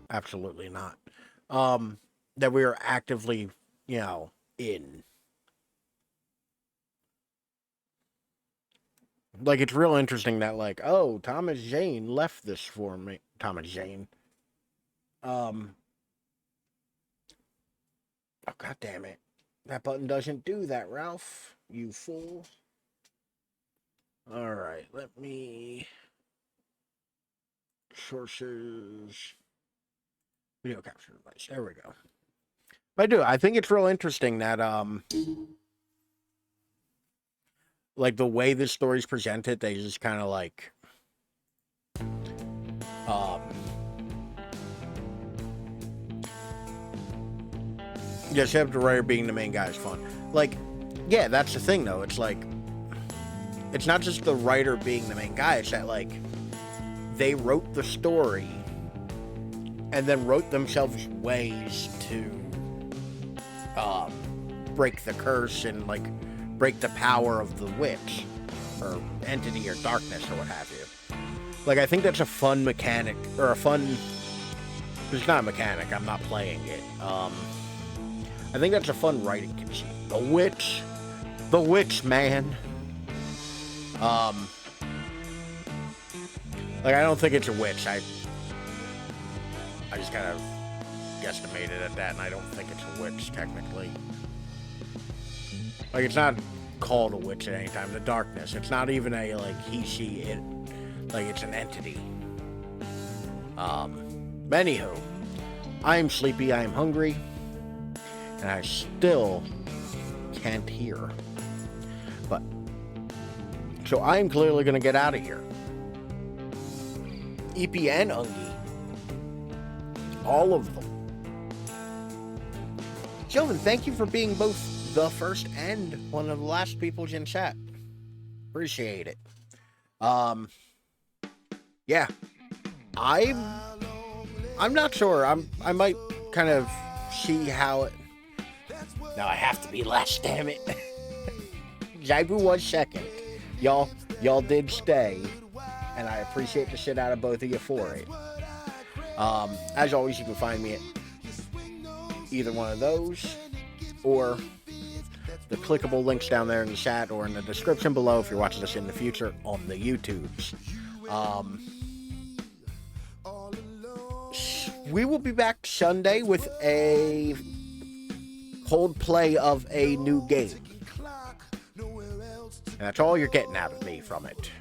absolutely not, that we are actively, you know, in. Like, it's real interesting that, like, oh, Thomas Jane left this for me. Thomas Jane. Oh, God damn it. That button doesn't do that, Ralph. You fool. Alright, let me... Sources... Video capture device. There we go. But I think it's real interesting that, like, the way this story's presented, they just kind of, like... Yes, have the writer being the main guy is fun. Like, yeah, that's the thing, though. It's like, it's not just the writer being the main guy. It's that, like, they wrote the story and then wrote themselves ways to break the curse and, like, break the power of the witch or entity or darkness or what have you. Like, I think that's a fun mechanic, or a fun... It's not a mechanic. I'm not playing it. I think that's a fun writing conceit. The witch, man. Like, I don't think it's a witch. I just kind of guesstimated at that, and I don't think it's a witch, technically. Like, it's not called a witch at any time. The darkness. It's not even a, like, he, she, it. Like, it's an entity. Anywho. I am sleepy, I am hungry. And I still can't hear. But, so I'm clearly going to get out of here. EP and Ungi. All of them. Gentlemen, thank you for being both the first and one of the last people in chat. Appreciate it. Yeah. I'm not sure. I might kind of see how it... Now I have to be last, damn it. Jaibu was second. Y'all did stay. And I appreciate the shit out of both of you for it. As always, you can find me at either one of those. Or the clickable links down there in the chat or in the description below if you're watching this in the future on the YouTubes. We will be back Sunday with a cold play of a new game. And that's all you're getting out of me from it.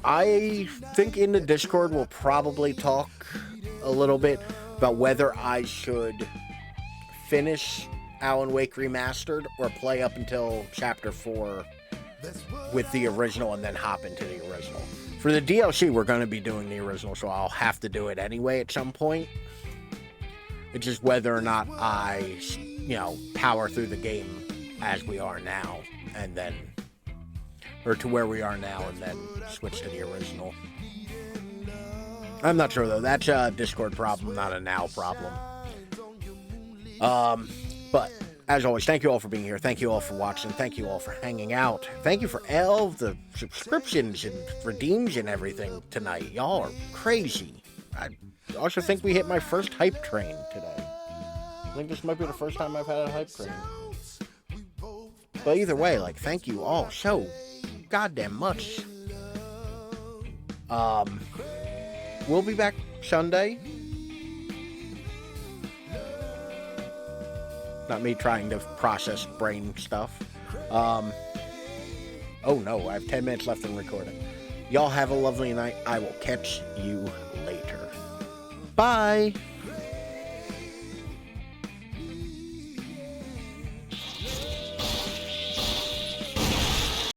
I think in the Discord we'll probably talk a little bit about whether I should finish Alan Wake Remastered or play up until Chapter 4 with the original and then hop into the original. For the DLC, we're going to be doing the original, so I'll have to do it anyway at some point. It's just whether or not I, power through the game as we are now, and then, or to where we are now, and then switch to the original. I'm not sure, though. That's a Discord problem, not a now problem. But, as always, thank you all for being here. Thank you all for watching. Thank you all for hanging out. Thank you for all the subscriptions and redeems and everything tonight. Y'all are crazy. I also think we hit my first hype train today. I think this might be the first time I've had a hype train. But either way, thank you all so goddamn much. We'll be back Sunday. Not me trying to process brain stuff. Oh no, I have 10 minutes left in recording. Y'all have a lovely night. I will catch you later. Bye!